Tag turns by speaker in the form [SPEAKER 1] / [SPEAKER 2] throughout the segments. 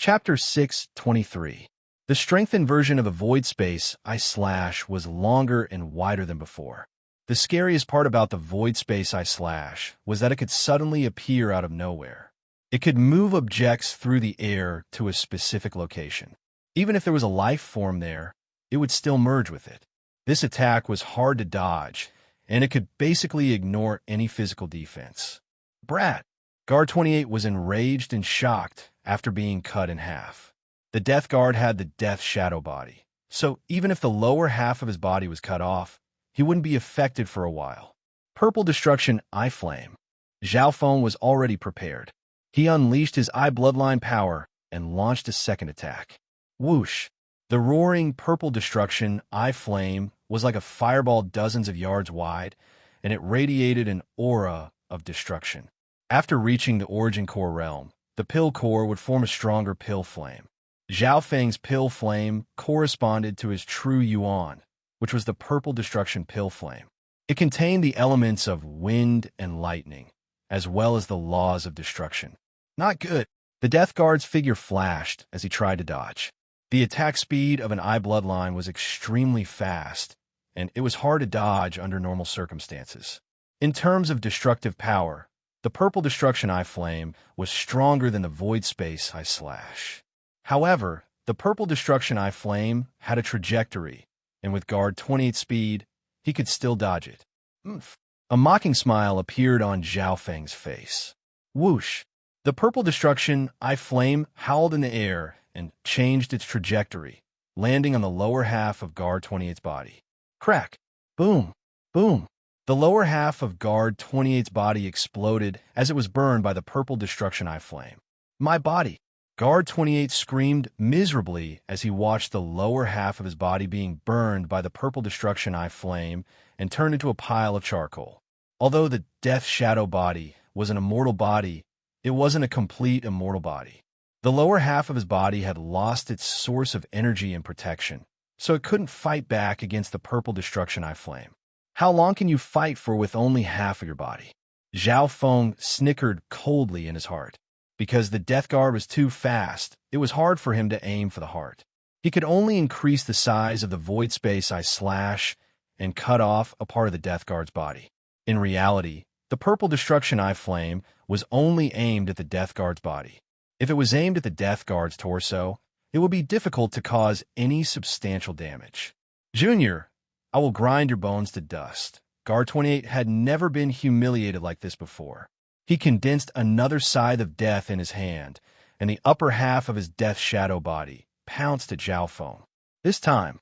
[SPEAKER 1] Chapter 6:23. The strengthened version of a void space I/ was longer and wider than before. The scariest part about the void space I/ was that it could suddenly appear out of nowhere. It could move objects through the air to a specific location. Even if there was a life form there, it would still merge with it. This attack was hard to dodge, and it could basically ignore any physical defense. Brat! Guard 28 was enraged and shocked after being cut in half. The Death Guard had the Death Shadow body, so even if the lower half of his body was cut off, he wouldn't be affected for a while. Purple Destruction Eye Flame. Zhao Feng was already prepared. He unleashed his Eye Bloodline power and launched a second attack. Whoosh! The roaring Purple Destruction Eye Flame was like a fireball dozens of yards wide, and it radiated an aura of destruction. After reaching the Origin Core realm, the Pill Core would form a stronger Pill Flame. Zhao Feng's Pill Flame corresponded to his true Yuan, which was the Purple Destruction Pill Flame. It contained the elements of wind and lightning, as well as the laws of destruction. Not good. The Death Guard's figure flashed as he tried to dodge. The attack speed of an Eye Bloodline was extremely fast, and it was hard to dodge under normal circumstances. In terms of destructive power, the Purple Destruction Eye Flame was stronger than the Void Space I/. However, the Purple Destruction Eye Flame had a trajectory, and with Guard 28 speed, he could still dodge it. A mocking smile appeared on Zhao Feng's face. Whoosh! The Purple Destruction Eye Flame howled in the air and changed its trajectory, landing on the lower half of Guard 28's body. Crack! Boom! Boom! The lower half of Guard 28's body exploded as it was burned by the Purple Destruction Eye Flame. My body! Guard 28 screamed miserably as he watched the lower half of his body being burned by the Purple Destruction Eye Flame and turned into a pile of charcoal. Although the Death Shadow body was an immortal body, it wasn't a complete immortal body. The lower half of his body had lost its source of energy and protection, so it couldn't fight back against the Purple Destruction Eye Flame. How long can you fight for with only half of your body? Zhao Feng snickered coldly in his heart. Because the Death Guard was too fast, it was hard for him to aim for the heart. He could only increase the size of the void space I/ and cut off a part of the Death Guard's body. In reality, the Purple Destruction Eye Flame was only aimed at the Death Guard's body. If it was aimed at the Death Guard's torso, it would be difficult to cause any substantial damage. Junior, I will grind your bones to dust. Guard 28 had never been humiliated like this before. He condensed another scythe of death in his hand, and the upper half of his Death Shadow body pounced at Zhao Feng. This time,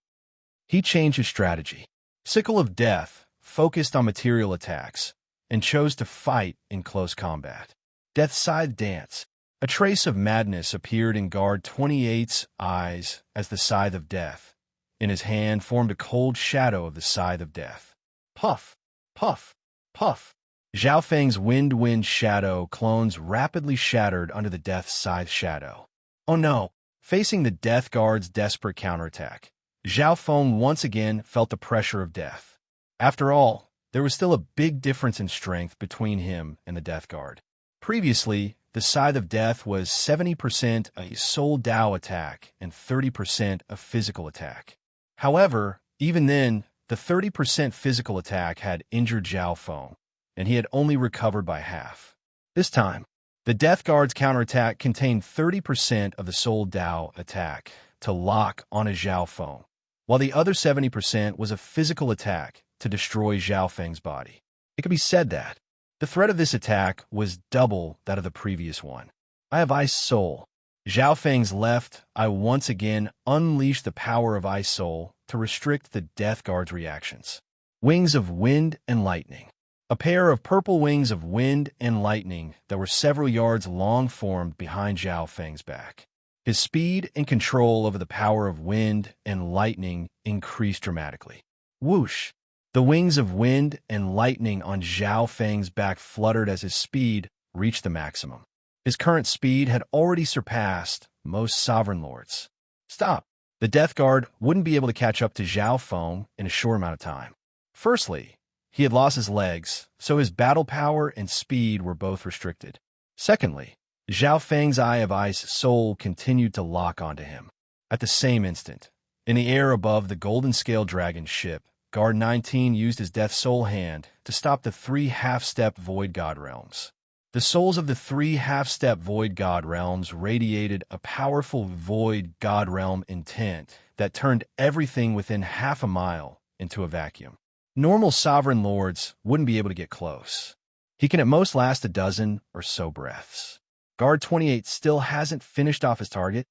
[SPEAKER 1] he changed his strategy. Sickle of Death focused on material attacks and chose to fight in close combat. Death Scythe Dance. A trace of madness appeared in Guard 28's eyes as the Scythe of Death in his hand formed a cold shadow of the Scythe of Death. Puff, puff, puff. Zhao Feng's wind shadow clones rapidly shattered under the Death Scythe shadow. Oh no! Facing the Death Guard's desperate counterattack, Zhao Feng once again felt the pressure of death. After all, there was still a big difference in strength between him and the Death Guard. Previously, the Scythe of Death was 70% a Soul Dao attack and 30% a physical attack. However, even then, the 30% physical attack had injured Zhao Feng, and he had only recovered by half. This time, the Death Guard's counterattack contained 30% of the Soul Dao attack to lock on a Zhao Feng, while the other 70% was a physical attack to destroy Zhao Feng's body. It could be said that the threat of this attack was double that of the previous one. I have Ice Soul. Zhao Feng's left eye once again unleashed the power of Ice Soul to restrict the Death Guard's reactions. Wings of Wind and Lightning. A pair of purple wings of wind and lightning that were several yards long formed behind Zhao Feng's back. His speed and control over the power of wind and lightning increased dramatically. Whoosh! The wings of wind and lightning on Zhao Feng's back fluttered as his speed reached the maximum. His current speed had already surpassed most Sovereign Lords. Stop! The Death Guard wouldn't be able to catch up to Zhao Feng in a short amount of time. Firstly, he had lost his legs, so his battle power and speed were both restricted. Secondly, Zhao Feng's Eye of Ice soul continued to lock onto him. At the same instant, in the air above the golden scale dragon ship, Guard 19 used his Death Soul hand to stop the 3 half-step Void God realms. The souls of the 3 half-step Void God realms radiated a powerful Void God realm intent that turned everything within half a mile into a vacuum. Normal sovereign lords wouldn't be able to get close. He can at most last a dozen or so breaths. Guard 28 still hasn't finished off his target.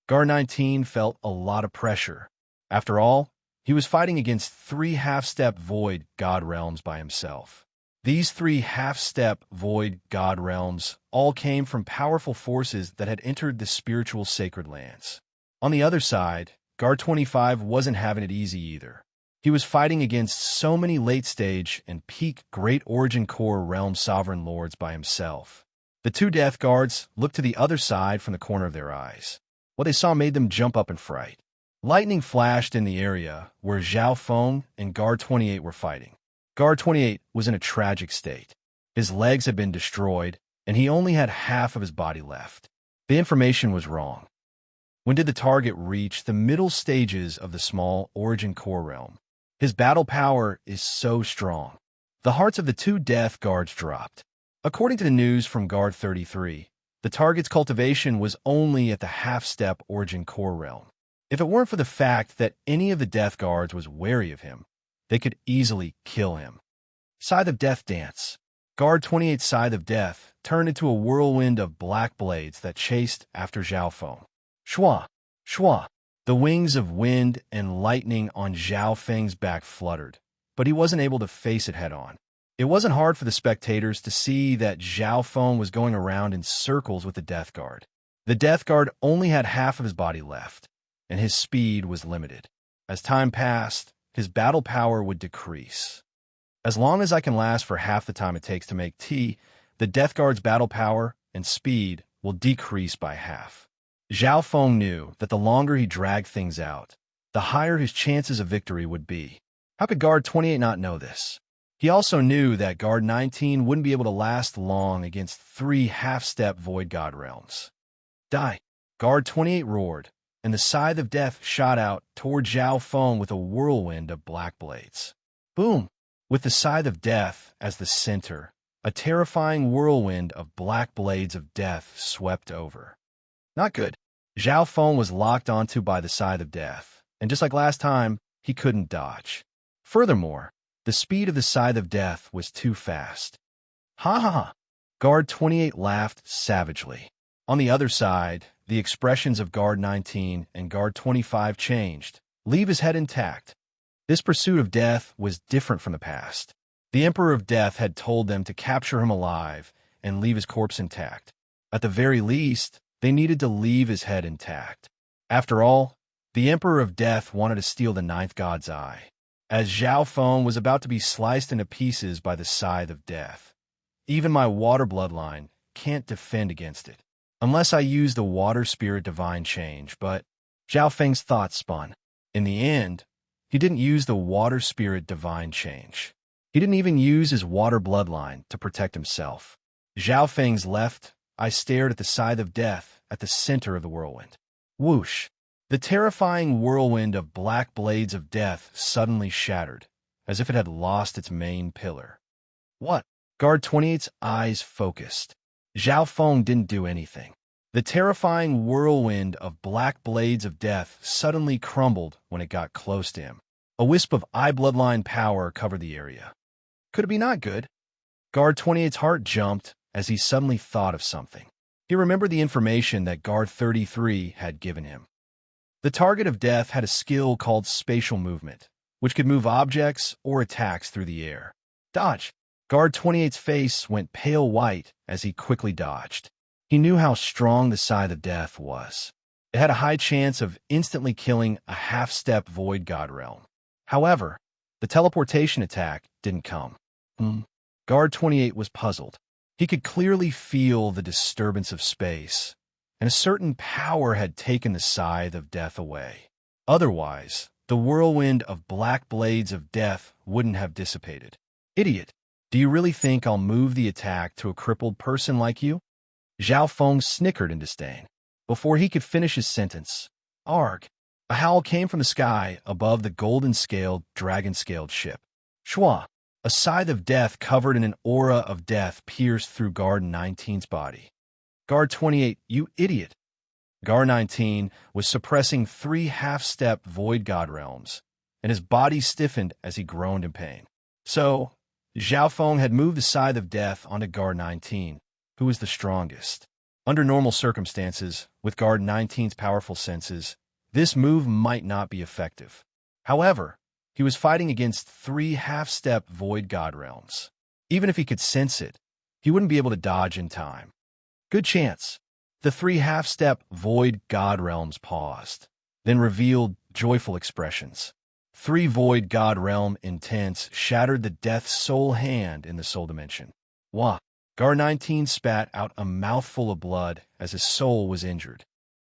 [SPEAKER 1] Guard 19 felt a lot of pressure. After all, he was fighting against 3 half-step Void God realms by himself. These 3 half-step Void God realms all came from powerful forces that had entered the spiritual sacred lands. On the other side, Guard 25 wasn't having it easy either. He was fighting against so many late-stage and peak Great Origin Core realm sovereign lords by himself. The 2 Death Guards looked to the other side from the corner of their eyes. What they saw made them jump up in fright. Lightning flashed in the area where Zhao Feng and Guard 28 were fighting. Guard 28 was in a tragic state. His legs had been destroyed, and he only had half of his body left. The information was wrong. When did the target reach the middle stages of the small Origin Core realm? His battle power is so strong. The hearts of the 2 Death Guards dropped. According to the news from Guard 33, the target's cultivation was only at the half-step Origin Core realm. If it weren't for the fact that any of the Death Guards was wary of him, they could easily kill him. Scythe of Death Dance. Guard 28's Scythe of Death turned into a whirlwind of black blades that chased after Zhao Feng. Shua! Shua! The wings of wind and lightning on Zhao Feng's back fluttered, but he wasn't able to face it head-on. It wasn't hard for the spectators to see that Zhao Feng was going around in circles with the Death Guard. The Death Guard only had half of his body left, and his speed was limited. As time passed, his battle power would decrease. As long as I can last for half the time it takes to make tea, the Death Guard's battle power and speed will decrease by half. Zhao Feng knew that the longer he dragged things out, the higher his chances of victory would be. How could Guard 28 not know this? He also knew that Guard 19 wouldn't be able to last long against 3 half-step Void God realms. Die! Guard 28 roared, and the Scythe of Death shot out toward Zhao Feng with a whirlwind of black blades. Boom! With the Scythe of Death as the center, a terrifying whirlwind of black blades of death swept over. Not good. Zhao Feng was locked onto by the Scythe of Death, and just like last time, he couldn't dodge. Furthermore, the speed of the Scythe of Death was too fast. Ha ha ha! Guard 28 laughed savagely. On the other side, the expressions of Guard 19 and Guard 25 changed. Leave his head intact. This pursuit of death was different from the past. The Emperor of Death had told them to capture him alive and leave his corpse intact. At the very least, they needed to leave his head intact. After all, the Emperor of Death wanted to steal the 9th God's eye. As Zhao Feng was about to be sliced into pieces by the Scythe of Death, even my water bloodline can't defend against it. Unless I use the Water Spirit Divine Change, but Zhao Feng's thoughts spun. In the end, he didn't use the Water Spirit Divine Change. He didn't even use his water bloodline to protect himself. Zhao Feng's left eye stared at the Scythe of Death at the center of the whirlwind. Whoosh! The terrifying whirlwind of black blades of death suddenly shattered, as if it had lost its main pillar. What? Guard 28's eyes focused. Zhao Feng didn't do anything. The terrifying whirlwind of black blades of death suddenly crumbled when it got close to him. A wisp of eye bloodline power covered the area. Could it be not good? Guard 28's heart jumped as he suddenly thought of something. He remembered the information that Guard 33 had given him. The target of death had a skill called spatial movement, which could move objects or attacks through the air. Dodge! Guard 28's face went pale white as he quickly dodged. He knew how strong the Scythe of Death was. It had a high chance of instantly killing a half-step Void God realm. However, the teleportation attack didn't come. Guard 28 was puzzled. He could clearly feel the disturbance of space, and a certain power had taken the Scythe of Death away. Otherwise, the whirlwind of black blades of death wouldn't have dissipated. Idiot! Do you really think I'll move the attack to a crippled person like you? Zhao Feng snickered in disdain. Before he could finish his sentence, arg! A howl came from the sky above the golden-scaled, dragon-scaled ship. Shua! A scythe of death covered in an aura of death pierced through Guard 19's body. Guard 28, you idiot! Guard 19 was suppressing 3 half-step void god realms, and his body stiffened as he groaned in pain. So, Zhao Feng had moved the scythe of death onto Guard 19, who was the strongest. Under normal circumstances, with Guard 19's powerful senses, this move might not be effective. However, he was fighting against 3 half-step void god realms. Even if he could sense it, he wouldn't be able to dodge in time. Good chance. The 3 half-step void god realms paused, then revealed joyful expressions. 3 void god realm intents shattered the death soul hand in the soul dimension. Wah! Guard 19 spat out a mouthful of blood as his soul was injured.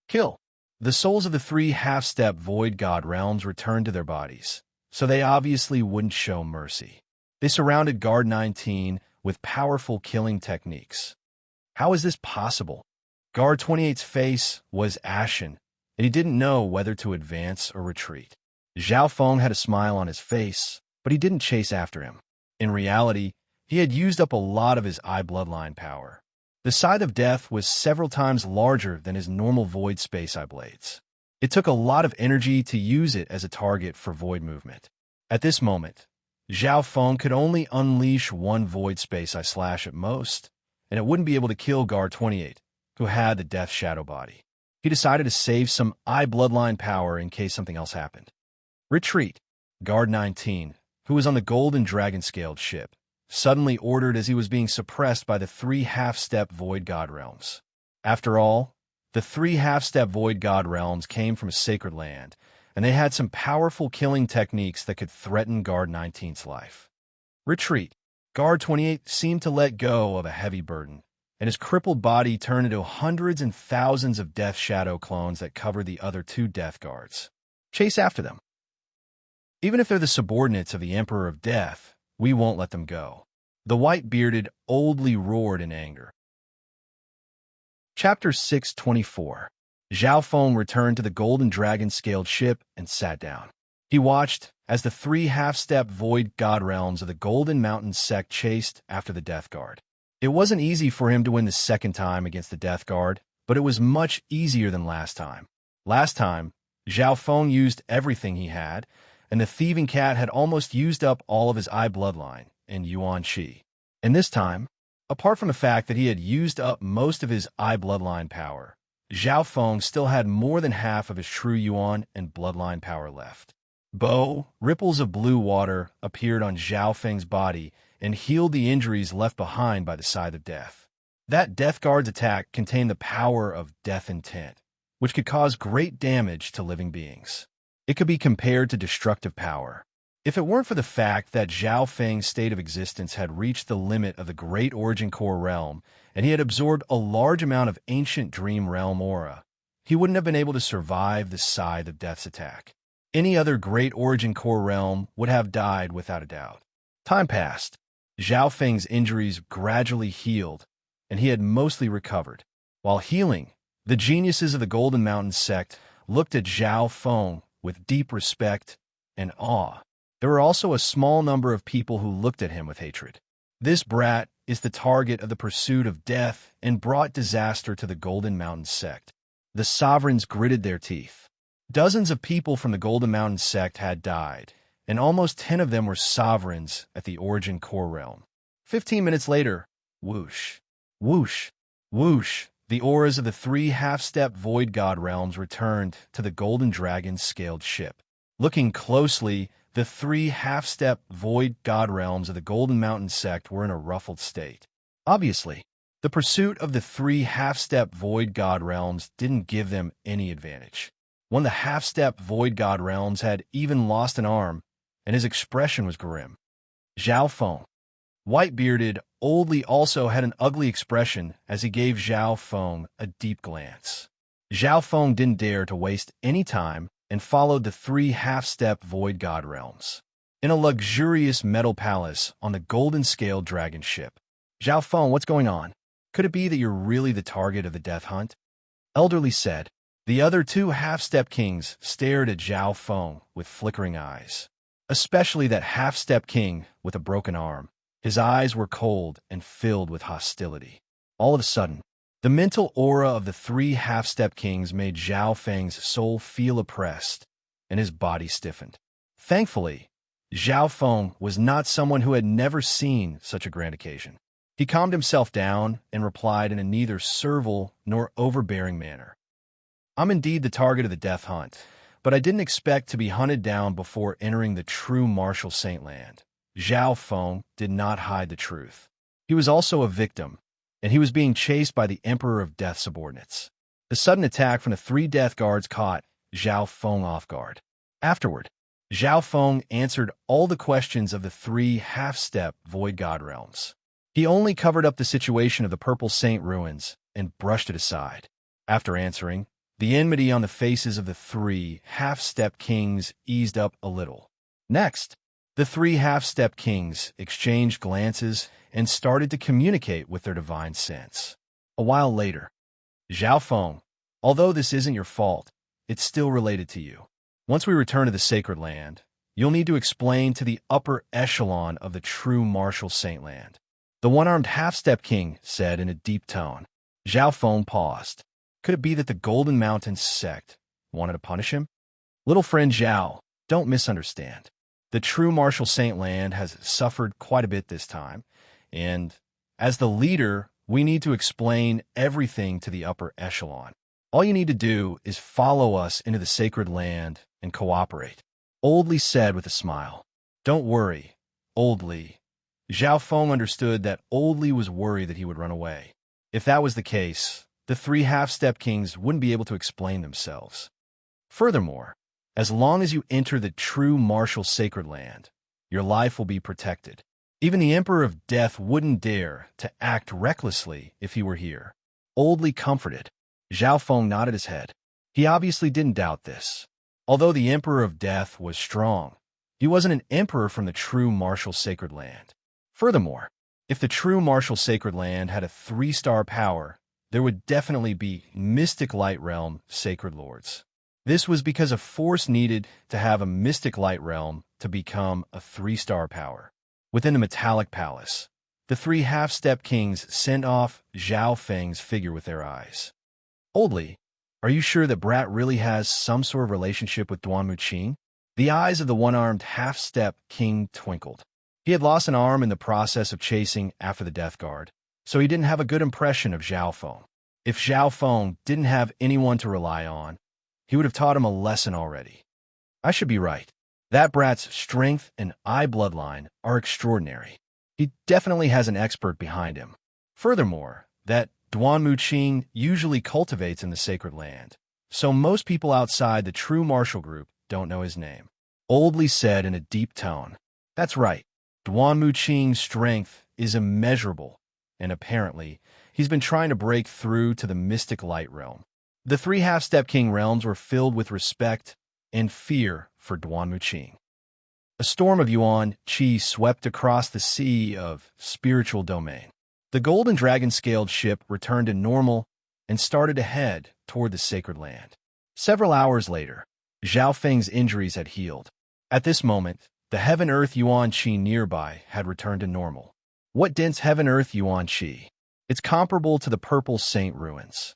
[SPEAKER 1] Kill! The souls of the 3 half-step void god realms returned to their bodies, so they obviously wouldn't show mercy. They surrounded Guard 19 with powerful killing techniques. How is this possible? Guard 28's face was ashen, and he didn't know whether to advance or retreat. Zhao Feng had a smile on his face, but he didn't chase after him. In reality, he had used up a lot of his eye bloodline power. The scythe of death was several times larger than his normal void space eye blades. It took a lot of energy to use it as a target for void movement. At this moment, Zhao Feng could only unleash 1 void space eye slash at most, and it wouldn't be able to kill Guard 28, who had the death shadow body. He decided to save some eye bloodline power in case something else happened. Retreat! Guard 19, who was on the golden dragon-scaled ship, suddenly ordered as he was being suppressed by the 3 half-step void god realms. After all, the 3 half-step void god realms came from a sacred land, and they had some powerful killing techniques that could threaten Guard 19's life. Retreat! Guard 28 seemed to let go of a heavy burden, and his crippled body turned into hundreds and thousands of Death Shadow clones that covered the other 2 Death Guards. Chase after them. Even if they're the subordinates of the Emperor of Death, we won't let them go. The white-bearded oldly roared in anger. Chapter 624. Zhao Feng returned to the golden dragon-scaled ship and sat down. He watched as the 3 half-step void god realms of the Golden Mountain sect chased after the Death Guard. It wasn't easy for him to win the second time against the Death Guard, but it was much easier than last time. Last time, Zhao Feng used everything he had, and the thieving cat had almost used up all of his eye bloodline and Yuan Qi. And this time, apart from the fact that he had used up most of his eye bloodline power, Zhao Feng still had more than half of his true Yuan and bloodline power left. Ripples of blue water appeared on Zhao Feng's body and healed the injuries left behind by the Scythe of Death. That Death Guard's attack contained the power of Death Intent, which could cause great damage to living beings. It could be compared to destructive power. If it weren't for the fact that Zhao Feng's state of existence had reached the limit of the Great Origin Core realm, and he had absorbed a large amount of Ancient Dream Realm aura, he wouldn't have been able to survive the Scythe of Death's attack. Any other Great Origin Core realm would have died without a doubt. Time passed. Zhao Feng's injuries gradually healed, and he had mostly recovered. While healing, the geniuses of the Golden Mountain sect looked at Zhao Feng with deep respect and awe. There were also a small number of people who looked at him with hatred. This brat is the target of the pursuit of death and brought disaster to the Golden Mountain sect. The sovereigns gritted their teeth. Dozens of people from the Golden Mountain sect had died, and almost 10 of them were sovereigns at the Origin Core realm. 15 minutes later, whoosh, whoosh, whoosh, the auras of the 3 half-step void god realms returned to the Golden Dragon's scaled ship. Looking closely, the 3 half-step void god realms of the Golden Mountain sect were in a ruffled state. Obviously, the pursuit of the 3 half-step void god realms didn't give them any advantage. One of the half-step void god realms had even lost an arm, and his expression was grim. Zhao Feng, white-bearded, oldly, also had an ugly expression as he gave Zhao Feng a deep glance. Zhao Feng didn't dare to waste any time and followed the 3 half-step void god realms. In a luxurious metal palace on the golden-scaled dragon ship. Zhao Feng, what's going on? Could it be that you're really the target of the death hunt? Elderly said. The other two half-step kings stared at Zhao Feng with flickering eyes. Especially that half-step king with a broken arm. His eyes were cold and filled with hostility. All of a sudden, the mental aura of the three half-step kings made Zhao Feng's soul feel oppressed, and his body stiffened. Thankfully, Zhao Feng was not someone who had never seen such a grand occasion. He calmed himself down and replied in a neither servile nor overbearing manner. I'm indeed the target of the death hunt, but I didn't expect to be hunted down before entering the true martial saint land. Zhao Feng did not hide the truth. He was also a victim, and he was being chased by the Emperor of Death subordinates. The sudden attack from the three death guards caught Zhao Feng off guard. Afterward, Zhao Feng answered all the questions of the three half-step void god realms. He only covered up the situation of the Purple Saint ruins and brushed it aside. After answering, the enmity on the faces of the three half-step kings eased up a little. Next, the three half-step kings exchanged glances and started to communicate with their divine sense. A while later, Zhao Feng, although this isn't your fault, it's still related to you. Once we return to the sacred land, you'll need to explain to the upper echelon of the true martial saint land. The one-armed half-step king said in a deep tone. Zhao Feng paused. Could it be that the Golden Mountain sect wanted to punish him? Little friend Zhao, don't misunderstand. The true martial saint land has suffered quite a bit this time, and as the leader, we need to explain everything to the upper echelon. All you need to do is follow us into the sacred land and cooperate. Old Li said with a smile. Don't worry, Old Li. Zhao Feng understood that Old Li was worried that he would run away. If that was the case, the three half-step kings wouldn't be able to explain themselves. Furthermore, as long as you enter the true martial sacred land, your life will be protected. Even the Emperor of Death wouldn't dare to act recklessly if he were here. Old Li comforted. Zhao Feng nodded his head. He obviously didn't doubt this. Although the Emperor of Death was strong, he wasn't an emperor from the true martial sacred land. Furthermore, if the true martial sacred land had a 3-star power, there would definitely be mystic light realm sacred lords. This was because a force needed to have a mystic light realm to become a 3-star power. Within the metallic palace, the three half-step kings sent off Zhao Feng's figure with their eyes. Old Li, are you sure that Brat really has some sort of relationship with Duan Muqing? The eyes of the one-armed half-step king twinkled. He had lost an arm in the process of chasing after the death guard, so he didn't have a good impression of Zhao Feng. If Zhao Feng didn't have anyone to rely on, he would have taught him a lesson already. I should be right. That brat's strength and eye bloodline are extraordinary. He definitely has an expert behind him. Furthermore, that Duan Muqing usually cultivates in the sacred land, so most people outside the true martial group don't know his name. Old Li said in a deep tone. That's right. Duan Muqing's strength is immeasurable, and apparently, he's been trying to break through to the mystic light realm. The three half-step king realms were filled with respect and fear for Duan Muqing. A storm of Yuan Qi swept across the sea of spiritual domain. The golden dragon-scaled ship returned to normal and started to head toward the sacred land. Several hours later, Zhao Feng's injuries had healed. At this moment, the Heaven-Earth Yuan Qi nearby had returned to normal. What dense Heaven-Earth Yuan Qi? It's comparable to the Purple Saint ruins.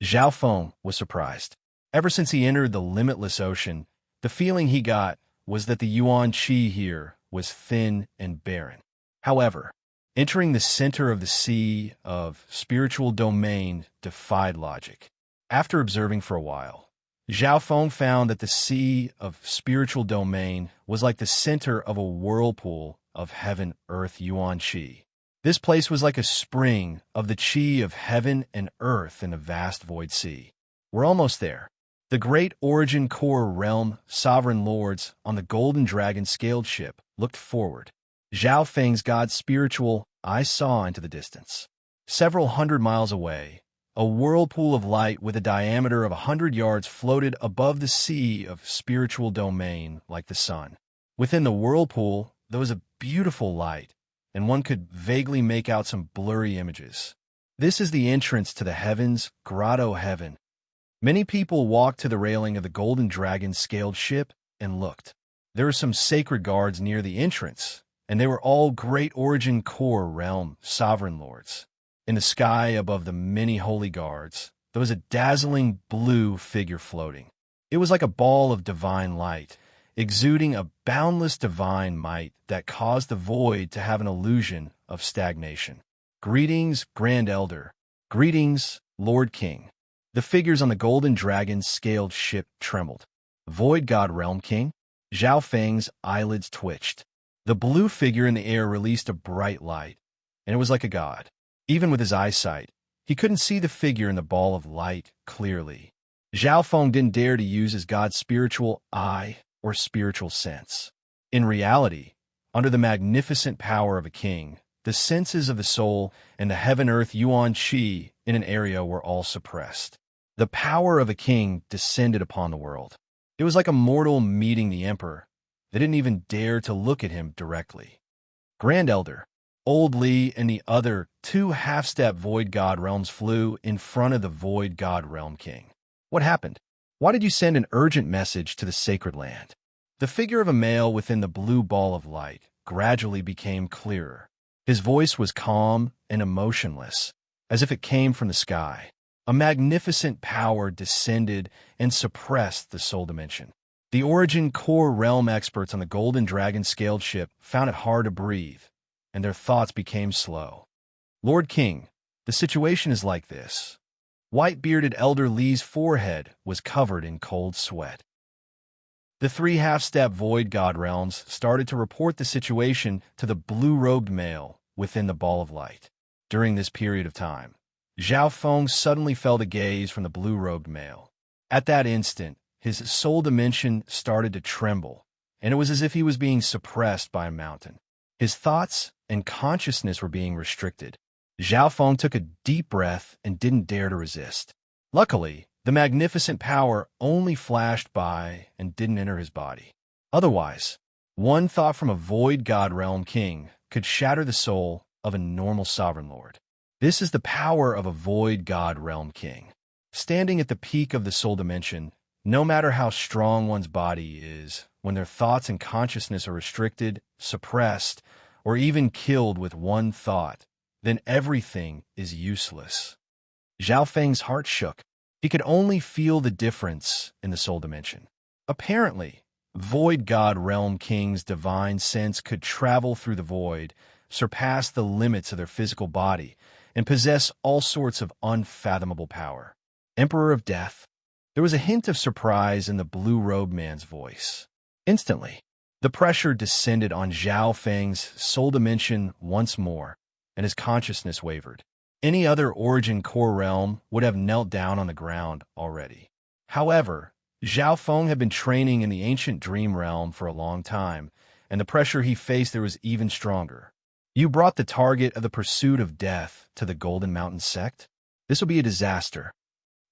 [SPEAKER 1] Zhao Feng was surprised. Ever since he entered the limitless ocean, the feeling he got was that the Yuan Qi here was thin and barren. However, entering the center of the sea of spiritual domain defied logic. After observing for a while, Zhao Feng found that the sea of spiritual domain was like the center of a whirlpool of heaven-earth Yuan Qi. This place was like a spring of the Qi of heaven and earth in a vast void sea. We're almost there. The great origin core realm sovereign lords on the golden dragon scaled ship looked forward. Zhao Feng's god spiritual eyes saw into the distance. Several hundred miles away, a whirlpool of light with a diameter of 100 yards floated above the sea of spiritual domain like the sun. Within the whirlpool, there was a beautiful light, and one could vaguely make out some blurry images. This is the entrance to the heavens, grotto heaven. Many people walked to the railing of the golden dragon scaled ship and looked. There were some sacred guards near the entrance, and they were all great origin core realm sovereign lords. In the sky above the many holy guards, there was a dazzling blue figure floating. It was like a ball of divine light, exuding a boundless divine might that caused the void to have an illusion of stagnation. Greetings, Grand Elder. Greetings, Lord King. The figures on the golden dragon scaled ship trembled. Void God Realm King? Zhao Feng's eyelids twitched. The blue figure in the air released a bright light, and it was like a god. Even with his eyesight, he couldn't see the figure in the ball of light clearly. Zhao Feng didn't dare to use his god's spiritual eye or spiritual sense. In reality, under the magnificent power of a king, the senses of the soul and the heaven-earth yuan qi in an area were all suppressed. The power of a king descended upon the world. It was like a mortal meeting the emperor. They didn't even dare to look at him directly. Grand Elder, Old Li and the other two half-step Void God realms flew in front of the Void God Realm King. What happened? Why did you send an urgent message to the sacred land? The figure of a male within the blue ball of light gradually became clearer. His voice was calm and emotionless, as if it came from the sky. A magnificent power descended and suppressed the soul dimension. The origin core realm experts on the golden dragon scaled ship found it hard to breathe, and their thoughts became slow. Lord King, the situation is like this. White-bearded Elder Li's forehead was covered in cold sweat. The three half-step Void God realms started to report the situation to the blue-robed male within the ball of light. During this period of time, Zhao Feng suddenly felt a gaze from the blue-robed male. At that instant, his soul dimension started to tremble, and it was as if he was being suppressed by a mountain. His thoughts and consciousness were being restricted. Zhao Feng took a deep breath and didn't dare to resist. Luckily, the magnificent power only flashed by and didn't enter his body. Otherwise, one thought from a Void God Realm King could shatter the soul of a normal sovereign lord. This is the power of a Void God Realm King. Standing at the peak of the soul dimension, no matter how strong one's body is, when their thoughts and consciousness are restricted, suppressed, or even killed with one thought, then everything is useless. Zhao Feng's heart shook. He could only feel the difference in the soul dimension. Apparently, Void God Realm King's divine sense could travel through the void, surpass the limits of their physical body, and possess all sorts of unfathomable power. Emperor of Death. There was a hint of surprise in the blue-robed man's voice. Instantly, the pressure descended on Zhao Feng's soul dimension once more, and his consciousness wavered. Any other origin core realm would have knelt down on the ground already. However, Zhao Feng had been training in the ancient dream realm for a long time, and the pressure he faced there was even stronger. You brought the target of the pursuit of death to the Golden Mountain sect? This will be a disaster.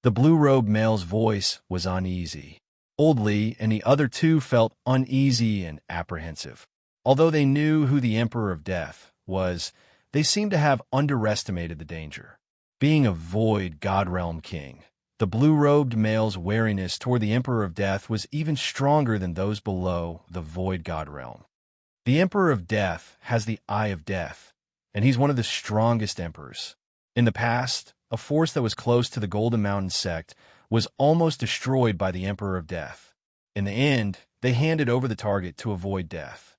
[SPEAKER 1] The blue-robed male's voice was uneasy. Old Li and the other two felt uneasy and apprehensive. Although they knew who the Emperor of Death was, they seemed to have underestimated the danger. Being a Void God Realm King, the blue-robed male's wariness toward the Emperor of Death was even stronger than those below the Void God Realm. The Emperor of Death has the Eye of Death, and he's one of the strongest emperors. In the past, a force that was close to the Golden Mountain sect was almost destroyed by the Emperor of Death. In the end, they handed over the target to avoid death.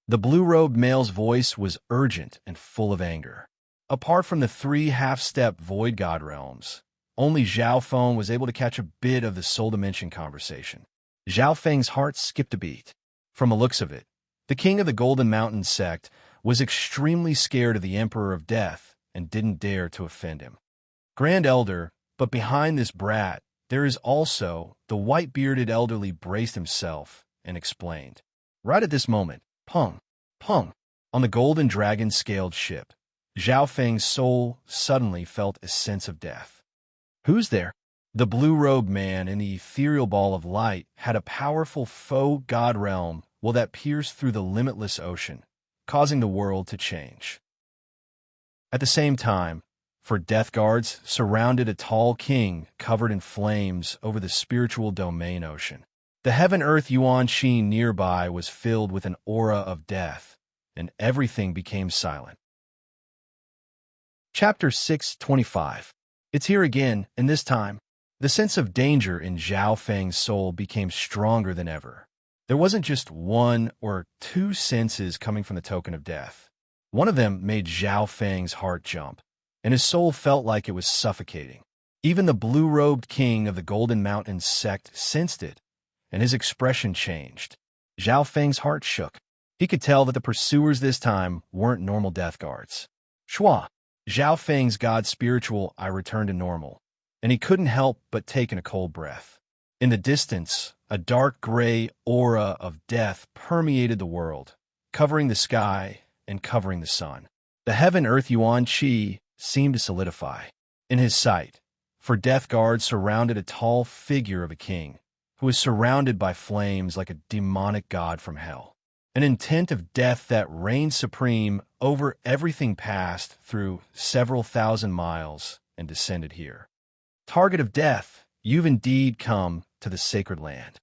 [SPEAKER 1] The blue-robed male's voice was urgent and full of anger. Apart from the three half-step Void God realms, only Zhao Feng was able to catch a bit of the soul dimension conversation. Zhao Feng's heart skipped a beat. From the looks of it, the king of the Golden Mountain sect was extremely scared of the Emperor of Death and didn't dare to offend him. Grand Elder, but behind this brat, there is also the white-bearded elderly braced himself and explained. Right at this moment, pung, pung, on the golden dragon-scaled ship, Zhao Feng's soul suddenly felt a sense of death. Who's there? The blue-robed man in the ethereal ball of light had a powerful faux god realm that pierced through the limitless ocean, causing the world to change. At the same time, for death guards surrounded a tall king covered in flames over the spiritual domain ocean. The heaven-earth yuan sheen nearby was filled with an aura of death, and everything became silent. Chapter 625. It's here again, and this time, the sense of danger in Zhao Feng's soul became stronger than ever. There wasn't just one or two senses coming from the token of death. One of them made Zhao Feng's heart jump, and his soul felt like it was suffocating. Even the blue-robed king of the Golden Mountain sect sensed it, and his expression changed. Zhao Feng's heart shook. He could tell that the pursuers this time weren't normal death guards. Shua, Zhao Feng's god spiritual eye returned to normal, and he couldn't help but take in a cold breath. In the distance, a dark gray aura of death permeated the world, covering the sky and covering the sun. The heaven-earth yuan qi seemed to solidify. In his sight, for death guards surrounded a tall figure of a king, who was surrounded by flames like a demonic god from hell. An intent of death that reigned supreme over everything passed through several thousand miles and descended here. Target of death, you've indeed come to the sacred land.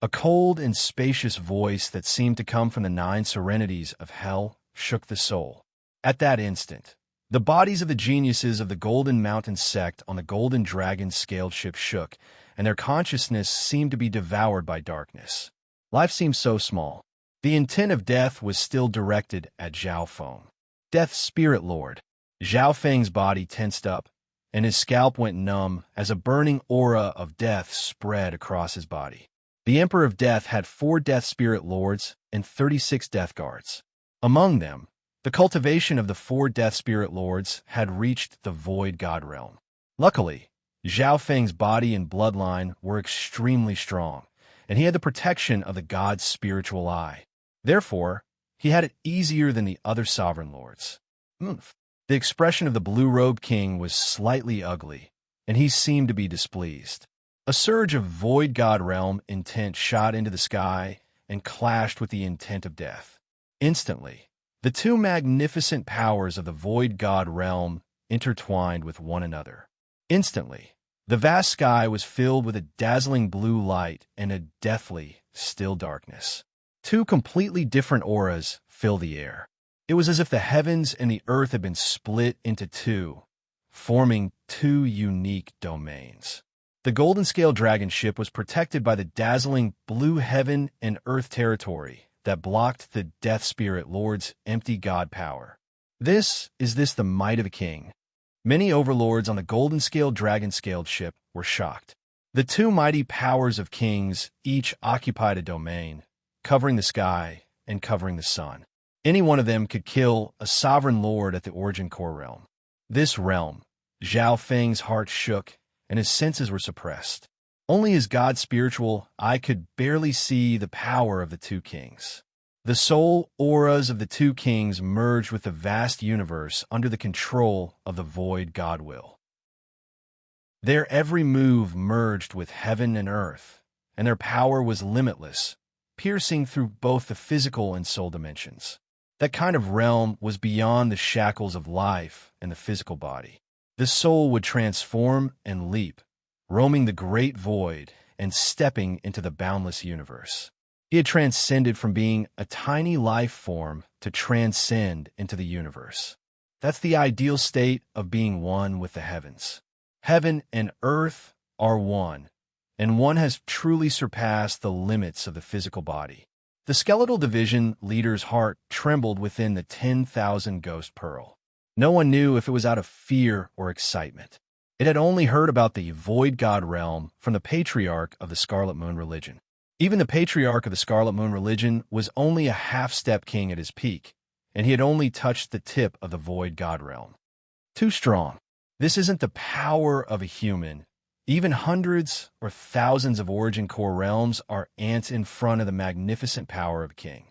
[SPEAKER 1] A cold and spacious voice that seemed to come from the 9 serenities of hell shook the soul. At that instant, the bodies of the geniuses of the Golden Mountain sect on the Golden Dragon scaled ship shook, and their consciousness seemed to be devoured by darkness. Life seemed so small. The intent of death was still directed at Zhao Feng. Death's spirit lord. Zhao Feng's body tensed up, and his scalp went numb as a burning aura of death spread across his body. The Emperor of Death had 4 death spirit lords and 36 death guards. Among them, the cultivation of the 4 death spirit lords had reached the void god realm. Luckily, Zhao Feng's body and bloodline were extremely strong, and he had the protection of the god's spiritual eye. Therefore, he had it easier than the other sovereign lords. The expression of the blue-robed king was slightly ugly, and he seemed to be displeased. A surge of void god realm intent shot into the sky and clashed with the intent of death. Instantly, the 2 magnificent powers of the void god realm intertwined with one another. Instantly, the vast sky was filled with a dazzling blue light and a deathly, still darkness. 2 completely different auras filled the air. It was as if the heavens and the earth had been split into 2, forming 2 unique domains. The Golden Scale Dragon ship was protected by the dazzling blue heaven and earth territory that blocked the Death Spirit Lord's empty god power. Is this the might of a king? Many overlords on the Golden Scale Dragon scaled ship were shocked. The 2 mighty powers of kings each occupied a domain, covering the sky and covering the sun. Any one of them could kill a sovereign lord at the origin core realm. This realm, Zhao Feng's heart shook and his senses were suppressed. Only his god spiritual eye could barely see the power of the 2 kings. The soul auras of the 2 kings merged with the vast universe under the control of the void god will. Their every move merged with heaven and earth, and their power was limitless, piercing through both the physical and soul dimensions. That kind of realm was beyond the shackles of life and the physical body. The soul would transform and leap, roaming the great void and stepping into the boundless universe. He had transcended from being a tiny life form to transcend into the universe. That's the ideal state of being one with the heavens. Heaven and earth are one, and one has truly surpassed the limits of the physical body. The skeletal division leader's heart trembled within the 10,000 ghost pearl. No one knew if it was out of fear or excitement. It had only heard about the void god realm from the patriarch of the Scarlet Moon religion. Even the patriarch of the Scarlet Moon religion was only a half-step king at his peak, and he had only touched the tip of the void god realm. Too strong. This isn't the power of a human. Even hundreds or thousands of origin core realms are ants in front of the magnificent power of a king.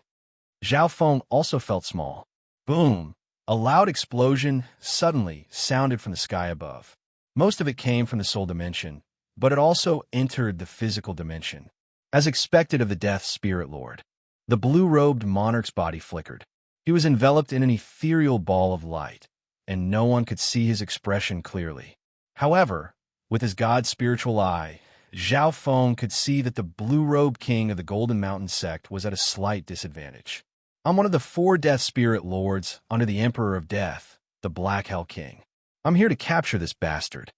[SPEAKER 1] Zhao Feng also felt small. Boom! A loud explosion suddenly sounded from the sky above. Most of it came from the soul dimension, but it also entered the physical dimension. As expected of the Death Spirit Lord, the blue-robed monarch's body flickered. He was enveloped in an ethereal ball of light, and no one could see his expression clearly. However, with his god's spiritual eye, Zhao Feng could see that the blue-robed king of the Golden Mountain sect was at a slight disadvantage. I'm one of the 4 Death Spirit Lords under the Emperor of Death, the Black Hell King. I'm here to capture this bastard.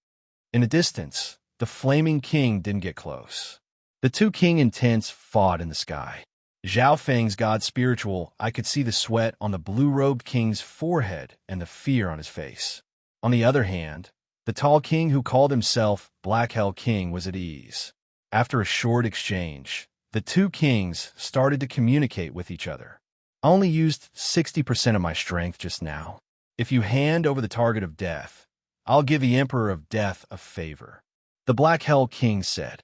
[SPEAKER 1] In the distance, the Flaming King didn't get close. The 2 king intents fought in the sky. Zhao Feng's god spiritual, I could see the sweat on the blue-robed king's forehead and the fear on his face. On the other hand, the tall king who called himself Black Hell King was at ease. After a short exchange, the 2 kings started to communicate with each other. I only used 60% of my strength just now. If you hand over the target of death, I'll give the Emperor of Death a favor. The Black Hell King said,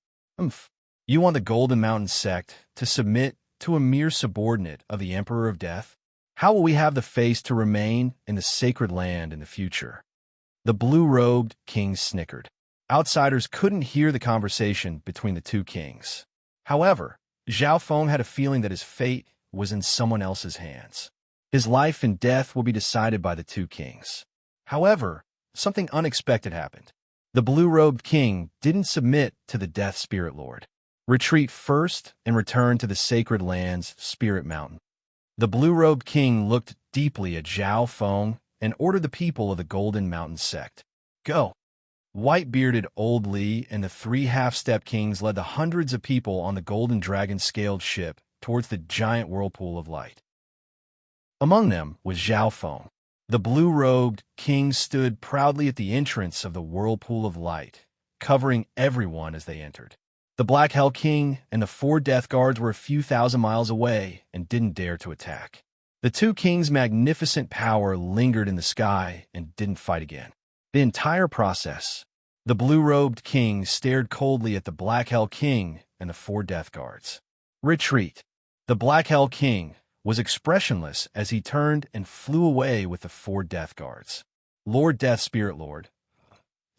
[SPEAKER 1] You want the Golden Mountain sect to submit to a mere subordinate of the Emperor of Death? How will we have the face to remain in the sacred land in the future? The blue-robed king snickered. Outsiders couldn't hear the conversation between the 2 kings. However, Zhao Feng had a feeling that his fate was in someone else's hands. His life and death will be decided by the 2 kings. However, something unexpected happened. The blue-robed king didn't submit to the Death Spirit Lord. Retreat first and return to the sacred land's Spirit Mountain. The blue-robed king looked deeply at Zhao Feng and ordered the people of the Golden Mountain sect. Go! White-bearded Old Li and the 3 half-step kings led the hundreds of people on the Golden Dragon-scaled ship towards the giant whirlpool of light. Among them was Zhao Feng. The blue-robed king stood proudly at the entrance of the whirlpool of light, covering everyone as they entered. The Black Hell King and the 4 Death Guards were a few thousand miles away and didn't dare to attack. The 2 kings' magnificent power lingered in the sky and didn't fight again. The entire process, the blue-robed king stared coldly at the Black Hell King and the 4 Death Guards. Retreat. The Black Hell King was expressionless as he turned and flew away with the 4 Death Guards. Lord Death Spirit Lord,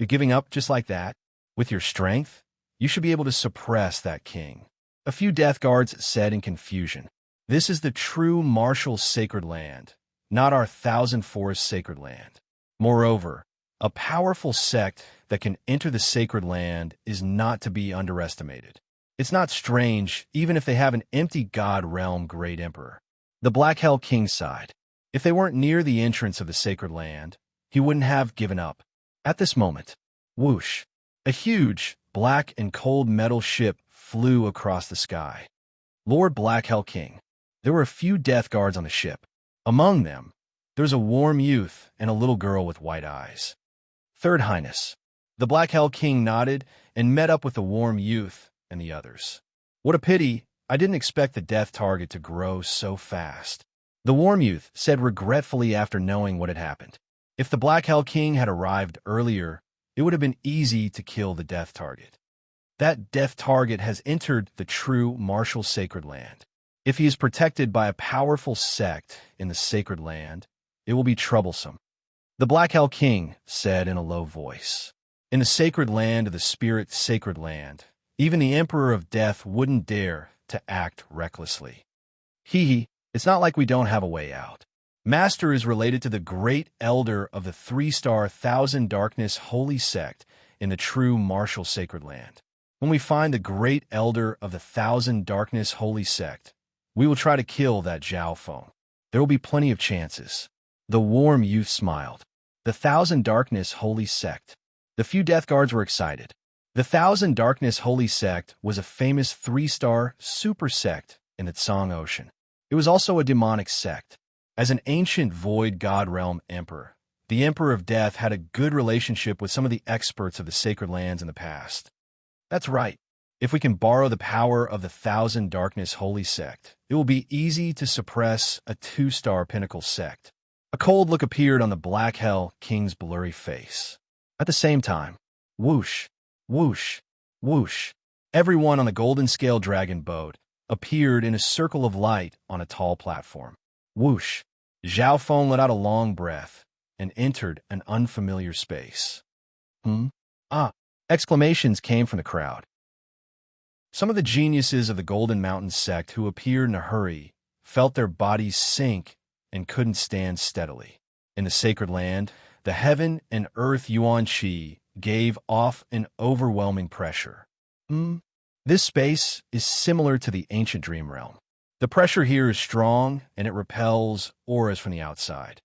[SPEAKER 1] you're giving up just like that? With your strength? You should be able to suppress that king. A few Death Guards said in confusion. This is the true martial sacred land, not our Thousand Forest sacred land. Moreover, a powerful sect that can enter the sacred land is not to be underestimated. It's not strange, even if they have an empty god realm great emperor. The Black Hell King sighed. If they weren't near the entrance of the sacred land, he wouldn't have given up. At this moment, whoosh, a huge, black and cold metal ship flew across the sky. Lord Black Hell King. There were a few Death Guards on the ship. Among them, there was a warm youth and a little girl with white eyes. Third Highness. The Black Hell King nodded and met up with the warm youth and the others. What a pity, I didn't expect the death target to grow so fast. The warm youth said regretfully after knowing what had happened. If the Black Hell King had arrived earlier, it would have been easy to kill the death target. That death target has entered the true martial sacred land. If he is protected by a powerful sect in the sacred land, it will be troublesome. The Black Hell King said in a low voice. In the sacred land of the spirit sacred land, even the Emperor of Death wouldn't dare to act recklessly. It's not like we don't have a way out. Master is related to the great elder of the 3-star Thousand Darkness holy sect in the true martial sacred land. When we find the great elder of the Thousand Darkness holy sect, we will try to kill that Zhao Feng. There will be plenty of chances. The warm youth smiled. The Thousand Darkness holy sect. The few Death Guards were excited. The Thousand Darkness holy sect was a famous 3-star super sect in the Tsang Ocean. It was also a demonic sect. As an ancient void god realm emperor, the Emperor of Death had a good relationship with some of the experts of the sacred lands in the past. That's right. If we can borrow the power of the Thousand Darkness holy sect, it will be easy to suppress a 2-star pinnacle sect. A cold look appeared on the Black Hell King's blurry face. At the same time, whoosh, whoosh, whoosh, everyone on the golden scale dragon boat appeared in a circle of light on a tall platform. Whoosh, Zhao Feng let out a long breath and entered an unfamiliar space. Exclamations came from the crowd. Some of the geniuses of the Golden Mountain sect who appeared in a hurry felt their bodies sink and couldn't stand steadily. In the sacred land, The heaven and earth yuan qi gave off an overwhelming pressure. This space is similar to the ancient dream realm. The pressure here is strong, and it repels auras from the outside.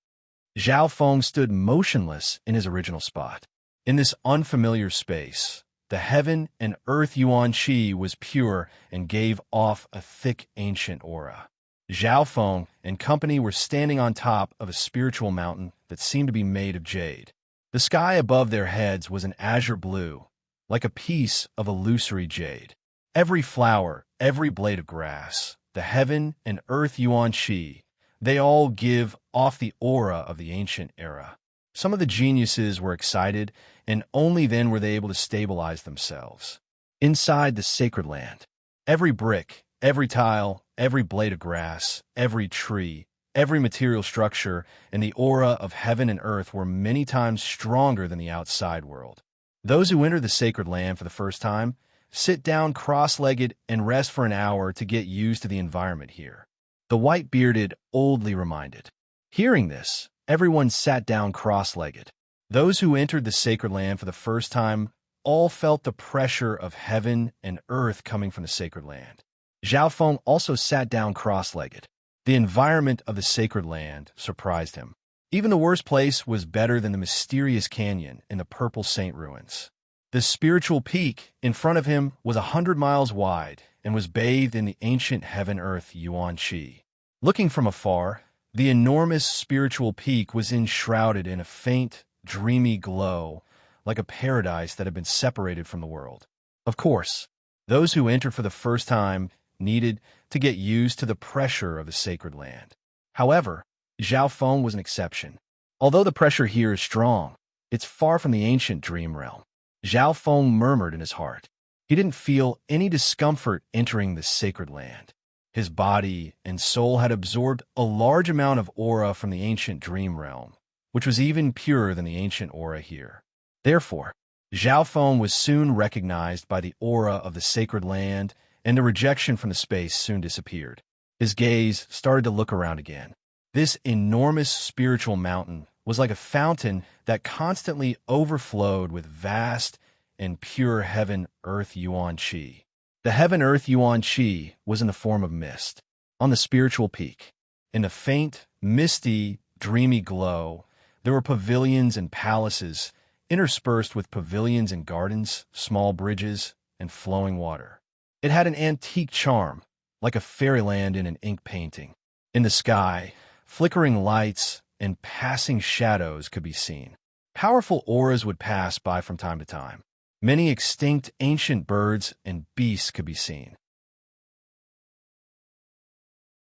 [SPEAKER 1] Zhao Feng stood motionless in his original spot. In this unfamiliar space, the heaven and earth yuan qi was pure and gave off a thick ancient aura. Zhao Feng and company were standing on top of a spiritual mountain that seemed to be made of jade. The sky above their heads was an azure blue, like a piece of illusory jade. Every flower, every blade of grass, the heaven and earth yuan qi, they all give off the aura of the ancient era. Some of the geniuses were excited, and only then were they able to stabilize themselves. Inside the sacred land, every brick, every tile, every blade of grass, every tree, every material structure, and the aura of heaven and earth were many times stronger than the outside world. Those who enter the sacred land for the first time sit down cross-legged and rest for an hour to get used to the environment here. The white-bearded oldly reminded. Hearing this, everyone sat down cross-legged. Those who entered the sacred land for the first time all felt the pressure of heaven and earth coming from the sacred land. Zhao Feng also sat down cross-legged. The environment of the sacred land surprised him. Even the worst place was better than the mysterious canyon in the Purple Saint ruins. The spiritual peak in front of him was 100 miles wide and was bathed in the ancient heaven-earth yuan qi. Looking from afar, the enormous spiritual peak was enshrouded in a faint, dreamy glow, like a paradise that had been separated from the world. Of course, those who entered for the first time needed to get used to the pressure of the sacred land. However, Zhao Feng was an exception. Although the pressure here is strong, it's far from the ancient dream realm. Zhao Feng murmured in his heart. He didn't feel any discomfort entering the sacred land. His body and soul had absorbed a large amount of aura from the ancient dream realm, which was even purer than the ancient aura here. Therefore, Zhao Feng was soon recognized by the aura of the sacred land, and the rejection from the space soon disappeared. His gaze started to look around again. This enormous spiritual mountain was like a fountain that constantly overflowed with vast and pure heaven-earth yuan qi. The heaven-earth yuan qi was in the form of mist. On the spiritual peak, in the faint, misty, dreamy glow, there were pavilions and palaces, interspersed with pavilions and gardens, small bridges, and flowing water. It had an antique charm, like a fairyland in an ink painting. In the sky, flickering lights and passing shadows could be seen. Powerful auras would pass by from time to time. Many extinct ancient birds and beasts could be seen.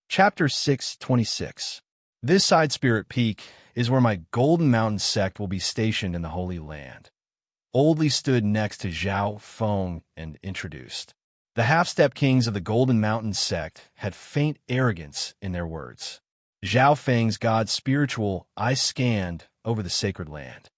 [SPEAKER 1] Chapter 626. This side spirit peak is where my Golden Mountain sect will be stationed in the Holy Land. Oldly stood next to Zhao Feng and introduced. The half-step kings of the Golden Mountain sect had faint arrogance in their words. Zhao Feng's god spiritual eye scanned over the sacred land.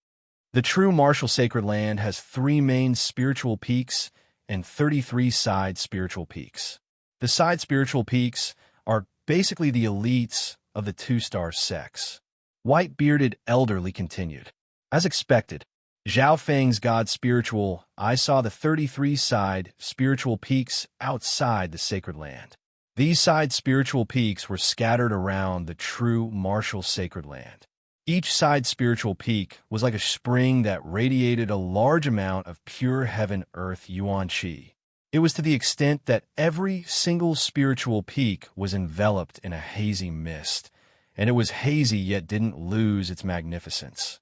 [SPEAKER 1] The true martial sacred land has 3 main spiritual peaks and 33 side spiritual peaks. The side spiritual peaks are basically the elites of the 2-star sects. White-bearded elderly continued. As expected, Zhao Feng's god spiritual eye saw the 33 side spiritual peaks outside the sacred land. These side spiritual peaks were scattered around the true martial sacred land. Each side spiritual peak was like a spring that radiated a large amount of pure heaven-earth yuan qi. It was to the extent that every single spiritual peak was enveloped in a hazy mist, and it was hazy yet didn't lose its magnificence.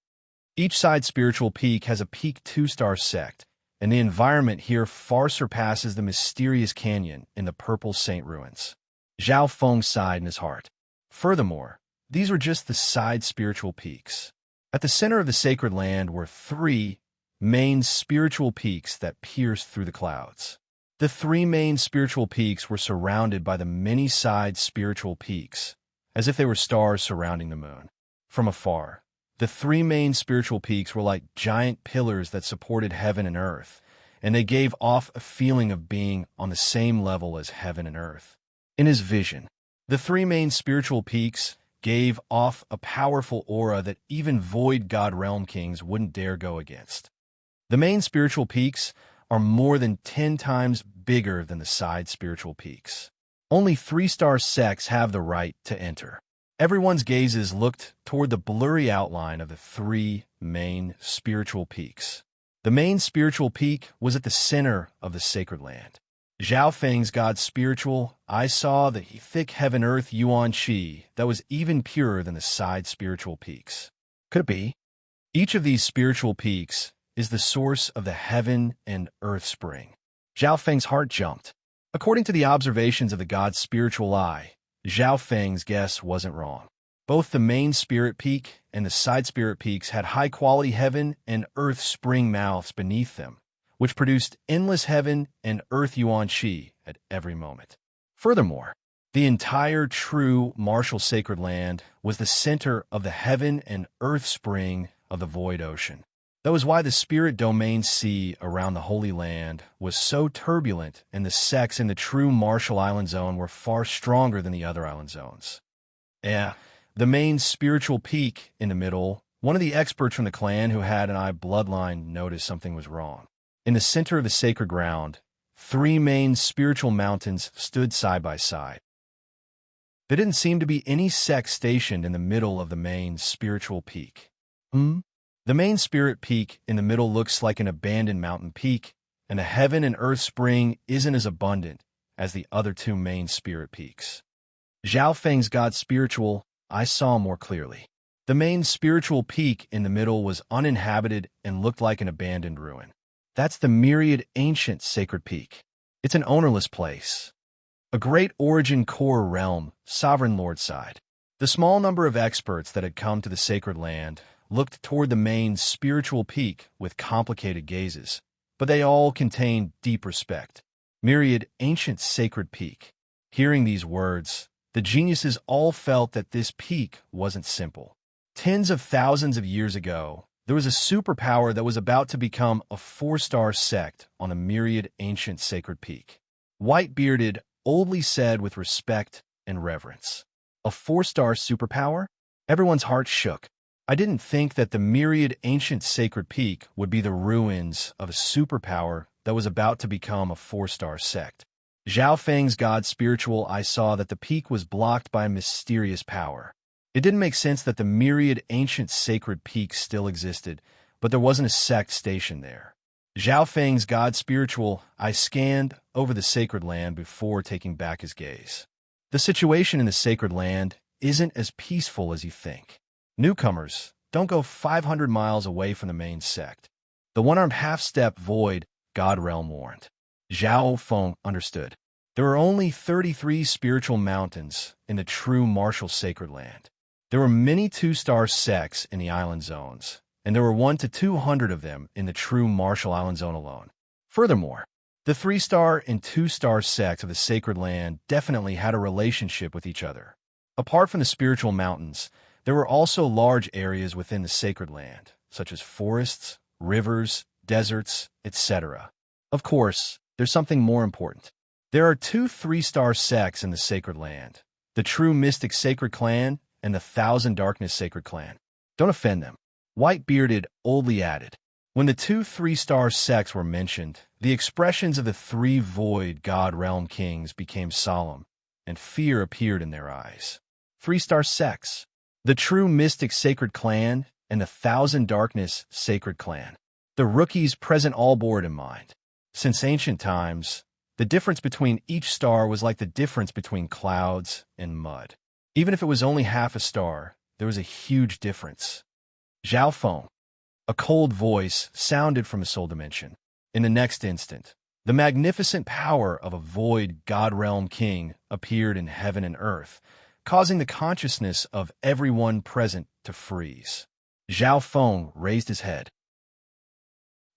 [SPEAKER 1] Each side spiritual peak has a peak 2-star sect, and the environment here far surpasses the mysterious canyon in the Purple Saint ruins. Zhao Feng sighed in his heart. Furthermore, these were just the side spiritual peaks. At the center of the sacred land were 3 main spiritual peaks that pierced through the clouds. The 3 main spiritual peaks were surrounded by the many side spiritual peaks, as if they were stars surrounding the moon. From afar, the 3 main spiritual peaks were like giant pillars that supported heaven and earth, and they gave off a feeling of being on the same level as heaven and earth. In his vision, the 3 main spiritual peaks gave off a powerful aura that even Void God Realm Kings wouldn't dare go against. The main spiritual peaks are more than 10 times bigger than the side spiritual peaks. Only 3-star sects have the right to enter. Everyone's gazes looked toward the blurry outline of the 3 main spiritual peaks. The main spiritual peak was at the center of the sacred land. Zhao Feng's God spiritual, I saw the thick heaven-earth yuan qi that was even purer than the side spiritual peaks. Could it be? Each of these spiritual peaks is the source of the heaven and earth spring. Zhao Feng's heart jumped. According to the observations of the God's spiritual eye, Zhao Feng's guess wasn't wrong. Both the main spirit peak and the side spirit peaks had high-quality heaven and earth spring mouths beneath them, which produced endless heaven and earth yuan qi at every moment. Furthermore, the entire true martial sacred land was the center of the heaven and earth spring of the void ocean. That was why the spirit domain sea around the Holy Land was so turbulent, and the sects in the true martial island zone were far stronger than the other island zones. The main spiritual peak in the middle, one of the experts from the clan who had an eye bloodline noticed something was wrong. In the center of the sacred ground, 3 main spiritual mountains stood side by side. There didn't seem to be any sect stationed in the middle of the main spiritual peak. The main spirit peak in the middle looks like an abandoned mountain peak, and the heaven and earth spring isn't as abundant as the other 2 main spirit peaks. Zhao Feng's God spiritual, I saw more clearly. The main spiritual peak in the middle was uninhabited and looked like an abandoned ruin. That's the myriad ancient sacred peak. It's an ownerless place. A great origin core realm, sovereign lord side. The small number of experts that had come to the sacred land looked toward the main spiritual peak with complicated gazes, but they all contained deep respect. Myriad ancient sacred peak. Hearing these words, the geniuses all felt that this peak wasn't simple. Tens of thousands of years ago, there was a superpower that was about to become a 4-star sect on the myriad ancient sacred peak. White-bearded, oldly said with respect and reverence. A 4-star superpower? Everyone's heart shook. I didn't think that the myriad ancient sacred peak would be the ruins of a superpower that was about to become a 4-star sect. Zhao Feng's God spiritual, I saw that the peak was blocked by a mysterious power. It didn't make sense that the myriad ancient sacred peak still existed, but there wasn't a sect stationed there. Zhao Feng's God spiritual, I scanned over the sacred land before taking back his gaze. The situation in the sacred land isn't as peaceful as you think. Newcomers, don't go 500 miles away from the main sect. The one-armed half-step void God realm warned. Zhao Feng understood. There are only 33 spiritual mountains in the true martial sacred land. There were many 2-star sects in the island zones, and there were 1 to 200 of them in the true martial island zone alone. Furthermore, the 3-star and 2-star sects of the sacred land definitely had a relationship with each other. Apart from the spiritual mountains, there were also large areas within the sacred land, such as forests, rivers, deserts, etc. Of course, there's something more important. There are 2 3-star sects in the sacred land, the true mystic sacred clan and the Thousand Darkness sacred clan. Don't offend them. White-bearded oldly added. When the 2 3-star sects were mentioned, the expressions of the 3 void God realm kings became solemn, and fear appeared in their eyes. 3-star sects. The true mystic sacred clan and the Thousand Darkness sacred clan. The rookies present all bore in mind. Since ancient times, the difference between each star was like the difference between clouds and mud. Even if it was only half a star, there was a huge difference. Zhao Feng. A cold voice sounded from a soul dimension. In the next instant, the magnificent power of a void God realm king appeared in heaven and earth, causing the consciousness of everyone present to freeze. Zhao Feng raised his head.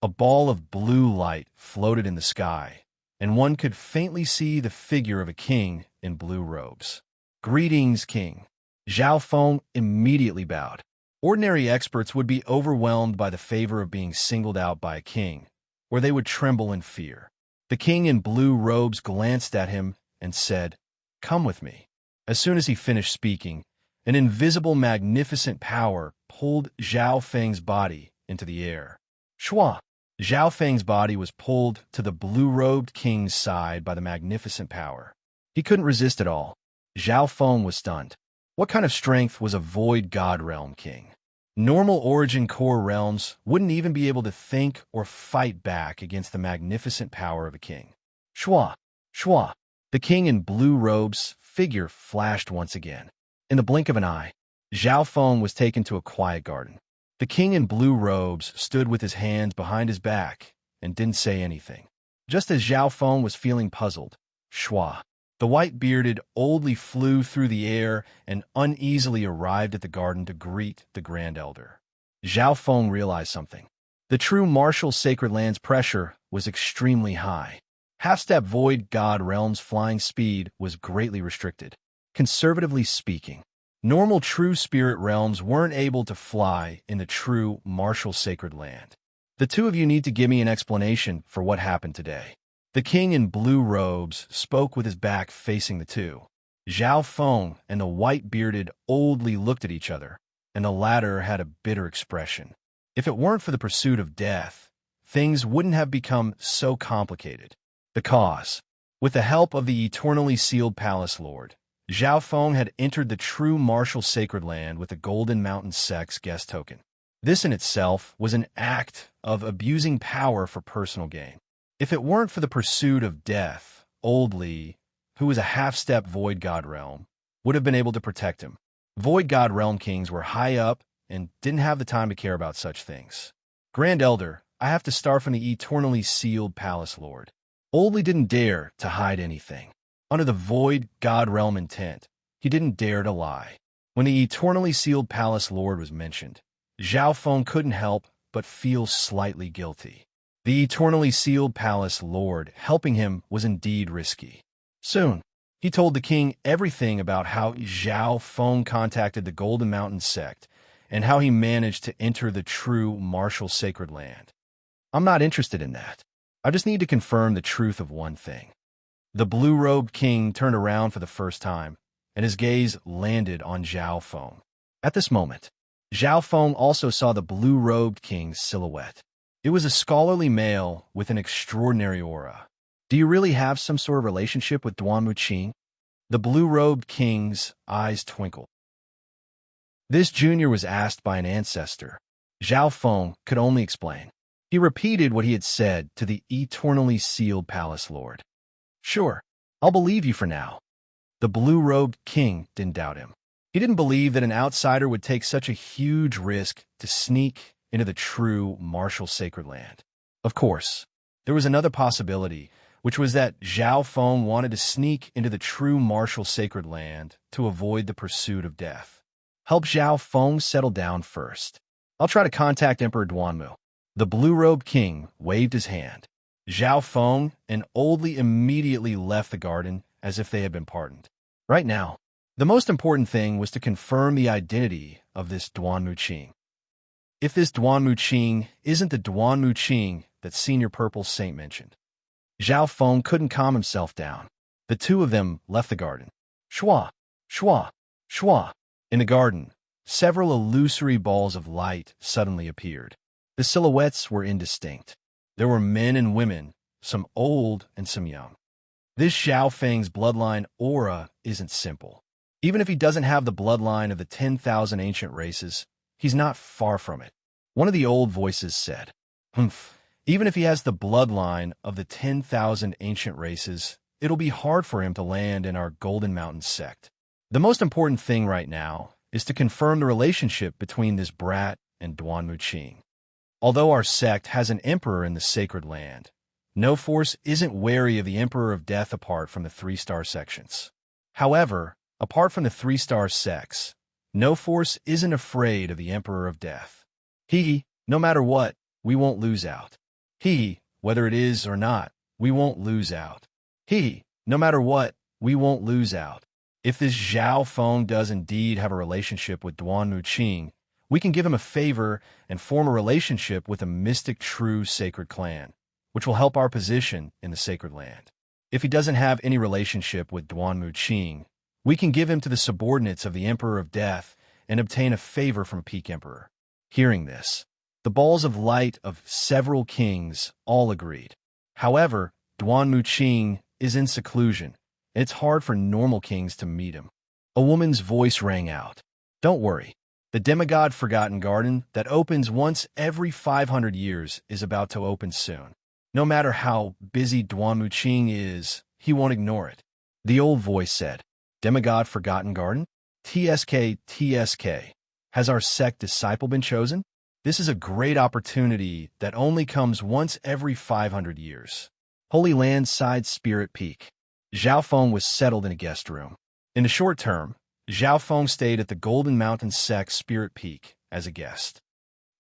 [SPEAKER 1] A ball of blue light floated in the sky, and one could faintly see the figure of a king in blue robes. Greetings, king. Zhao Feng immediately bowed. Ordinary experts would be overwhelmed by the favor of being singled out by a king, where they would tremble in fear. The king in blue robes glanced at him and said, "Come with me." As soon as he finished speaking, An invisible, magnificent power pulled Zhao Feng's body into the air. Shua! Zhao Feng's body was pulled to the blue-robed king's side by the magnificent power. He couldn't resist at all. Zhao Feng was stunned. What kind of strength was a Void God Realm king? Normal Origin Core realms wouldn't even be able to think or fight back against the magnificent power of a king. Shua! Shua! The king in blue robes figure flashed once again. In the blink of an eye, Zhao Feng was taken to a quiet garden. The king in blue robes stood with his hands behind his back and didn't say anything. Just as Zhao Feng was feeling puzzled, Shua, the white-bearded oldly, flew through the air and uneasily arrived at the garden to greet the Grand Elder. Zhao Feng realized something. The true martial sacred land's pressure was extremely high. Half-step Void God Realm's flying speed was greatly restricted. Conservatively speaking, normal true spirit realms weren't able to fly in the true martial sacred land. The two of you need to give me an explanation for what happened today. The king in blue robes spoke with his back facing the two. Zhao Feng and the white-bearded oldly looked at each other, and the latter had a bitter expression. If it weren't for the pursuit of death, things wouldn't have become so complicated. The cause. With the help of the eternally sealed Palace Lord, Zhao Feng had entered the true martial sacred land with the Golden Mountain Sect's guest token. This in itself was an act of abusing power for personal gain. If it weren't for the pursuit of death, Old Li, who was a half-step Void God Realm, would have been able to protect him. Void God Realm kings were high up and didn't have the time to care about such things. Grand Elder, I have to start from the eternally sealed Palace Lord. Old Li didn't dare to hide anything. Under the Void God Realm intent, he didn't dare to lie. When the eternally sealed Palace Lord was mentioned, Zhao Feng couldn't help but feel slightly guilty. The eternally sealed Palace Lord helping him was indeed risky. Soon, he told the king everything about how Zhao Feng contacted the Golden Mountain Sect and how he managed to enter the true martial sacred land. I'm not interested in that. I just need to confirm the truth of one thing. The blue-robed king turned around for the first time, and his gaze landed on Zhao Feng. At this moment, Zhao Feng also saw the blue-robed king's silhouette. It was a scholarly male with an extraordinary aura. Do you really have some sort of relationship with Duan Muqing? The blue-robed king's eyes twinkled. This junior was asked by an ancestor. Zhao Feng could only explain. He repeated what he had said to the eternally sealed Palace Lord. Sure, I'll believe you for now. The blue-robed king didn't doubt him. He didn't believe that an outsider would take such a huge risk to sneak into the true martial sacred land. Of course, there was another possibility, which was that Zhao Feng wanted to sneak into the true martial sacred land to avoid the pursuit of death. Help Zhao Feng settle down first. I'll try to contact Emperor Duanmu. The blue-robed king waved his hand. Zhao Feng and Old Li immediately left the garden as if they had been pardoned. Right now, the most important thing was to confirm the identity of this Duan Muqing. If this Duan Muqing isn't the Duan Muqing that Senior Purple Saint mentioned. Zhao Feng couldn't calm himself down. The two of them left the garden. Shua! Shua! Shua! In the garden, several illusory balls of light suddenly appeared. The silhouettes were indistinct. There were men and women, some old and some young. This Zhao Feng's bloodline aura isn't simple. Even if he doesn't have the bloodline of the 10,000 ancient races, he's not far from it. One of the old voices said, "Humph, even if he has the bloodline of the 10,000 ancient races, it'll be hard for him to land in our Golden Mountain sect. The most important thing right now is to confirm the relationship between this brat and Duan Muqing. Although our sect has an emperor in the sacred land, no force isn't wary of the Emperor of Death apart from the 3-star sections. However, apart from the 3-star sects, no force isn't afraid of the Emperor of Death. No matter what, we won't lose out. Whether it is or not, we won't lose out. No matter what, we won't lose out. If this Zhao Feng does indeed have a relationship with Duan Muqing, we can give him a favor and form a relationship with a mystic true sacred clan, which will help our position in the sacred land. If he doesn't have any relationship with Duan Muqing, We can give him to the subordinates of the Emperor of Death and obtain a favor from Peak Emperor. Hearing this, the balls of light of several kings all agreed. However, Duan Muqing is in seclusion, and it's hard for normal kings to meet him. A woman's voice rang out. Don't worry. The demigod Forgotten Garden that opens once every 500 years is about to open soon. No matter how busy Duan Muqing is, he won't ignore it. The old voice said, Demigod Forgotten Garden? TSK. Has our sect disciple been chosen? This is a great opportunity that only comes once every 500 years. Holy Land Side Spirit Peak. Zhao Feng was settled in a guest room. In the short term, Zhao Feng stayed at the Golden Mountain Sect Spirit Peak as a guest.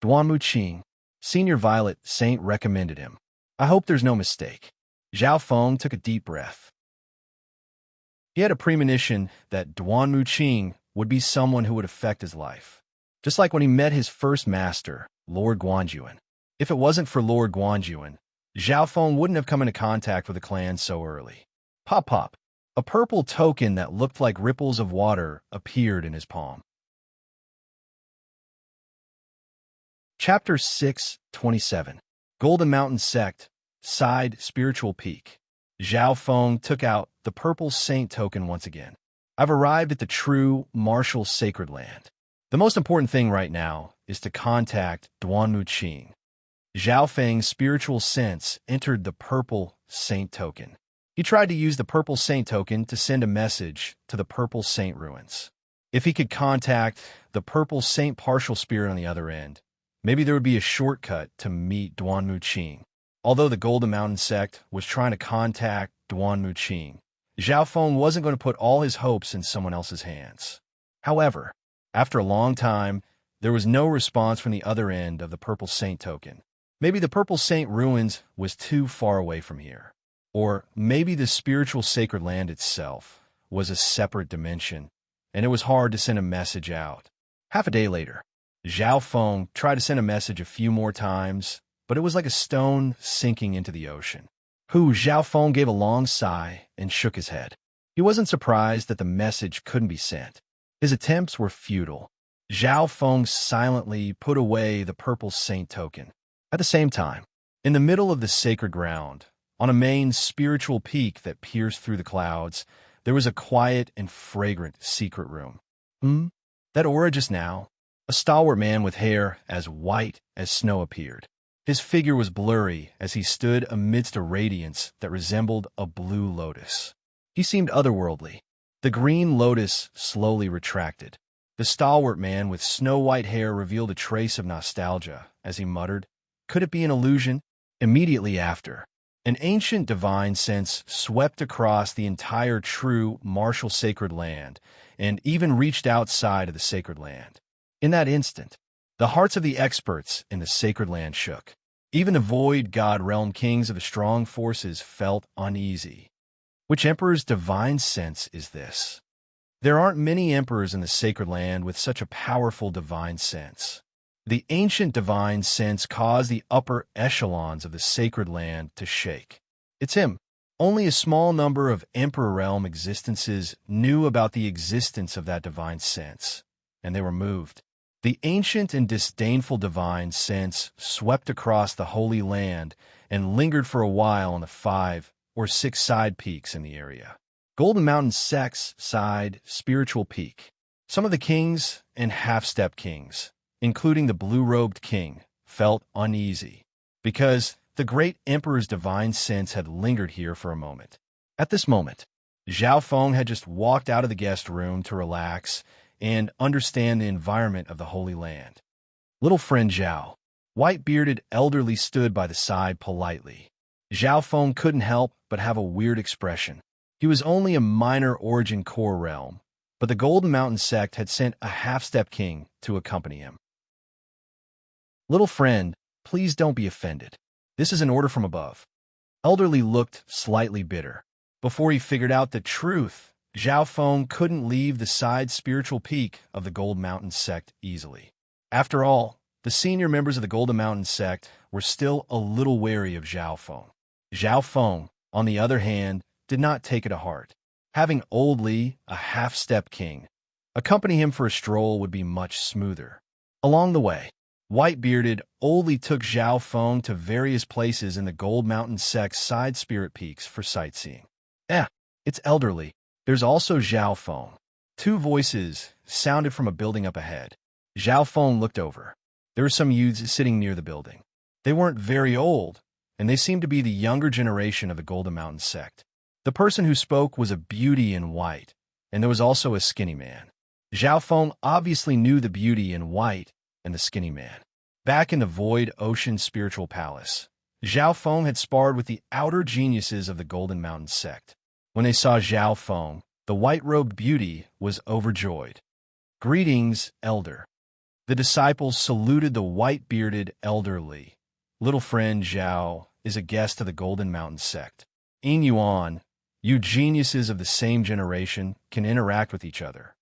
[SPEAKER 1] Duan Muqing, Senior Violet Saint, recommended him. I hope there's no mistake. Zhao Feng took a deep breath. He had a premonition that Duan Muqing would be someone who would affect his life. Just like when he met his first master, Lord Guanjuan. If it wasn't for Lord Guanjuan, Zhao Feng wouldn't have come into contact with the clan so early. Pop pop. A purple token that looked like ripples of water appeared in his palm. Chapter 6:27. Golden Mountain Sect, Side Spiritual Peak. Zhao Feng took out the purple saint token once again. I've arrived at the true martial sacred land. The most important thing right now is to contact Duan Muqing. Zhao Feng's spiritual sense entered the purple saint token. He tried to use the purple saint token to send a message to the purple saint ruins. If he could contact the purple saint partial spirit on the other end, maybe there would be a shortcut to meet Duan Muqing. Although the Golden Mountain Sect was trying to contact Duan Muqing, Zhao Feng wasn't going to put all his hopes in someone else's hands. However, after a long time, there was no response from the other end of the purple saint token. Maybe the purple saint ruins was too far away from here. Or maybe the spiritual sacred land itself was a separate dimension, and it was hard to send a message out. Half a day later, Zhao Feng tried to send a message a few more times, but it was like a stone sinking into the ocean. Zhao Feng gave a long sigh and shook his head. He wasn't surprised that the message couldn't be sent. His attempts were futile. Zhao Feng silently put away the purple saint token. At the same time, in the middle of the sacred ground, on a main spiritual peak that pierced through the clouds, there was a quiet and fragrant secret room. That aura just now? A stalwart man with hair as white as snow appeared. His figure was blurry as he stood amidst a radiance that resembled a blue lotus. He seemed otherworldly. The green lotus slowly retracted. The stalwart man with snow-white hair revealed a trace of nostalgia as he muttered, "Could it be an illusion?" Immediately after, an ancient divine sense swept across the entire true martial sacred land and even reached outside of the sacred land. In that instant, the hearts of the experts in the sacred land shook. Even the void god realm kings of the strong forces felt uneasy. Which emperor's divine sense is this? There aren't many emperors in the sacred land with such a powerful divine sense. The ancient divine sense caused the upper echelons of the sacred land to shake. It's him. Only a small number of Emperor Realm existences knew about the existence of that divine sense, and they were moved. The ancient and disdainful divine sense swept across the Holy Land and lingered for a while on the 5 or 6 side peaks in the area. Golden Mountain Sect's Side Spiritual Peak. Some of the kings and half-step kings, including the blue-robed king, felt uneasy, because the great emperor's divine sense had lingered here for a moment. At this moment, Zhao Feng had just walked out of the guest room to relax and understand the environment of the Holy Land. Little friend Zhao, white-bearded elderly, stood by the side politely. Zhao Feng couldn't help but have a weird expression. He was only a minor origin core realm, but the Golden Mountain Sect had sent a half-step king to accompany him. Little friend, please don't be offended. This is an order from above. Elderly looked slightly bitter. Before he figured out the truth, Zhao Feng couldn't leave the side spiritual peak of the Gold Mountain Sect easily. After all, the senior members of the Golden Mountain Sect were still a little wary of Zhao Feng. Zhao Feng, on the other hand, did not take it to heart. Having Old Lee, a half-step king, accompany him for a stroll would be much smoother. Along the way, white-bearded Old Lee took Zhao Feng to various places in the Gold Mountain sect's side spirit peaks for sightseeing. It's elderly. There's also Zhao Feng. Two voices sounded from a building up ahead. Zhao Feng looked over. There were some youths sitting near the building. They weren't very old, and they seemed to be the younger generation of the Golden Mountain sect. The person who spoke was a beauty in white, and there was also a skinny man. Zhao Feng obviously knew the beauty in white and the skinny man. Back in the Void Ocean Spiritual Palace, Zhao Feng had sparred with the outer geniuses of the Golden Mountain sect. When they saw Zhao Feng, the white-robed beauty was overjoyed. "Greetings, Elder." The disciples saluted the white-bearded Elder Li. "Little friend Zhao is a guest of the Golden Mountain sect. Yin Yuan, you geniuses of the same generation can interact with each other."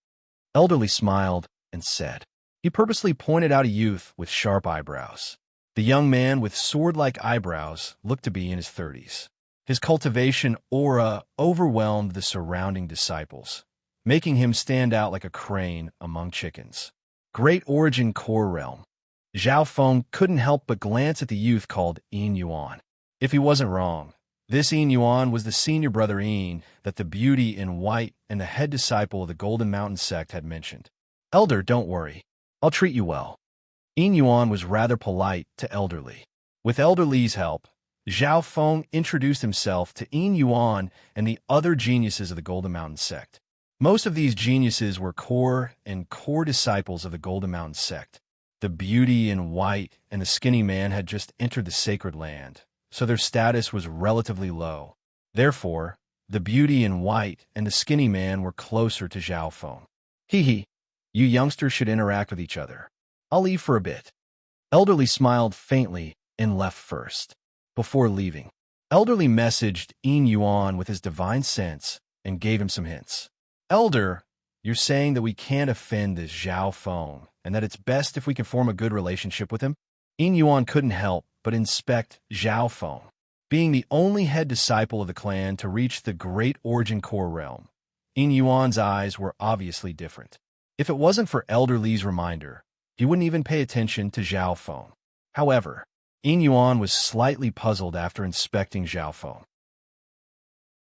[SPEAKER 1] Elder Li smiled and said. He purposely pointed out a youth with sharp eyebrows. The young man with sword-like eyebrows looked to be in his 30s. His cultivation aura overwhelmed the surrounding disciples, making him stand out like a crane among chickens. Great Origin Core Realm. Zhao Feng couldn't help but glance at the youth called Yin Yuan. If he wasn't wrong, this Yin Yuan was the senior brother Yin that the beauty in white and the head disciple of the Golden Mountain sect had mentioned. "Elder, don't worry. I'll treat you well." Yin Yuan was rather polite to Elder Li. With Elder Li's help, Zhao Feng introduced himself to Yin Yuan and the other geniuses of the Golden Mountain sect. Most of these geniuses were core disciples of the Golden Mountain sect. The beauty in white and the skinny man had just entered the sacred land, so their status was relatively low. Therefore, the beauty in white and the skinny man were closer to Zhao Feng. "Hee, you youngsters should interact with each other. I'll leave for a bit." Elder Li smiled faintly and left first. Before leaving, Elder Li messaged Yin Yuan with his divine sense and gave him some hints. "Elder, you're saying that we can't offend this Zhao Feng, and that it's best if we can form a good relationship with him?" Yin Yuan couldn't help but inspect Zhao Feng. Being the only head disciple of the clan to reach the Great Origin Core Realm, Yin Yuan's eyes were obviously different. If it wasn't for Elder Li's reminder, he wouldn't even pay attention to Zhao Feng. However, Yin Yuan was slightly puzzled after inspecting Zhao Feng.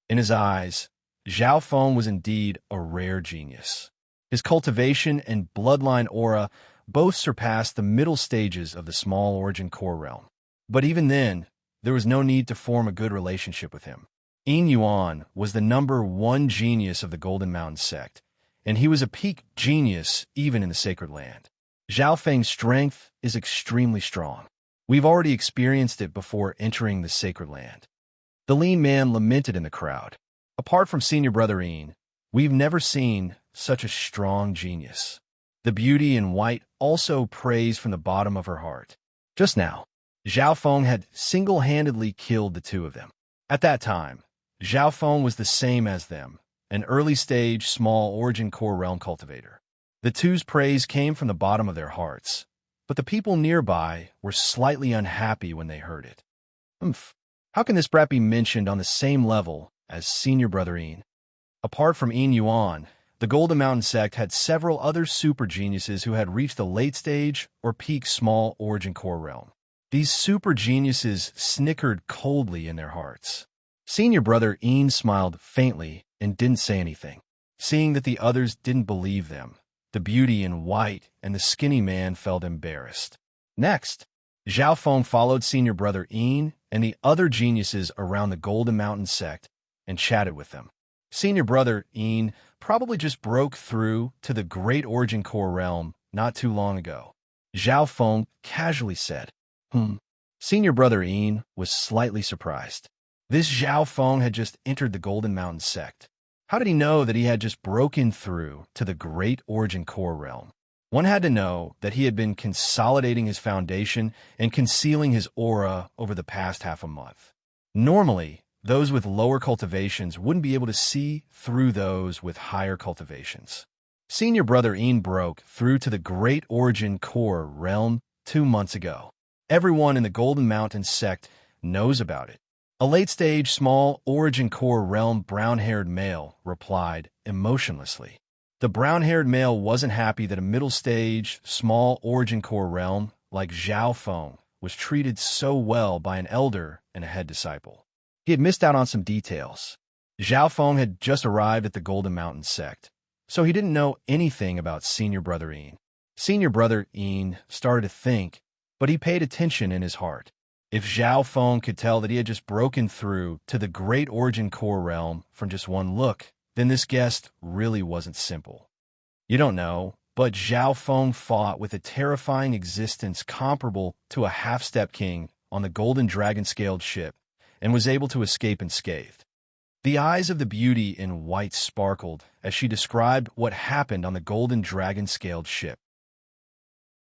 [SPEAKER 1] In his eyes, Zhao Feng was indeed a rare genius. His cultivation and bloodline aura both surpassed the middle stages of the small origin core realm. But even then, there was no need to form a good relationship with him. Yin Yuan was the #1 genius of the Golden Mountain sect, and he was a peak genius even in the Sacred Land. Zhao Feng's strength is extremely strong. We've already experienced it before entering the Sacred Land. The lean man lamented in the crowd. Apart from senior brother Yin, we've never seen such a strong genius. The beauty in white also praised from the bottom of her heart. Just now, Zhao Feng had single-handedly killed the two of them. At that time, Zhao Feng was the same as them, an early-stage small origin core realm cultivator. The two's praise came from the bottom of their hearts, but the people nearby were slightly unhappy when they heard it. How can this brat be mentioned on the same level as senior brother Yin? Apart from Yin Yuan, the Golden Mountain sect had several other super geniuses who had reached the late stage or peak small origin core realm. These super geniuses snickered coldly in their hearts. Senior brother Yin smiled faintly and didn't say anything. Seeing that the others didn't believe them, the beauty in white and the skinny man felt embarrassed. Next, Zhao Feng followed senior brother Yin and the other geniuses around the Golden Mountain sect and chatted with them. Senior brother Yin probably just broke through to the Great Origin Core Realm not too long ago. Zhao Feng casually said, Senior brother Yin was slightly surprised. This Zhao Feng had just entered the Golden Mountain sect. How did he know that he had just broken through to the Great Origin Core Realm? One had to know that he had been consolidating his foundation and concealing his aura over the past half a month. Normally, those with lower cultivations wouldn't be able to see through those with higher cultivations. Senior brother Yin broke through to the Great Origin Core Realm 2 months ago. Everyone in the Golden Mountain sect knows about it. A late-stage, small, origin core realm brown-haired male replied emotionlessly. The brown-haired male wasn't happy that a middle-stage, small, origin core realm like Zhao Feng was treated so well by an elder and a head disciple. He had missed out on some details. Zhao Feng had just arrived at the Golden Mountain sect, so he didn't know anything about Senior Brother Ian. Senior Brother Ian started to think, but he paid attention in his heart. If Zhao Feng could tell that he had just broken through to the great origin core realm from just one look, then this guest really wasn't simple. You don't know, but Zhao Feng fought with a terrifying existence comparable to a half-step king on the golden dragon-scaled ship and was able to escape unscathed. The eyes of the beauty in white sparkled as she described what happened on the golden dragon-scaled ship.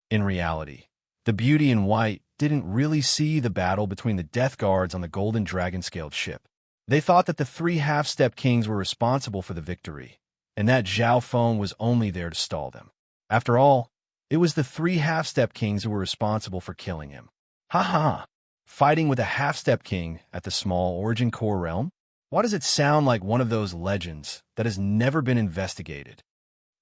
[SPEAKER 1] In reality, the beauty in white didn't really see the battle between the death guards on the golden dragon-scaled ship. They thought that the three half-step kings were responsible for the victory, and that Zhao Feng was only there to stall them. After all, it was the three half-step kings who were responsible for killing him. Ha ha! Fighting with a half-step king at the small origin core realm? Why does it sound like one of those legends that has never been investigated?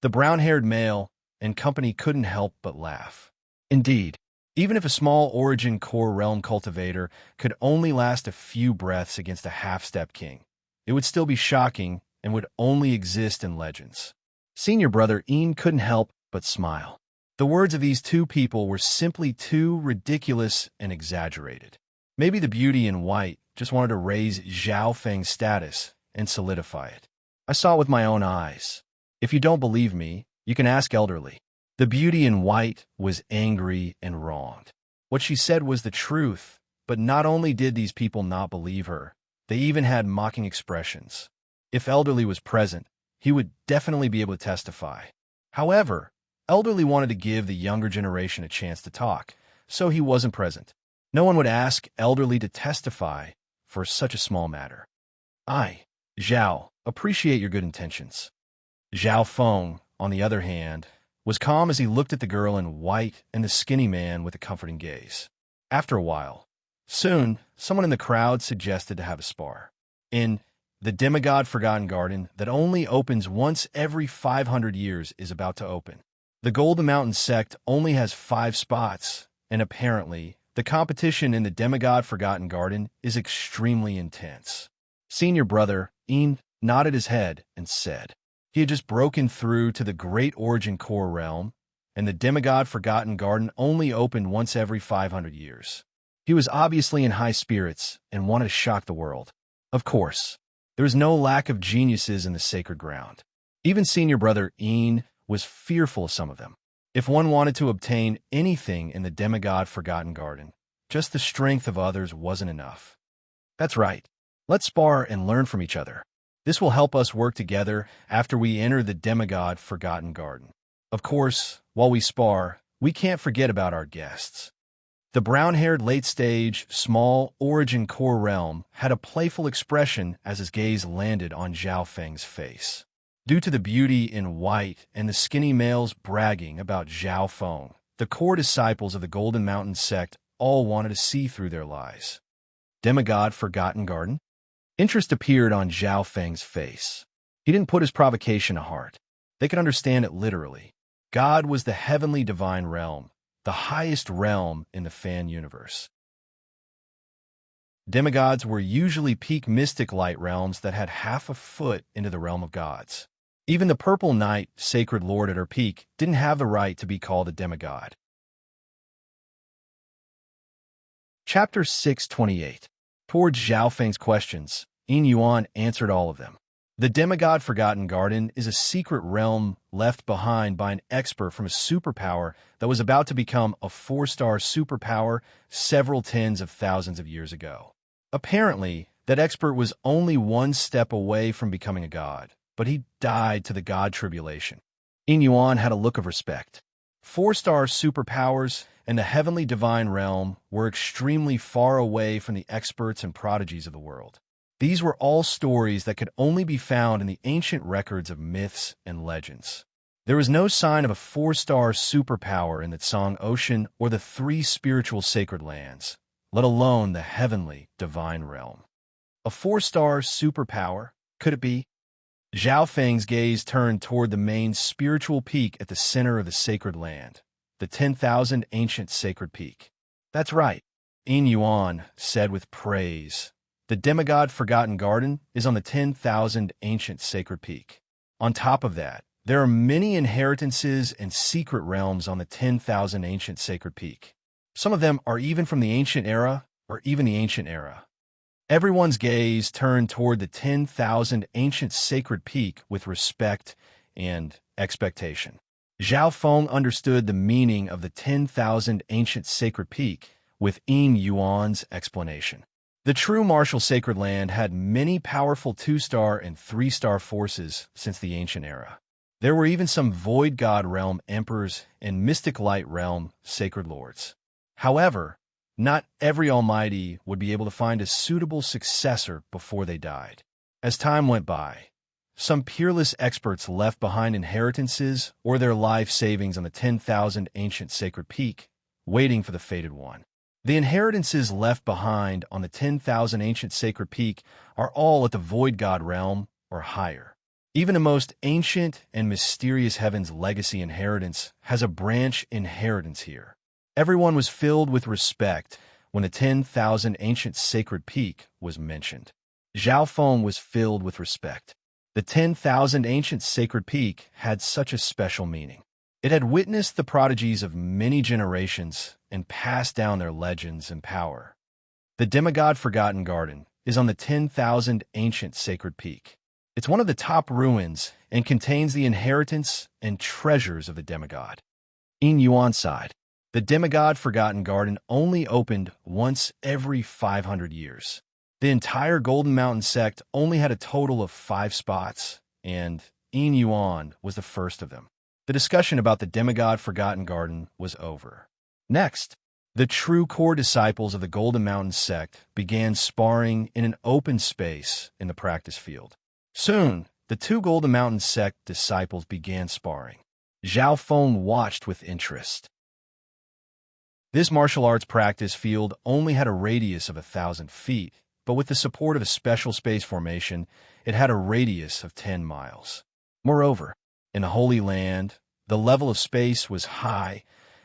[SPEAKER 1] The brown-haired male and company couldn't help but laugh. Indeed, even if a small origin core realm cultivator could only last a few breaths against a half-step king, it would still be shocking and would only exist in legends. Senior Brother Ian couldn't help but smile. The words of these two people were simply too ridiculous and exaggerated. Maybe the beauty in white just wanted to raise Zhao Feng's status and solidify it. I saw it with my own eyes. If you don't believe me, you can ask Elderly. The beauty in white was angry and wronged. What she said was the truth, but not only did these people not believe her, they even had mocking expressions. If Elderly was present, he would definitely be able to testify. However, Elderly wanted to give the younger generation a chance to talk, so he wasn't present. No one would ask Elderly to testify for such a small matter. I, Zhao, appreciate your good intentions. Zhao Feng, on the other hand, was calm as he looked at the girl in white and the skinny man with a comforting gaze. After a while, soon, someone in the crowd suggested to have a spar. In the demigod Forgotten Garden that only opens once every 500 years is about to open. The Golden Mountain sect only has 5 spots, and apparently, the competition in the demigod Forgotten Garden is extremely intense. Senior Brother Ian nodded his head and said, he had just broken through to the great origin core realm, and the demigod Forgotten Garden only opened once every 500 years. He was obviously in high spirits and wanted to shock the world. Of course, there was no lack of geniuses in the sacred ground. Even Senior Brother Ian was fearful of some of them. If one wanted to obtain anything in the demigod Forgotten Garden, just the strength of others wasn't enough. That's right. Let's spar and learn from each other. This will help us work together after we enter the demigod Forgotten Garden. Of course, while we spar, we can't forget about our guests. The brown-haired late-stage, small, origin core realm had a playful expression as his gaze landed on Zhao Feng's face. Due to the beauty in white and the skinny males bragging about Zhao Feng, the core disciples of the Golden Mountain sect all wanted to see through their lies. Demigod Forgotten Garden? Interest appeared on Zhao Feng's face. He didn't put his provocation to heart. They could understand it literally. God was the heavenly divine realm, the highest realm in the fan universe. Demigods were usually peak mystic light realms that had half a foot into the realm of gods. Even the purple knight, sacred lord at her peak, didn't have the right to be called a demigod. Chapter 628. Towards Zhao Feng's questions, Yin Yuan answered all of them. The demigod Forgotten Garden is a secret realm left behind by an expert from a superpower that was about to become a 4-star superpower several tens of thousands of years ago. Apparently, that expert was only one step away from becoming a god, but he died to the god tribulation. Yin Yuan had a look of respect. 4-star superpowers and the heavenly divine realm were extremely far away from the experts and prodigies of the world. These were all stories that could only be found in the ancient records of myths and legends. There was no sign of a 4-star superpower in the Tsang Ocean or the 3 spiritual sacred lands, let alone the heavenly divine realm. A 4-star superpower? Could it be? Zhao Feng's gaze turned toward the main spiritual peak at the center of the sacred land, the 10,000 ancient sacred peak. That's right, Yin Yuan said with praise. The demigod Forgotten Garden is on the 10,000 ancient sacred peak. On top of that, there are many inheritances and secret realms on the 10,000 ancient sacred peak. Some of them are even from the ancient era or even the ancient era. Everyone's gaze turned toward the 10,000 ancient sacred peak with respect and expectation. Zhao Feng understood the meaning of the 10,000 ancient sacred peak with Yin Yuan's explanation. The true martial sacred land had many powerful 2-star and 3-star forces since the ancient era. There were even some Void God Realm emperors and Mystic Light Realm sacred lords. However, not every almighty would be able to find a suitable successor before they died. As time went by, some peerless experts left behind inheritances or their life savings on the 10,000 ancient sacred peak, waiting for the fated one. The inheritances left behind on the 10,000 ancient sacred peak are all at the Void God Realm or higher. Even the most ancient and mysterious heaven's legacy inheritance has a branch inheritance here. Everyone was filled with respect when the 10,000 ancient sacred peak was mentioned. Zhao Feng was filled with respect. The 10,000 ancient sacred peak had such a special meaning. It had witnessed the prodigies of many generations and passed down their legends and power. The demigod Forgotten Garden is on the 10,000 ancient sacred peak. It's one of the top ruins and contains the inheritance and treasures of the demigod. Yin Yuan sighed. The demigod Forgotten Garden only opened once every 500 years. The entire Golden Mountain sect only had a total of 5 spots, and Yin Yuan was the first of them. The discussion about the demigod Forgotten Garden was over. Next, the true core disciples of the Golden Mountain sect began sparring in an open space in the practice field. Soon, the 2 Golden Mountain sect disciples began sparring. Zhao Feng watched with interest. This martial arts practice field only had a radius of 1,000 feet, but with the support of a special space formation, it had a radius of 10 miles. Moreover, in the Holy Land, the level of space was high,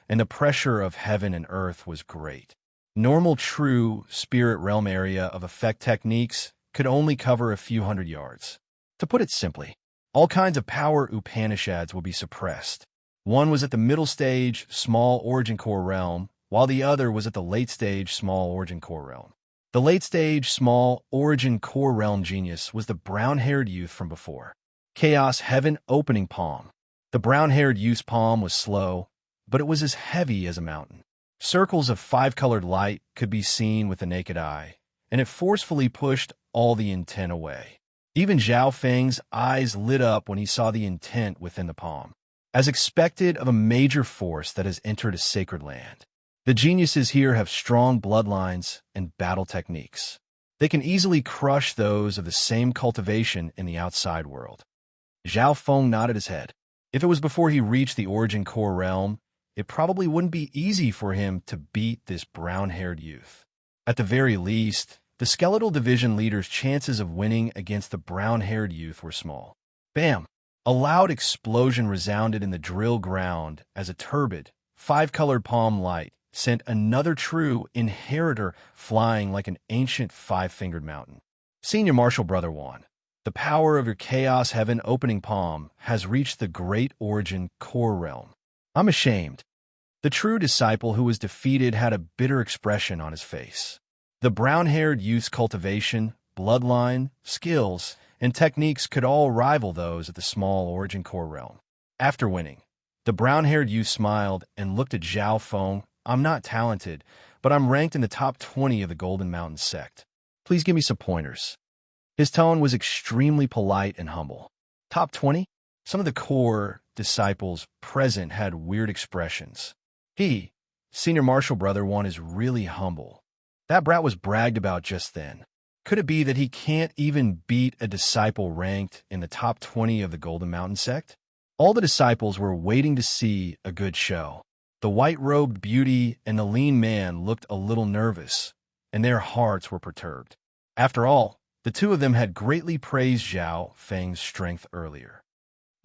[SPEAKER 1] and the pressure of heaven and earth was great. Normal true spirit realm area of effect techniques could only cover a few hundred yards. To put it simply, all kinds of power Upanishads would be suppressed. One was at the middle stage, small origin core realm, while the other was at the late stage, small origin core realm. The late stage, small origin core realm genius was the brown-haired youth from before. Chaos Heaven Opening Palm. The brown-haired youth's palm was slow, but it was as heavy as a mountain. Circles of 5-colored light could be seen with the naked eye, and it forcefully pushed all the intent away. Even Zhao Feng's eyes lit up when he saw the intent within the palm. As expected of a major force that has entered a sacred land, the geniuses here have strong bloodlines and battle techniques. They can easily crush those of the same cultivation in the outside world. Zhao Feng nodded his head. If it was before he reached the origin core realm, it probably wouldn't be easy for him to beat this brown-haired youth. At the very least, the skeletal division leader's chances of winning against the brown-haired youth were small. Bam! A loud explosion resounded in the drill ground as a turbid, 5-colored palm light sent another true inheritor flying like an ancient 5-fingered mountain. Senior Martial Brother Juan, the power of your Chaos Heaven Opening Palm has reached the great origin core realm. I'm ashamed. The true disciple who was defeated had a bitter expression on his face. The brown-haired youth's cultivation, bloodline, skills, and techniques could all rival those of the small origin core realm. After winning, the brown-haired youth smiled and looked at Zhao Feng. I'm not talented, but I'm ranked in the top 20 of the Golden Mountain sect. Please give me some pointers. His tone was extremely polite and humble. Top 20? Some of the core disciples present had weird expressions. He, Senior Martial Brother One, is really humble. That brat was bragged about just then. Could it be that he can't even beat a disciple ranked in the top 20 of the Golden Mountain sect? All the disciples were waiting to see a good show. The white-robed beauty and the lean man looked a little nervous, and their hearts were perturbed. After all, The two of them had greatly praised Zhao Feng's strength earlier.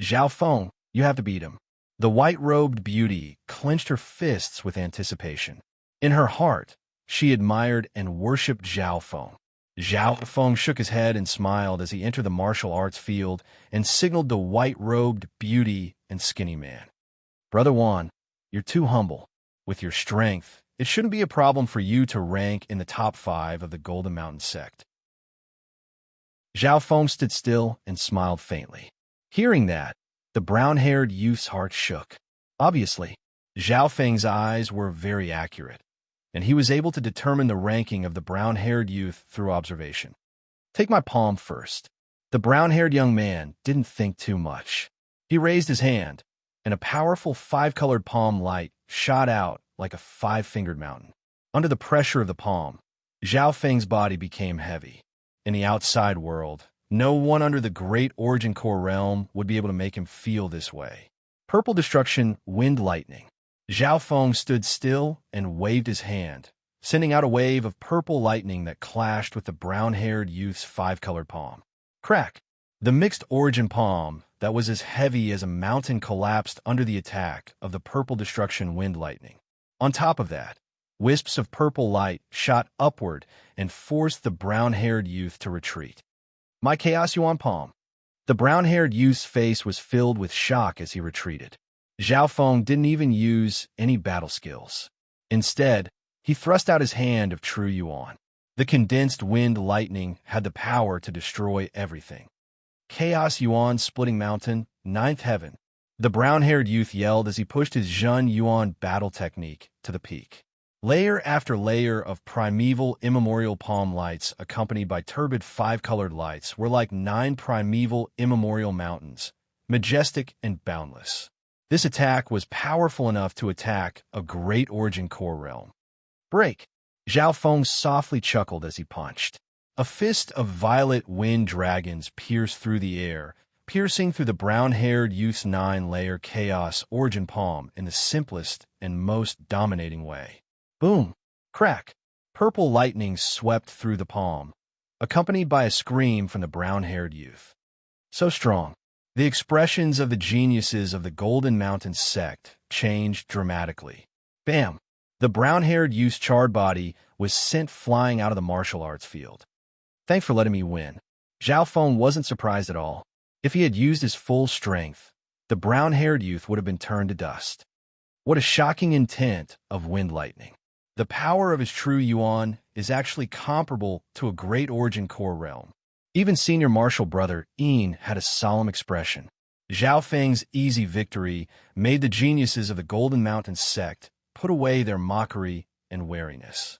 [SPEAKER 1] Zhao Feng, you have to beat him. The white-robed beauty clenched her fists with anticipation. In her heart, she admired and worshipped Zhao Feng. Zhao Feng shook his head and smiled as he entered the martial arts field and signaled the white-robed beauty and skinny man. Brother Wan, you're too humble. With your strength, it shouldn't be a problem for you to rank in the top 5 of the Golden Mountain sect. Zhao Feng stood still and smiled faintly. Hearing that, the brown-haired youth's heart shook. Obviously, Zhao Feng's eyes were very accurate, and he was able to determine the ranking of the brown-haired youth through observation. Take my palm first. The brown-haired young man didn't think too much. He raised his hand, and a powerful 5-colored palm light shot out like a 5-fingered mountain. Under the pressure of the palm, Zhao Feng's body became heavy. In the outside world, no one under the Great Origin Core realm would be able to make him feel this way. Purple destruction, wind lightning. Zhao Feng stood still and waved his hand, sending out a wave of purple lightning that clashed with the brown-haired youth's 5-colored palm. Crack! The mixed origin palm that was as heavy as a mountain collapsed under the attack of the purple destruction wind lightning. On top of that, wisps of purple light shot upward and forced the brown-haired youth to retreat. My Chaos Yuan palm. The brown-haired youth's face was filled with shock as he retreated. Zhao Feng didn't even use any battle skills. Instead, he thrust out his hand of true Yuan. The condensed wind lightning had the power to destroy everything. Chaos Yuan splitting mountain, 9th heaven. The brown-haired youth yelled as he pushed his Zhun Yuan battle technique to the peak. Layer after layer of primeval immemorial palm lights accompanied by turbid 5-colored lights were like 9 primeval immemorial mountains, majestic and boundless. This attack was powerful enough to attack a Great Origin Core realm. Break! Zhao Feng softly chuckled as he punched. A fist of violet wind dragons pierced through the air, piercing through the brown-haired youth's 9-layer chaos origin palm in the simplest and most dominating way. Boom! Crack! Purple lightning swept through the palm, accompanied by a scream from the brown-haired youth. So strong. The expressions of the geniuses of the Golden Mountain sect changed dramatically. Bam! The brown-haired youth's charred body was sent flying out of the martial arts field. Thanks for letting me win. Zhao Feng wasn't surprised at all. If he had used his full strength, the brown-haired youth would have been turned to dust. What a shocking intent of wind lightning. The power of his true Yuan is actually comparable to a Great Origin Core realm. Even senior martial brother Yin had a solemn expression. Zhao Feng's easy victory made the geniuses of the Golden Mountain sect put away their mockery and wariness.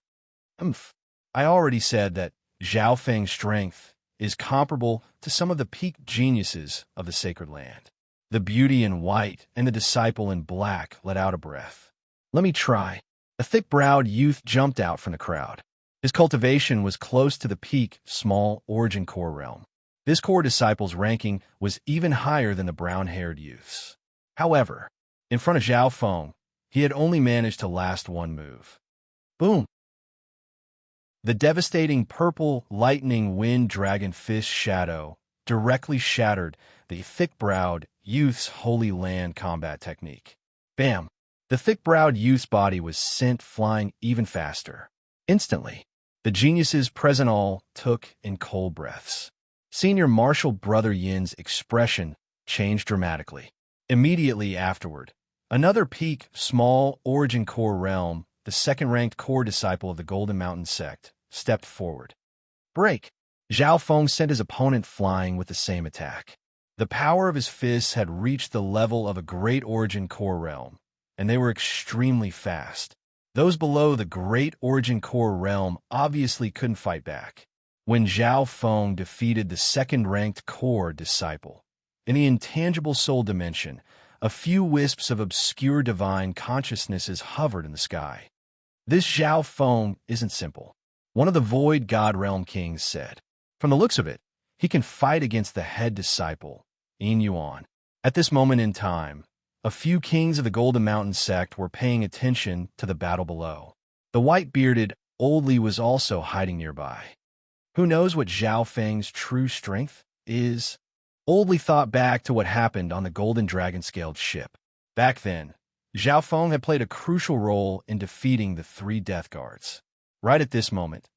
[SPEAKER 1] I already said that Zhao Feng's strength is comparable to some of the peak geniuses of the Sacred Land. The beauty in white and the disciple in black let out a breath. Let me try. A thick-browed youth jumped out from the crowd. His cultivation was close to the peak small origin core realm. This core disciple's ranking was even higher than the brown-haired youth's. However, in front of Zhao Feng, he had only managed to last one move. Boom! The devastating purple lightning wind dragon fist shadow directly shattered the thick-browed youth's Holy Land combat technique. Bam! The thick-browed youth's body was sent flying even faster. Instantly, the geniuses present all took in cold breaths. Senior martial brother Yin's expression changed dramatically. Immediately afterward, another peak small origin core realm, the second-ranked core disciple of the Golden Mountain sect, stepped forward. Break! Zhao Feng sent his opponent flying with the same attack. The power of his fists had reached the level of a Great Origin Core realm, and they were extremely fast. Those below the Great Origin Core realm obviously couldn't fight back. When Zhao Feng defeated the second-ranked core disciple, in the intangible soul dimension, a few wisps of obscure divine consciousnesses hovered in the sky. This Zhao Feng isn't simple. One of the Void God Realm Kings said. From the looks of it, he can fight against the head disciple, Yin Yuan. At this moment in time, a few kings of the Golden Mountain sect were paying attention to the battle below. The white-bearded old Li was also hiding nearby. Who knows what Zhao Feng's true strength is? Oldly thought back to what happened on the Golden Dragon-scaled ship. Back then, Zhao Feng had played a crucial role in defeating the 3 Death Guards. Right at this moment,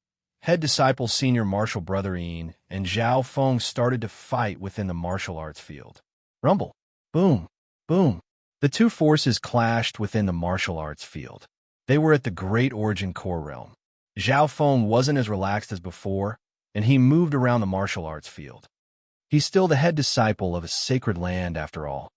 [SPEAKER 1] head disciple senior martial brother Yin and Zhao Feng started to fight within the martial arts field. Rumble. Boom. Boom. The two forces clashed within the martial arts field. They were at the Great Origin Core realm. Zhao Feng wasn't as relaxed as before, and he moved around the martial arts field. He's still the head disciple of a sacred land after all.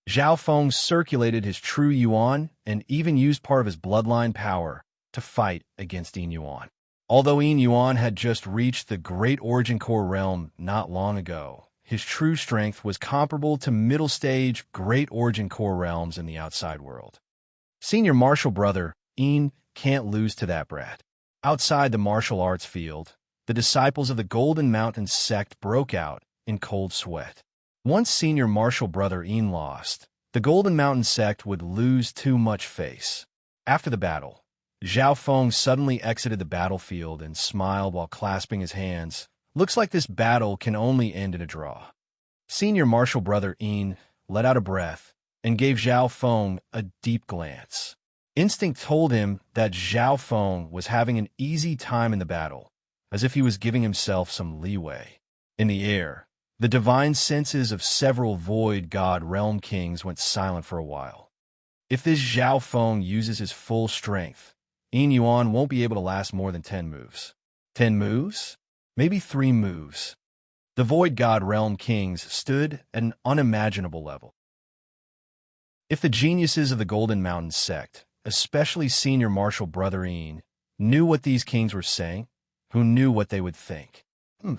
[SPEAKER 1] Zhao Feng circulated his true Yuan and even used part of his bloodline power to fight against Yin Yuan. Although Yin Yuan had just reached the Great Origin Core realm not long ago, his true strength was comparable to middle-stage Great Origin Core realms in the outside world. Senior martial brother Yin can't lose to that brat. Outside the martial arts field, the disciples of the Golden Mountain sect broke out in cold sweat. Once senior martial brother Yin lost, the Golden Mountain sect would lose too much face. After the battle, Zhao Feng suddenly exited the battlefield and smiled while clasping his hands. Looks like this battle can only end in a draw. Senior martial brother Yin let out a breath and gave Zhao Feng a deep glance. Instinct told him that Zhao Feng was having an easy time in the battle, as if he was giving himself some leeway. In the air, the divine senses of several void god realm kings went silent for a while. If this Zhao Feng uses his full strength, Yin Yuan won't be able to last more than 10 moves. 10 moves? Maybe 3 moves. The void god realm kings stood at an unimaginable level. If the geniuses of the Golden Mountain sect, especially senior martial brother Yin, knew what these kings were saying, who knew what they would think? I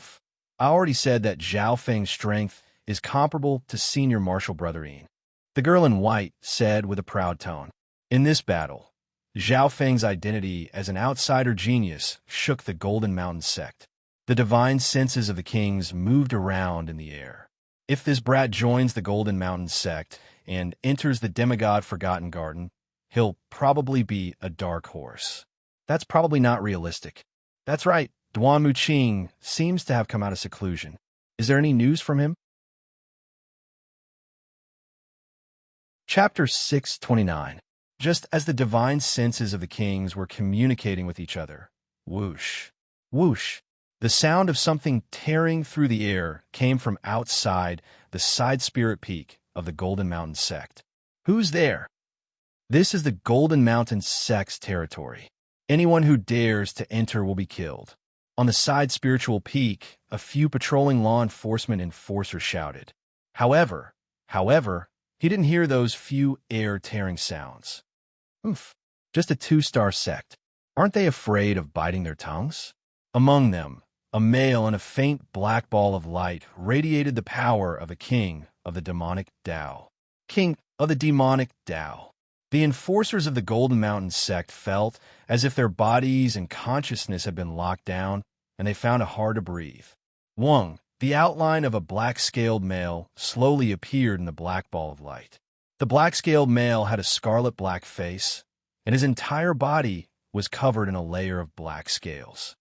[SPEAKER 1] already said that Zhao Feng's strength is comparable to senior martial brother Yin. The girl in white said with a proud tone. In this battle, Zhao Feng's identity as an outsider genius shook the Golden Mountain sect. The divine senses of the kings moved around in the air. If this brat joins the Golden Mountain sect and enters the demigod Forgotten Garden, he'll probably be a dark horse. That's probably not realistic. That's right. Duan Muqing seems to have come out of seclusion. Is there any news from him? Chapter 629. Just as the divine senses of the kings were communicating with each other, whoosh, whoosh, the sound of something tearing through the air came from outside the side spirit peak of the Golden Mountain sect. Who's there? This is the Golden Mountain sect's territory. Anyone who dares to enter will be killed. On the side spiritual peak, a few patrolling law enforcement enforcers shouted. However, he didn't hear those few air-tearing sounds. Just a 2-star sect. Aren't they afraid of biting their tongues? Among them, a male in a faint black ball of light radiated the power of a king of the demonic Tao. King of the demonic Tao. The enforcers of the Golden Mountain sect felt as if their bodies and consciousness had been locked down, and they found it hard to breathe. Wang, the outline of a black-scaled male, slowly appeared in the black ball of light. The black-scaled male had a scarlet-black face, and his entire body was covered in a layer of black scales.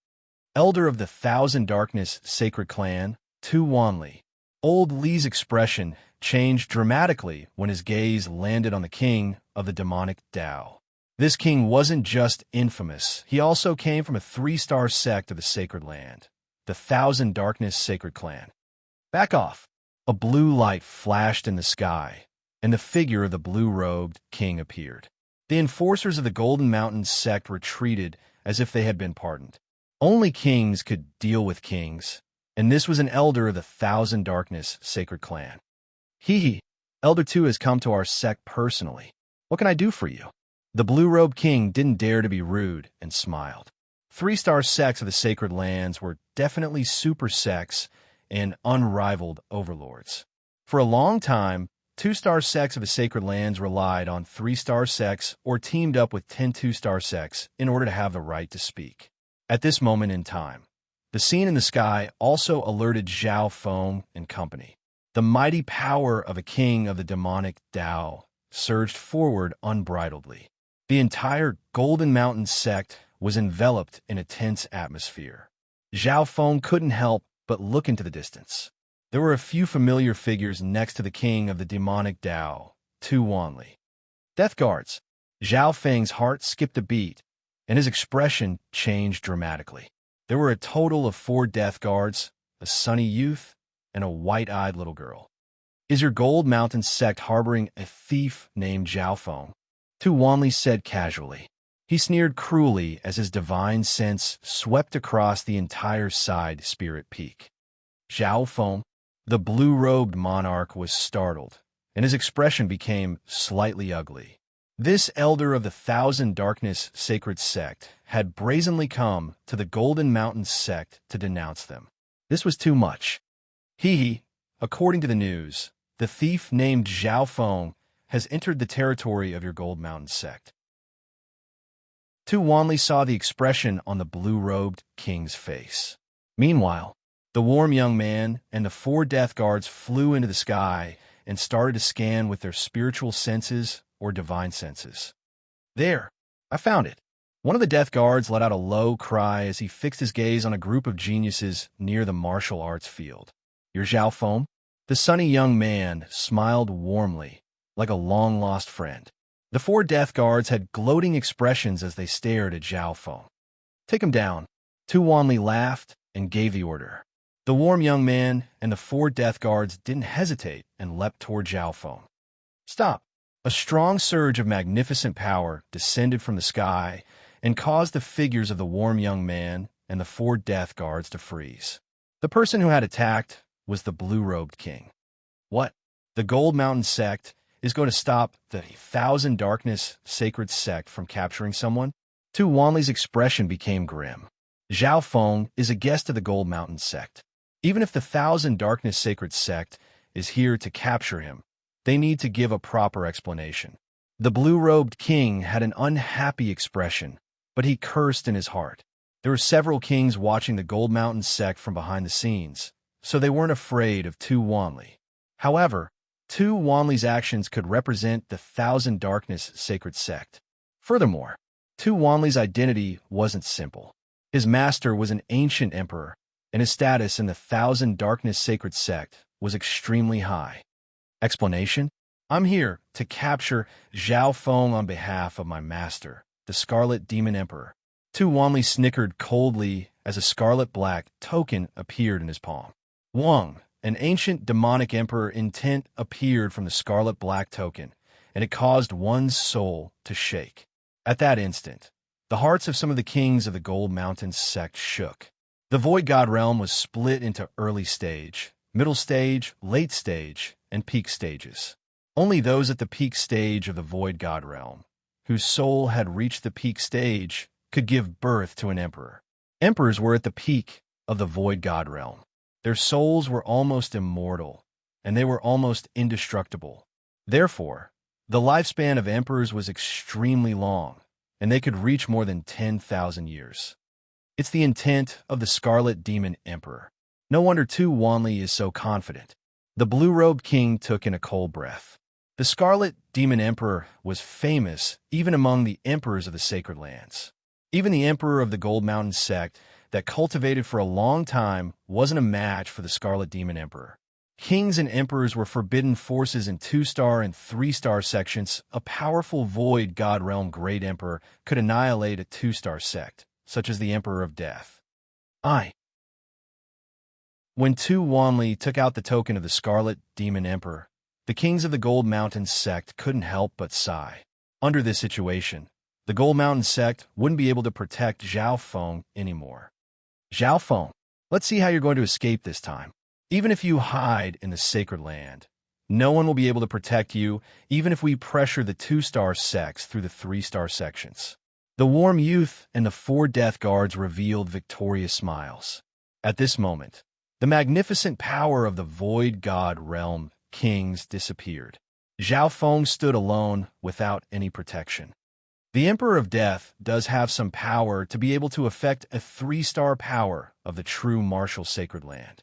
[SPEAKER 1] Elder of the Thousand Darkness Sacred Clan, Tu Wanli. Old Li's expression changed dramatically when his gaze landed on the king of the demonic Tao. This king wasn't just infamous, he also came from a 3-star sect of the Sacred Land, the Thousand Darkness Sacred Clan. Back off! A blue light flashed in the sky, and the figure of the blue-robed king appeared. The enforcers of the Golden Mountain sect retreated as if they had been pardoned. Only kings could deal with kings, and this was an elder of the Thousand Darkness Sacred Clan. Elder 2 has come to our sect personally. What can I do for you? The blue-robed king didn't dare to be rude and smiled. 3-star sects of the Sacred Lands were definitely super sects and unrivaled overlords. For a long time, 2-star sects of the Sacred Lands relied on 3-star sects or teamed up with 10 2-star sects in order to have the right to speak. At this moment in time, the scene in the sky also alerted Zhao Feng and company. The mighty power of a king of the demonic Tao surged forward unbridledly. The entire Golden Mountain sect was enveloped in a tense atmosphere. Zhao Feng couldn't help but look into the distance. There were a few familiar figures next to the king of the demonic Dao, Tu Wanli. Death guards. Zhao Feng's heart skipped a beat, and his expression changed dramatically. There were a total of 4 death guards, a sunny youth, and a white-eyed little girl. Is your Gold Mountain sect harboring a thief named Zhao Feng? Tu Wanli said casually. He sneered cruelly as his divine sense swept across the entire side spirit peak. Zhao Feng, the blue-robed monarch, was startled, and his expression became slightly ugly. This elder of the Thousand Darkness sacred sect had brazenly come to the Golden Mountain sect to denounce them. This was too much. According to the news, the thief named Zhao Feng has entered the territory of your Gold Mountain sect. Tu Wanli saw the expression on the blue-robed king's face. Meanwhile, the warm young man and the 4 death guards flew into the sky and started to scan with their spiritual senses or divine senses. There, I found it. One of the death guards let out a low cry as he fixed his gaze on a group of geniuses near the martial arts field. You're Zhao Feng? The sunny young man smiled warmly, like a long-lost friend. The 4 death guards had gloating expressions as they stared at Zhao Feng. Take him down. Tu Wanli laughed and gave the order. The warm young man and the 4 death guards didn't hesitate and leapt toward Zhao Feng. Stop! A strong surge of magnificent power descended from the sky and caused the figures of the warm young man and the 4 death guards to freeze. The person who had attacked was the blue-robed king. What? The Gold Mountain sect is going to stop the Thousand Darkness sacred sect from capturing someone? Tu Wanli's expression became grim. Zhao Feng is a guest of the Gold Mountain sect. Even if the Thousand Darkness sacred sect is here to capture him, they need to give a proper explanation. The blue-robed king had an unhappy expression, but he cursed in his heart. There were several kings watching the Gold Mountain sect from behind the scenes, so they weren't afraid of Tu Wanli. However, Tu Wanli's actions could represent the Thousand Darkness sacred sect. Furthermore, Tu Wanli's identity wasn't simple. His master was an ancient emperor, and his status in the Thousand Darkness sacred sect was extremely high. Explanation? I'm here to capture Zhao Feng on behalf of my master, the Scarlet Demon Emperor. Tu Wanli snickered coldly as a scarlet-black token appeared in his palm. Wang, an ancient demonic emperor intent, appeared from the scarlet-black token, and it caused one's soul to shake. At that instant, the hearts of some of the kings of the Gold Mountain sect shook. The Void God realm was split into early stage, middle stage, late stage, and peak stages. Only those at the peak stage of the Void God realm, whose soul had reached the peak stage, could give birth to an emperor. Emperors were at the peak of the Void God realm. Their souls were almost immortal, and they were almost indestructible. Therefore, the lifespan of emperors was extremely long, and they could reach more than 10,000 years. It's the intent of the Scarlet Demon Emperor. No wonder Tu Wanli is so confident. The blue-robed king took in a cold breath. The Scarlet Demon Emperor was famous even among the emperors of the Sacred Lands. Even the emperor of the Gold Mountain sect that cultivated for a long time wasn't a match for the Scarlet Demon Emperor. Kings and emperors were forbidden forces in 2-star and 3-star sections. A powerful Void God Realm Great Emperor could annihilate a 2-star sect, such as the Emperor of Death. When Tu Wanli took out the token of the Scarlet Demon Emperor, the kings of the Gold Mountain sect couldn't help but sigh. Under this situation, the Gold Mountain sect wouldn't be able to protect Zhao Feng anymore. Zhao Feng, let's see how you're going to escape this time. Even if you hide in the Sacred Land, no one will be able to protect you, even if we pressure the 2-star sects through the 3-star sections. The warm youth and the 4 death guards revealed victorious smiles. At this moment, the magnificent power of the Void God Realm kings disappeared. Zhao Feng stood alone without any protection. The Emperor of Death does have some power to be able to affect a 3-star power of the true martial Sacred Land.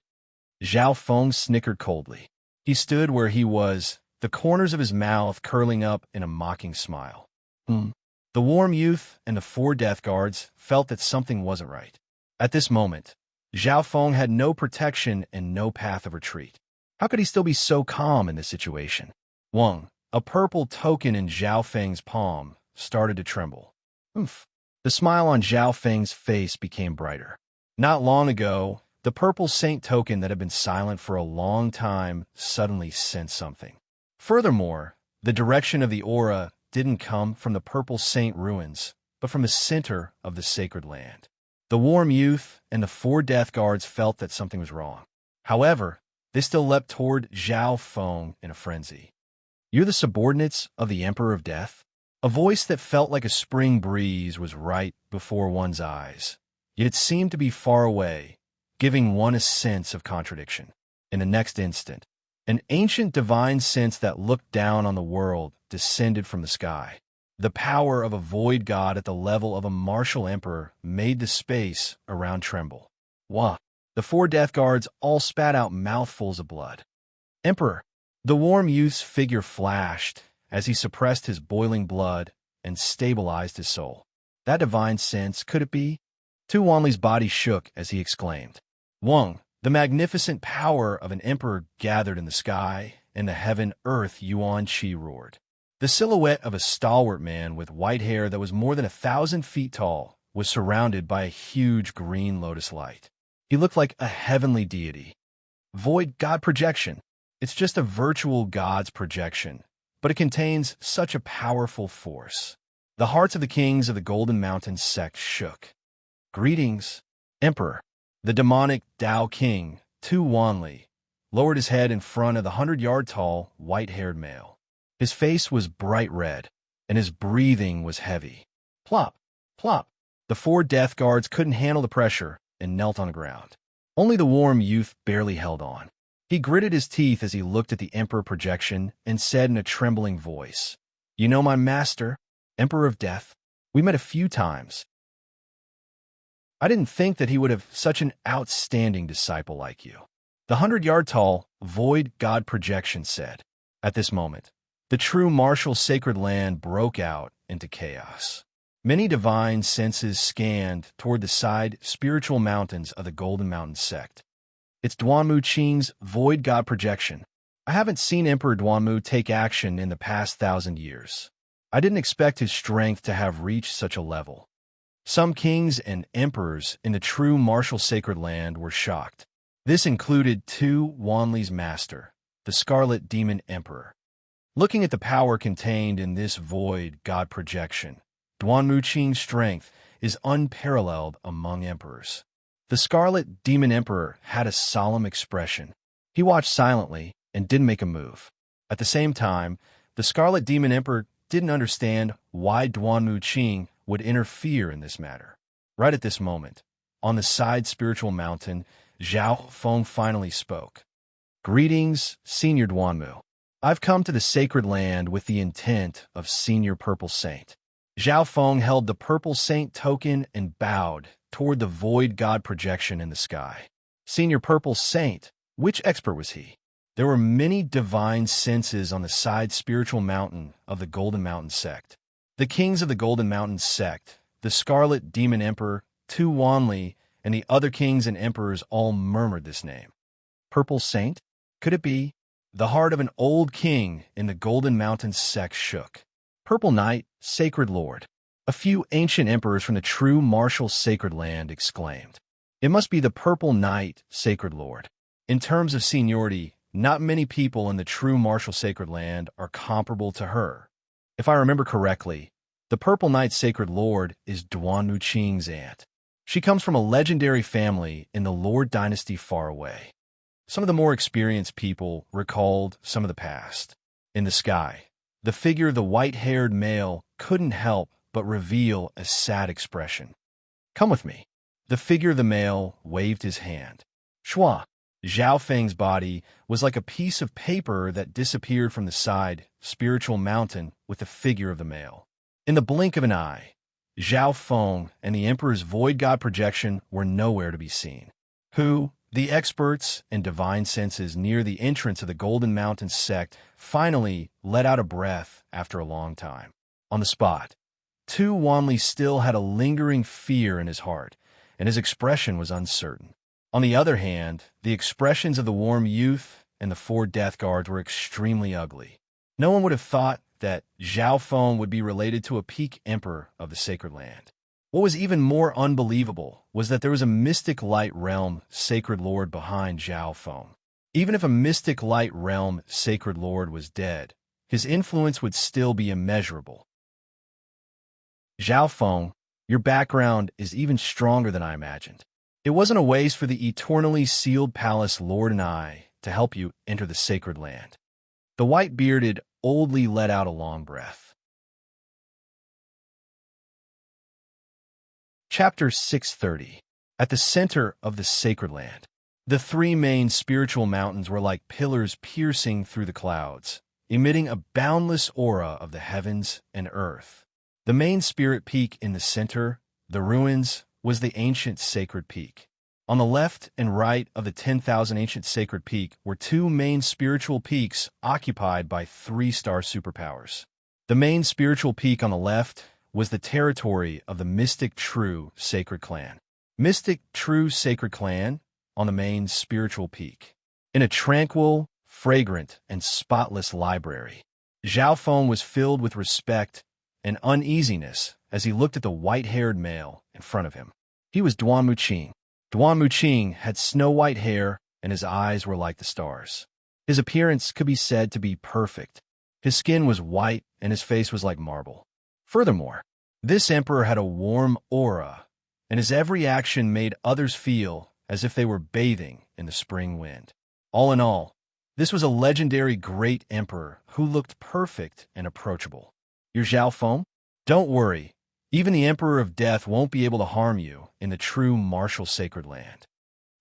[SPEAKER 1] Zhao Feng snickered coldly. He stood where he was, the corners of his mouth curling up in a mocking smile. The warm youth and the 4 death guards felt that something wasn't right. At this moment, Zhao Feng had no protection and no path of retreat. How could he still be so calm in this situation? Wang, a purple token in Zhao Feng's palm, started to tremble. Oomph. The smile on Zhao Feng's face became brighter. Not long ago, the purple saint token that had been silent for a long time suddenly sensed something. Furthermore, the direction of the aura didn't come from the purple saint ruins, but from the center of the sacred land. The warm youth and the 4 death guards felt that something was wrong. However, they still leapt toward Zhao Feng in a frenzy. "You're the subordinates of the Emperor of Death?" A voice that felt like a spring breeze was right before one's eyes, yet it seemed to be far away, giving one a sense of contradiction. In the next instant, an ancient divine sense that looked down on the world descended from the sky. The power of a void god at the level of a martial emperor made the space around tremble. Wah! The 4 death guards all spat out mouthfuls of blood. "Emperor!" The warm youth's figure flashed as he suppressed his boiling blood and stabilized his soul. That divine sense, could it be? Tu Wanli's body shook as he exclaimed. Wang, the magnificent power of an emperor gathered in the sky, and the heaven-earth Yuan Qi roared. The silhouette of a stalwart man with white hair that was more than 1,000 feet tall was surrounded by a huge green lotus light. He looked like a heavenly deity. Void God projection. It's just a virtual God's projection, but it contains such a powerful force. The hearts of the kings of the Golden Mountain sect shook. "Greetings, Emperor." The demonic Tao King, Tu Wanli, lowered his head in front of the 100-yard-tall, white-haired male. His face was bright red, and his breathing was heavy. Plop, plop. The 4 death guards couldn't handle the pressure and knelt on the ground. Only the warm youth barely held on. He gritted his teeth as he looked at the Emperor projection and said in a trembling voice, "You know my master, Emperor of Death? We met a few times. I didn't think that he would have such an outstanding disciple like you." The 100-yard-tall, void God projection said. At this moment, the true martial sacred land broke out into chaos. Many divine senses scanned toward the side spiritual mountains of the Golden Mountain sect. It's Duanmu Qing's void God projection. I haven't seen Emperor Duanmu take action in the past 1,000 years. I didn't expect his strength to have reached such a level. Some kings and emperors in the true martial sacred land were shocked. This included Tu Wanli's master, the Scarlet Demon Emperor. Looking at the power contained in this void God projection, Duanmu Qing's strength is unparalleled among emperors. The Scarlet Demon Emperor had a solemn expression. He watched silently and didn't make a move. At the same time, the Scarlet Demon Emperor didn't understand why Duanmu Qing would interfere in this matter. Right at this moment, on the side spiritual mountain, Zhao Feng finally spoke. "Greetings, Senior Duanmu. I've come to the sacred land with the intent of Senior Purple Saint." Zhao Feng held the Purple Saint token and bowed toward the void God projection in the sky. Senior Purple Saint, which expert was he? There were many divine senses on the side spiritual mountain of the Golden Mountain sect. The kings of the Golden Mountain sect, the Scarlet Demon Emperor, Tu Wanli, and the other kings and emperors all murmured this name. Purple Saint? Could it be? The heart of an old king in the Golden Mountain sect shook. Purple Knight, Sacred Lord. A few ancient emperors from the true martial sacred land exclaimed. It must be the Purple Knight, Sacred Lord. In terms of seniority, not many people in the true martial sacred land are comparable to her. If I remember correctly, the Purple Knight Sacred Lord is Duanmu Qing's aunt. She comes from a legendary family in the Lord dynasty far away. Some of the more experienced people recalled some of the past. In the sky, the figure of the white-haired male couldn't help but reveal a sad expression. "Come with me." The figure of the male waved his hand. Shua. Zhao Feng's body was like a piece of paper that disappeared from the side spiritual mountain with the figure of the male. In the blink of an eye, Zhao Feng and the Emperor's void God projection were nowhere to be seen. Who, the experts and divine senses near the entrance of the Golden Mountain sect, finally let out a breath after a long time. On the spot, Tu Wanli still had a lingering fear in his heart, and his expression was uncertain. On the other hand, the expressions of the warm youth and the 4 death guards were extremely ugly. No one would have thought that Zhao Feng would be related to a peak emperor of the Sacred Land. What was even more unbelievable was that there was a mystic light realm sacred lord behind Zhao Feng. Even if a mystic light realm sacred lord was dead, his influence would still be immeasurable. Zhao Feng, your background is even stronger than I imagined. It wasn't a waste for the eternally sealed palace lord and I to help you enter the Sacred Land. The white-bearded oldly let out a long breath. Chapter 630. At the center of the Sacred Land. The 3 main spiritual mountains were like pillars piercing through the clouds, emitting a boundless aura of the heavens and earth. The main spirit peak in the center, the ruins, was the ancient sacred peak. On the left and right of the 10,000 ancient sacred peak were 2 main spiritual peaks occupied by 3-star superpowers. The main spiritual peak on the left was the territory of the Mystic True Sacred Clan. Mystic True Sacred Clan on the main spiritual peak. In a tranquil, fragrant, and spotless library, Zhao Feng was filled with respect and uneasiness as he looked at the white-haired male in front of him. He was Duan Muqing. Duan Muqing had snow-white hair, and his eyes were like the stars. His appearance could be said to be perfect. His skin was white, and his face was like marble. Furthermore, this emperor had a warm aura, and his every action made others feel as if they were bathing in the spring wind. All in all, this was a legendary great emperor who looked perfect and approachable. You're Zhao Feng? Don't worry. Even the Emperor of Death won't be able to harm you in the true martial Sacred Land.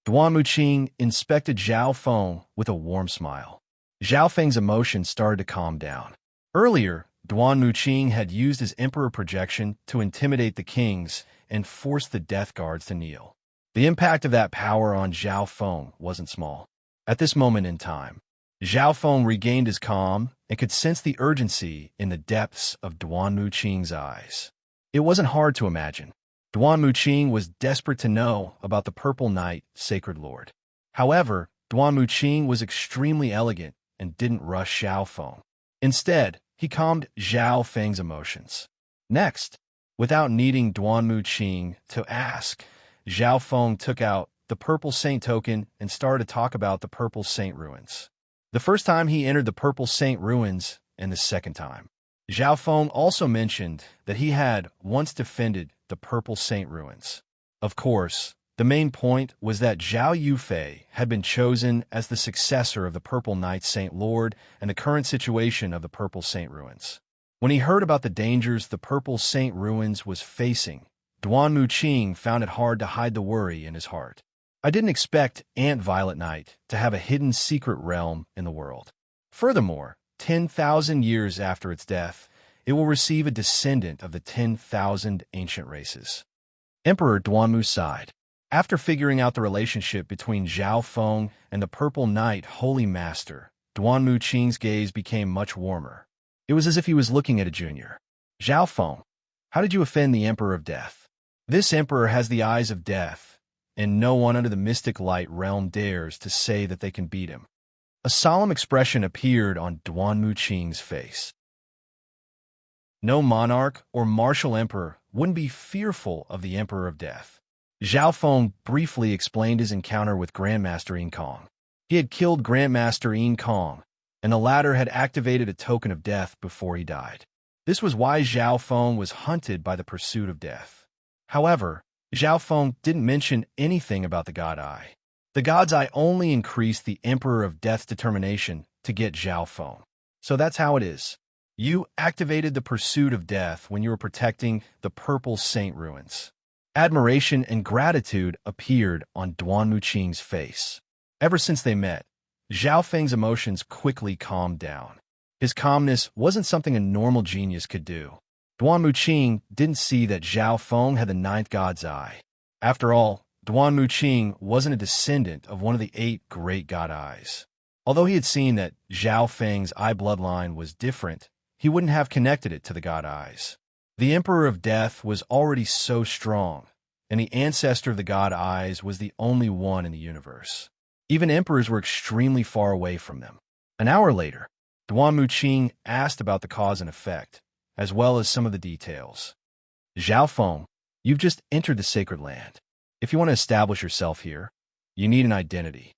[SPEAKER 1] Duan Muqing inspected Zhao Feng with a warm smile. Zhao Feng's emotions started to calm down. Earlier, Duan Muqing had used his Emperor projection to intimidate the kings and force the Death Guards to kneel. The impact of that power on Zhao Feng wasn't small. At this moment in time, Zhao Feng regained his calm and could sense the urgency in the depths of Duan Muqing's eyes. It wasn't hard to imagine. Duan Muqing was desperate to know about the Purple Knight, Sacred Lord. However, Duan Muqing was extremely elegant and didn't rush Zhao Feng. Instead, he calmed Zhao Feng's emotions. Next, without needing Duan Muqing to ask, Zhao Feng took out the Purple Saint token and started to talk about the Purple Saint ruins. The first time he entered the Purple Saint ruins, and the second time. Zhao Feng also mentioned that he had once defended the Purple Saint ruins. Of course, the main point was that Zhao Yufei had been chosen as the successor of the Purple Knight Saint Lord and the current situation of the Purple Saint ruins. When he heard about the dangers the Purple Saint ruins was facing, Duan Muqing found it hard to hide the worry in his heart. I didn't expect Aunt Violet Knight to have a hidden secret realm in the world. Furthermore, 10,000 years after its death, it will receive a descendant of the 10,000 ancient races. Emperor Duanmu sighed. After figuring out the relationship between Zhao Feng and the Purple Knight Holy Master, Duan Muqing's gaze became much warmer. It was as if he was looking at a junior. Zhao Feng, how did you offend the Emperor of Death? This emperor has the eyes of death, and no one under the mystic light realm dares to say that they can beat him. A solemn expression appeared on Duan Muqing's face. No monarch or martial emperor wouldn't be fearful of the Emperor of Death. Zhao Feng briefly explained his encounter with Grandmaster Yin Kong. He had killed Grandmaster Yin Kong, and the latter had activated a token of death before he died. This was why Zhao Feng was hunted by the pursuit of death. However, Zhao Feng didn't mention anything about the God Eye. The God's Eye only increased the Emperor of Death's determination to get Zhao Feng. So that's how it is. You activated the pursuit of death when you were protecting the Purple Saint ruins. Admiration and gratitude appeared on Duan Muqing's face. Ever since they met, Zhao Feng's emotions quickly calmed down. His calmness wasn't something a normal genius could do. Duan Muqing didn't see that Zhao Feng had the 9th God's Eye. After all, Duan Muqing wasn't a descendant of one of the 8 great God Eyes. Although he had seen that Zhao Feng's eye bloodline was different, he wouldn't have connected it to the God Eyes. The Emperor of Death was already so strong, and the ancestor of the god Eyes was the only one in the universe. Even emperors were extremely far away from them. An hour later, Duan Muqing asked about the cause and effect, as well as some of the details. Zhao Feng, you've just entered the sacred land. If you want to establish yourself here, you need an identity.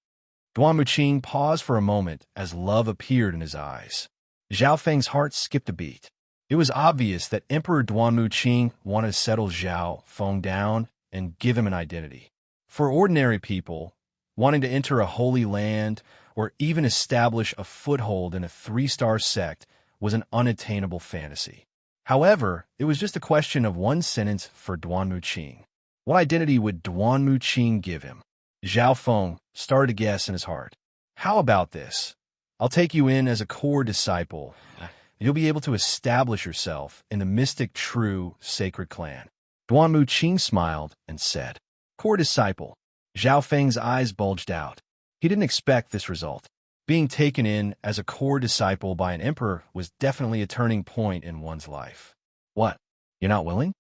[SPEAKER 1] Duan Muqing paused for a moment as love appeared in his eyes. Zhao Feng's heart skipped a beat. It was obvious that Emperor Duan Muqing wanted to settle Zhao Feng down and give him an identity. For ordinary people, wanting to enter a holy land or even establish a foothold in a 3-star sect was an unattainable fantasy. However, it was just a question of one sentence for Duan Muqing. What identity would Duan Muqing give him? Zhao Feng started to guess in his heart. How about this? I'll take you in as a core disciple. You'll be able to establish yourself in the mystic true sacred clan. Duan Muqing smiled and said, Core disciple. Zhao Feng's eyes bulged out. He didn't expect this result. Being taken in as a core disciple by an emperor was definitely a turning point in one's life. What? You're not willing?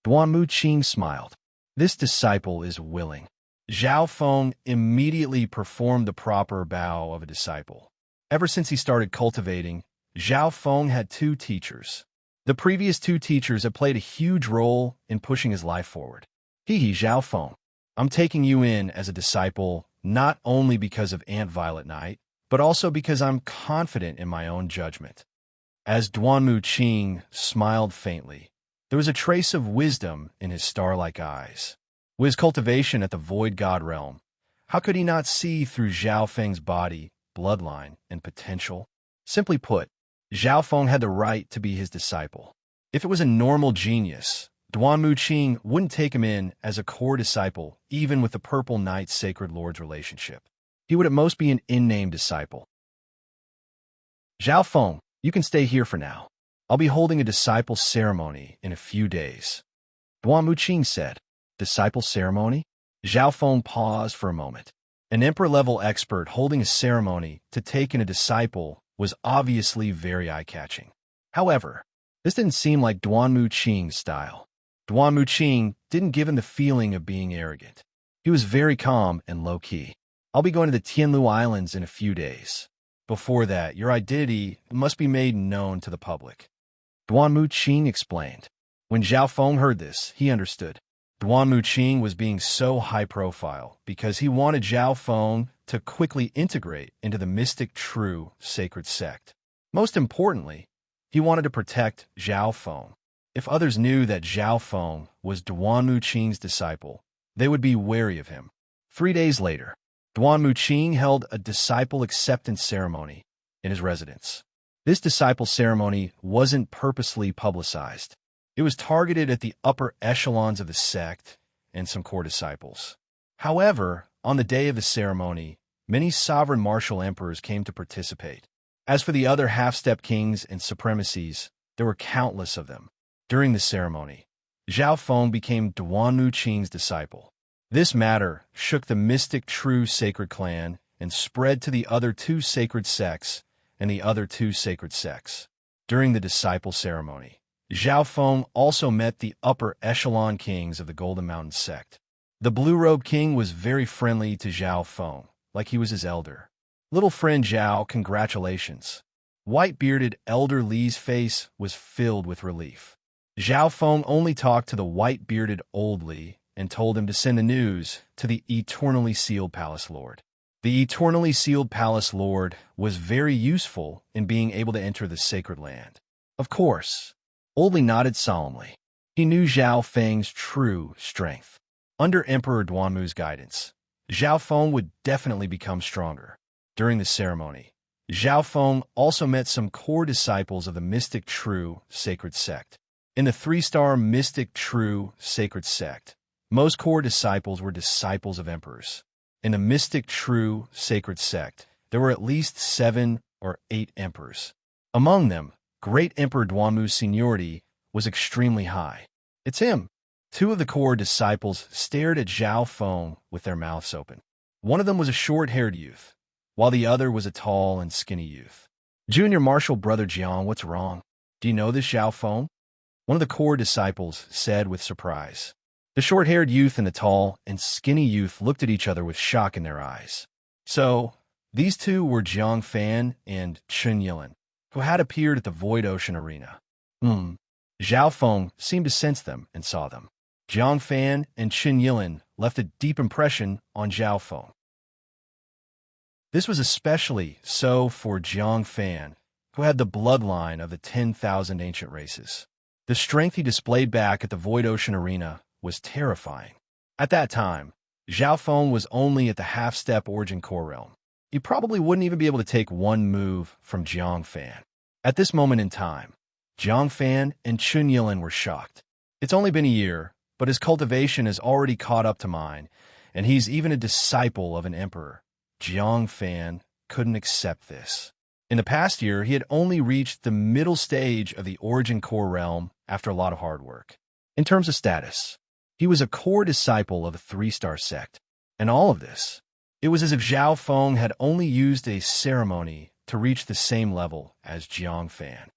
[SPEAKER 1] Duan Muqing smiled. This disciple is willing. Zhao Feng immediately performed the proper bow of a disciple. Ever since he started cultivating, Zhao Feng had 2 teachers. The previous 2 teachers had played a huge role in pushing his life forward. Zhao Feng, I'm taking you in as a disciple not only because of Aunt Violet Night, but also because I'm confident in my own judgment. As Duan Muqing smiled faintly, there was a trace of wisdom in his star-like eyes. With his cultivation at the Void God realm, how could he not see through Zhao Feng's body, bloodline, and potential? Simply put, Zhao Feng had the right to be his disciple. If it was a normal genius, Duan Muqing wouldn't take him in as a core disciple, even with the Purple Knight Sacred Lord's relationship. He would at most be an in-name disciple. Zhao Feng, you can stay here for now. I'll be holding a disciple ceremony in a few days. Duan Muqing said. Disciple ceremony? Zhao Feng paused for a moment. An emperor-level expert holding a ceremony to take in a disciple was obviously very eye-catching. However, this didn't seem like Duan Muqing's style. Duan Muqing didn't give him the feeling of being arrogant. He was very calm and low-key. I'll be going to the Tianlu Islands in a few days. Before that, your identity must be made known to the public. Duan Muqing explained. When Zhao Feng heard this, he understood. Duan Muqing was being so high-profile because he wanted Zhao Feng to quickly integrate into the mystic true sacred sect. Most importantly, he wanted to protect Zhao Feng. If others knew that Zhao Feng was Duan Muqing's disciple, they would be wary of him. 3 days later, Duan Muqing held a disciple acceptance ceremony in his residence. This disciple ceremony wasn't purposely publicized. It was targeted at the upper echelons of the sect and some core disciples. However, on the day of the ceremony, many sovereign martial emperors came to participate. As for the other half-step kings and supremacies, there were countless of them. During the ceremony, Zhao Feng became Duan Muqing's disciple. This matter shook the mystic true sacred clan and spread to the other 2 sacred sects and the other 2 sacred sects. During the disciple ceremony, Zhao Feng also met the upper echelon kings of the Golden Mountain sect. The Blue-Robe King was very friendly to Zhao Feng, like he was his elder. Little friend Zhao, congratulations. White-bearded Elder Li's face was filled with relief. Zhao Feng only talked to the white-bearded Old Li and told him to send the news to the Eternally Sealed Palace Lord. The Eternally Sealed Palace Lord was very useful in being able to enter the sacred land. Of course, Old Li nodded solemnly. He knew Zhao Feng's true strength. Under Emperor Duanmu's guidance, Zhao Feng would definitely become stronger. During the ceremony, Zhao Feng also met some core disciples of the Mystic True Sacred Sect. In the 3-star Mystic True Sacred Sect, most core disciples were disciples of emperors. In the Mystic True Sacred Sect, there were at least 7 or 8 emperors. Among them, Great Emperor Duanmu's seniority was extremely high. It's him. 2 of the core disciples stared at Zhao Feng with their mouths open. One of them was a short-haired youth, while the other was a tall and skinny youth. Junior Marshal Brother Jiang, what's wrong? Do you know this Zhao Feng? One of the core disciples said with surprise. The short-haired youth and the tall and skinny youth looked at each other with shock in their eyes. So, these two were Jiang Fan and Chun Yilin, who had appeared at the Void Ocean Arena. Zhao Feng seemed to sense them and saw them. Jiang Fan and Chun Yilin left a deep impression on Zhao Feng. This was especially so for Jiang Fan, who had the bloodline of the 10,000 ancient races. The strength he displayed back at the Void Ocean Arena was terrifying. At that time, Zhao Feng was only at the half-step Origin Core Realm. He probably wouldn't even be able to take one move from Jiang Fan. At this moment in time, Jiang Fan and Chun Yilin were shocked. It's only been a year, but his cultivation has already caught up to mine, and he's even a disciple of an emperor. Jiang Fan couldn't accept this. In the past year, he had only reached the middle stage of the Origin Core Realm after a lot of hard work. In terms of status, he was a core disciple of a 3-star sect. And all of this, it was as if Zhao Feng had only used a ceremony to reach the same level as Jiang Fan.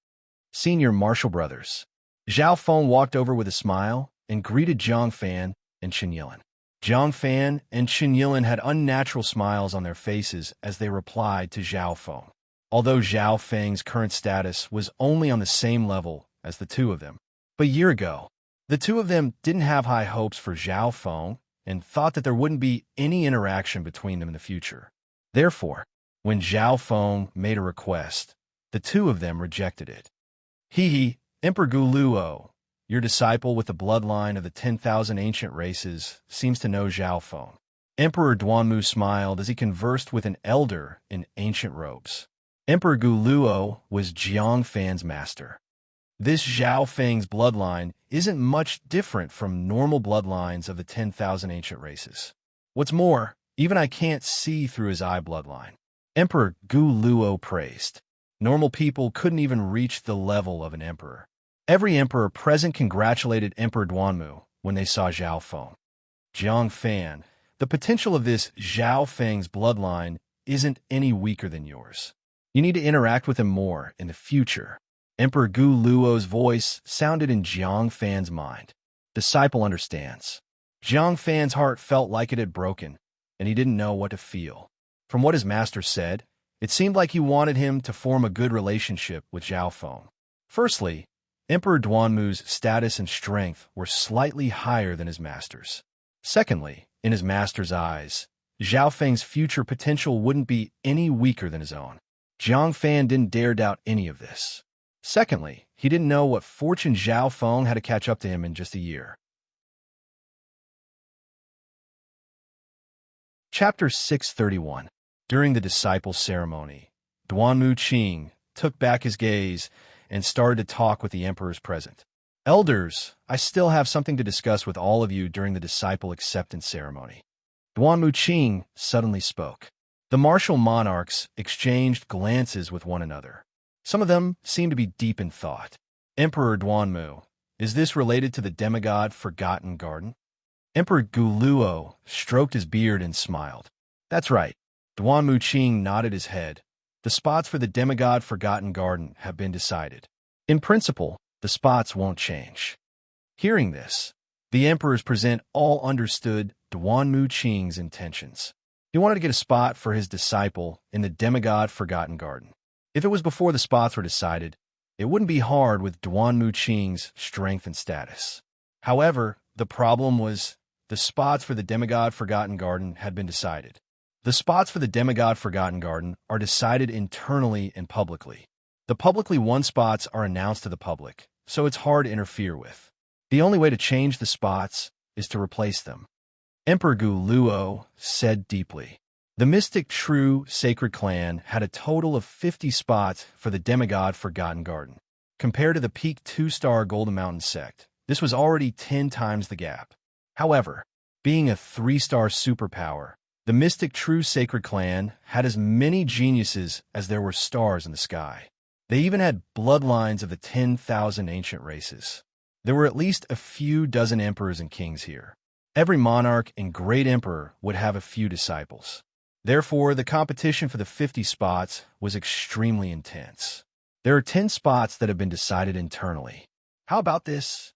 [SPEAKER 1] Senior Martial Brothers. Zhao Feng walked over with a smile and greeted Jiang Fan and Chun Yilin. Jiang Fan and Chun Yilin had unnatural smiles on their faces as they replied to Zhao Feng. Although Zhao Feng's current status was only on the same level as the two of them. But a year ago, the two of them didn't have high hopes for Zhao Feng and thought that there wouldn't be any interaction between them in the future. Therefore, when Zhao Feng made a request, the two of them rejected it. Emperor Guluo, your disciple with the bloodline of the 10,000 ancient races, seems to know Zhao Feng. Emperor Duanmu smiled as he conversed with an elder in ancient robes. Emperor Guluo was Jiang Fan's master. This Zhao Feng's bloodline isn't much different from normal bloodlines of the 10,000 ancient races. What's more, even I can't see through his eye bloodline. Emperor Guluo praised. Normal people couldn't even reach the level of an emperor. Every emperor present congratulated Emperor Duanmu when they saw Zhao Feng. Jiang Fan, the potential of this Zhao Feng's bloodline isn't any weaker than yours. You need to interact with him more in the future. Emperor Gu Luo's voice sounded in Jiang Fan's mind. Disciple understands. Jiang Fan's heart felt like it had broken, and he didn't know what to feel. From what his master said, it seemed like he wanted him to form a good relationship with Zhao Feng. Firstly, Emperor Duanmu's status and strength were slightly higher than his master's. Secondly, in his master's eyes, Zhao Feng's future potential wouldn't be any weaker than his own. Jiang Fan didn't dare doubt any of this. Secondly, he didn't know what fortune Zhao Feng had to catch up to him in just a year. Chapter 631. During the disciple ceremony, Duanmu Qing took back his gaze and started to talk with the emperors present. Elders, I still have something to discuss with all of you during the disciple acceptance ceremony. Duanmu Qing suddenly spoke. The martial monarchs exchanged glances with one another. Some of them seemed to be deep in thought. Emperor Duanmu, is this related to the demigod Forgotten Garden? Emperor Guluo stroked his beard and smiled. That's right. Duanmu Qing nodded his head. The spots for the demigod Forgotten Garden have been decided. In principle, the spots won't change. Hearing this, the emperors present all understood Duanmu Qing's intentions. He wanted to get a spot for his disciple in the demigod Forgotten Garden. If it was before the spots were decided, it wouldn't be hard with Duanmu Qing's strength and status. However, the problem was the spots for the demigod Forgotten Garden had been decided. The spots for the demigod Forgotten Garden are decided internally and publicly. The publicly won spots are announced to the public, so it's hard to interfere with. The only way to change the spots is to replace them. Emperor Gu Luo said deeply. The mystic true sacred clan had a total of 50 spots for the demigod Forgotten Garden. Compared to the peak 2-star Golden Mountain sect, this was already 10 times the gap. However, being a 3-star superpower, the mystic true sacred clan had as many geniuses as there were stars in the sky. They even had bloodlines of the 10,000 ancient races. There were at least a few dozen emperors and kings here. Every monarch and great emperor would have a few disciples. Therefore, the competition for the 50 spots was extremely intense. There are 10 spots that have been decided internally. How about this?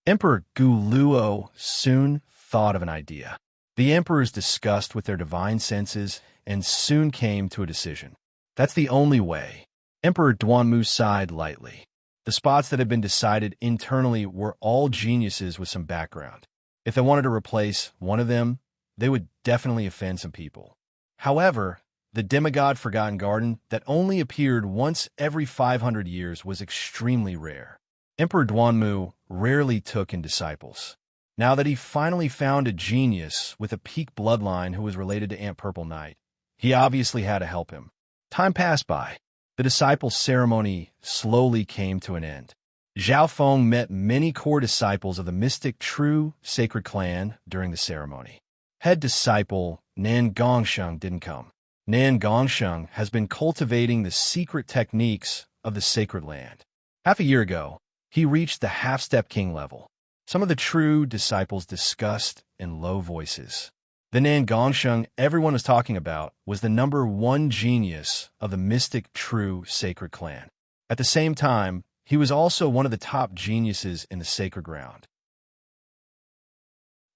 [SPEAKER 1] Emperor Guluo soon thought of an idea. The emperors discussed with their divine senses and soon came to a decision. That's the only way. Emperor Duanmu sighed lightly. The spots that had been decided internally were all geniuses with some background. If they wanted to replace one of them, they would definitely offend some people. However, the demigod Forgotten Garden that only appeared once every 500 years was extremely rare. Emperor Duanmu rarely took in disciples. Now that he finally found a genius with a peak bloodline who was related to Aunt Purple Knight, he obviously had to help him. Time passed by. The disciple ceremony slowly came to an end. Zhao Feng met many core disciples of the mystic true sacred clan during the ceremony. Head disciple Nan Gongsheng didn't come. Nan Gongsheng has been cultivating the secret techniques of the sacred land. Half a year ago, he reached the half-step king level. Some of the true disciples discussed in low voices. The Nan Gongsheng everyone was talking about was the #1 genius of the mystic true sacred clan. At the same time, he was also one of the top geniuses in the sacred ground.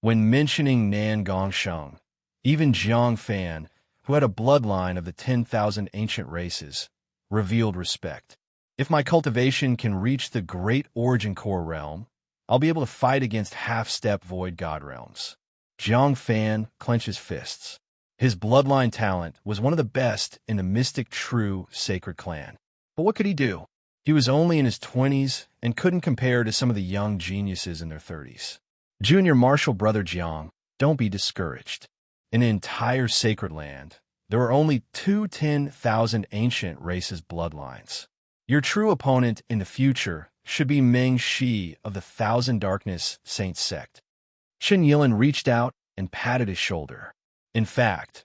[SPEAKER 1] When mentioning Nan Gongsheng, even Jiang Fan, who had a bloodline of the 10,000 ancient races, revealed respect. If my cultivation can reach the great origin core realm, I'll be able to fight against half-step void god realms. Jiang Fan clenched his fists. His bloodline talent was one of the best in the mystic true sacred clan. But what could he do? He was only in his 20s and couldn't compare to some of the young geniuses in their 30s. Junior martial brother Jiang, don't be discouraged. In the entire sacred land, there are only 10,000 ancient races bloodlines. Your true opponent in the future should be Meng Shi of the Thousand Darkness Saint sect. Shen Yilin reached out and patted his shoulder. In fact,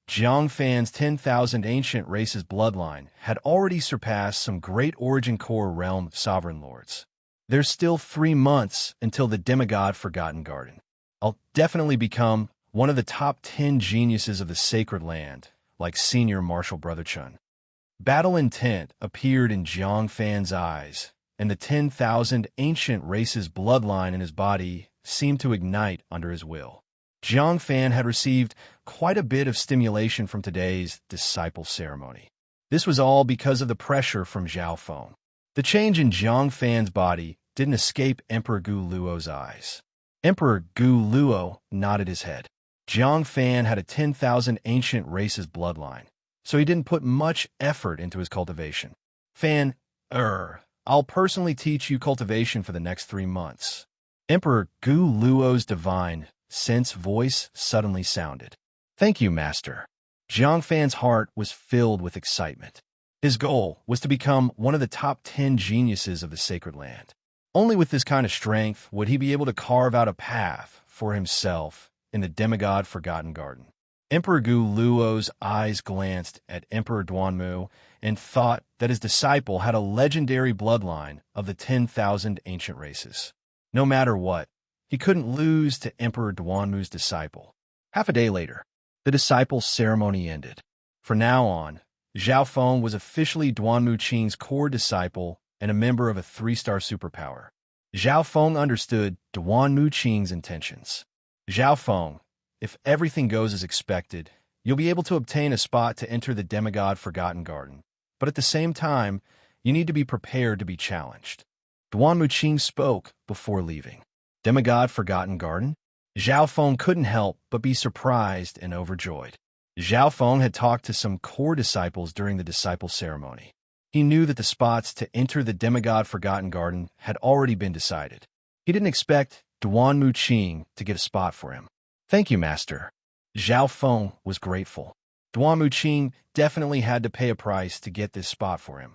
[SPEAKER 1] Jiang Fan's 10,000 ancient races bloodline had already surpassed some great origin core realm sovereign lords. There's still 3 months until the demigod Forgotten Garden. I'll definitely become one of the top 10 geniuses of the sacred land, like senior martial brother Chun. Battle intent appeared in Jiang Fan's eyes, and the 10,000 ancient races bloodline in his body seemed to ignite under his will. Jiang Fan had received quite a bit of stimulation from today's disciple ceremony. This was all because of the pressure from Zhao Feng. The change in Jiang Fan's body didn't escape Emperor Gu Luo's eyes. Emperor Gu Luo nodded his head. Jiang Fan had a 10,000 ancient races bloodline, so he didn't put much effort into his cultivation. Fan, I'll personally teach you cultivation for the next 3 months. Emperor Gu Luo's divine sense voice suddenly sounded. Thank you, Master. Jiang Fan's heart was filled with excitement. His goal was to become one of the top 10 geniuses of the sacred land. Only with this kind of strength would he be able to carve out a path for himself in the demigod Forgotten Garden. Emperor Gu Luo's eyes glanced at Emperor Duanmu and thought that his disciple had a legendary bloodline of the 10,000 ancient races. No matter what, he couldn't lose to Emperor Duanmu's disciple. Half a day later, the disciple's ceremony ended. From now on, Zhao Feng was officially Duanmu Qing's core disciple and a member of a 3-star superpower. Zhao Feng understood Duanmu Qing's intentions. Zhao Feng, if everything goes as expected, you'll be able to obtain a spot to enter the demigod Forgotten Garden. But at the same time, you need to be prepared to be challenged. Duanmu Qing spoke before leaving. Demigod Forgotten Garden? Zhao Feng couldn't help but be surprised and overjoyed. Zhao Feng had talked to some core disciples during the disciple ceremony. He knew that the spots to enter the demigod Forgotten Garden had already been decided. He didn't expect Duanmu Qing to get a spot for him. Thank you, Master. Zhao Feng was grateful. Duanmu Qing definitely had to pay a price to get this spot for him.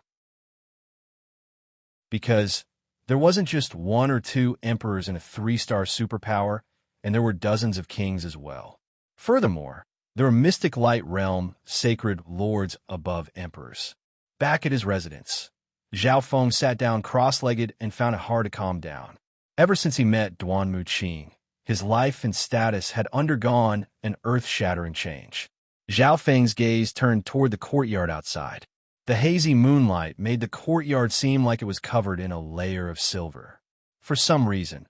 [SPEAKER 1] Because there wasn't just 1 or 2 emperors in a 3-star superpower, and there were dozens of kings as well. Furthermore, there were mystic light realm sacred lords above emperors. Back at his residence, Zhao Feng sat down cross-legged and found it hard to calm down. Ever since he met Duanmu Qing, his life and status had undergone an earth-shattering change. Zhao Feng's gaze turned toward the courtyard outside. The hazy moonlight made the courtyard seem like it was covered in a layer of silver. For some reason,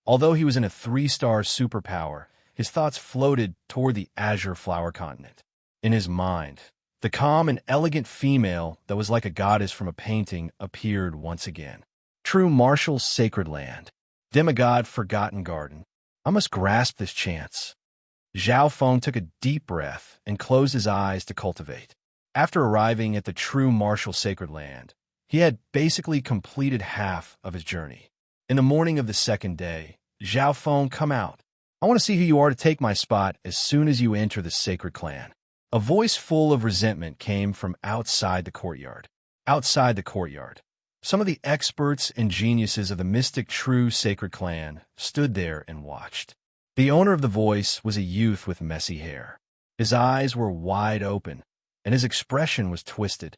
[SPEAKER 1] Although he was in a 3-star superpower, his thoughts floated toward the azure flower continent. In his mind, the calm and elegant female that was like a goddess from a painting appeared once again. True martial sacred land. Demigod forgotten garden. I must grasp this chance. Zhao Feng took a deep breath and closed his eyes to cultivate. After arriving at the true martial sacred land, he had basically completed half of his journey. In the morning of the second day, Zhao Feng, come out. I want to see who you are to take my spot as soon as you enter the sacred clan. A voice full of resentment came from outside the courtyard. Outside the courtyard, some of the experts and geniuses of the mystic true sacred clan stood there and watched. The owner of the voice was a youth with messy hair. His eyes were wide open, and his expression was twisted.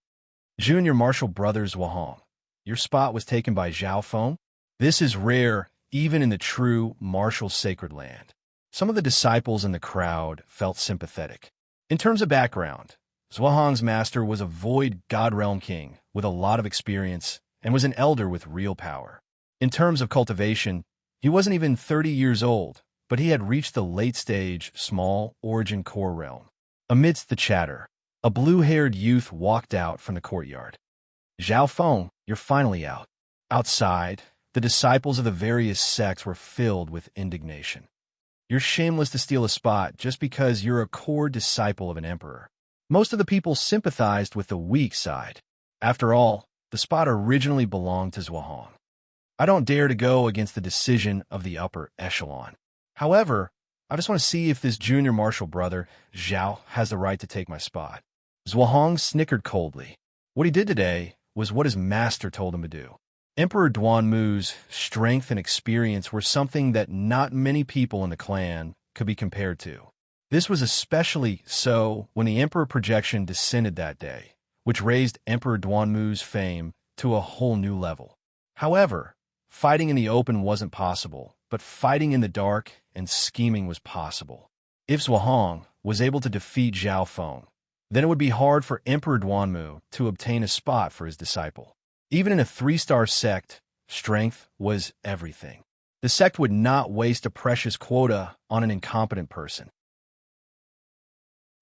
[SPEAKER 1] Junior Martial Brothers Wahong, your spot was taken by Zhao Feng? This is rare, even in the true martial sacred land. Some of the disciples in the crowd felt sympathetic. In terms of background, Zhuang's master was a void god realm king with a lot of experience and was an elder with real power. In terms of cultivation, he wasn't even 30 years old, but he had reached the late-stage, small origin core realm. Amidst the chatter, a blue-haired youth walked out from the courtyard. Zhao Feng, you're finally out. Outside, the disciples of the various sects were filled with indignation. You're shameless to steal a spot just because you're a core disciple of an emperor. Most of the people sympathized with the weak side. After all, the spot originally belonged to Zhuang. I don't dare to go against the decision of the upper echelon. However, I just want to see if this junior martial brother, Zhao, has the right to take my spot. Zhuang snickered coldly. What he did today was what his master told him to do. Emperor Duanmu's strength and experience were something that not many people in the clan could be compared to. This was especially so when the Emperor projection descended that day, which raised Emperor Duanmu's fame to a whole new level. However, fighting in the open wasn't possible, but fighting in the dark and scheming was possible. If Zhuang was able to defeat Zhao Feng, then it would be hard for Emperor Duanmu to obtain a spot for his disciple. Even in a 3-star sect, strength was everything. The sect would not waste a precious quota on an incompetent person.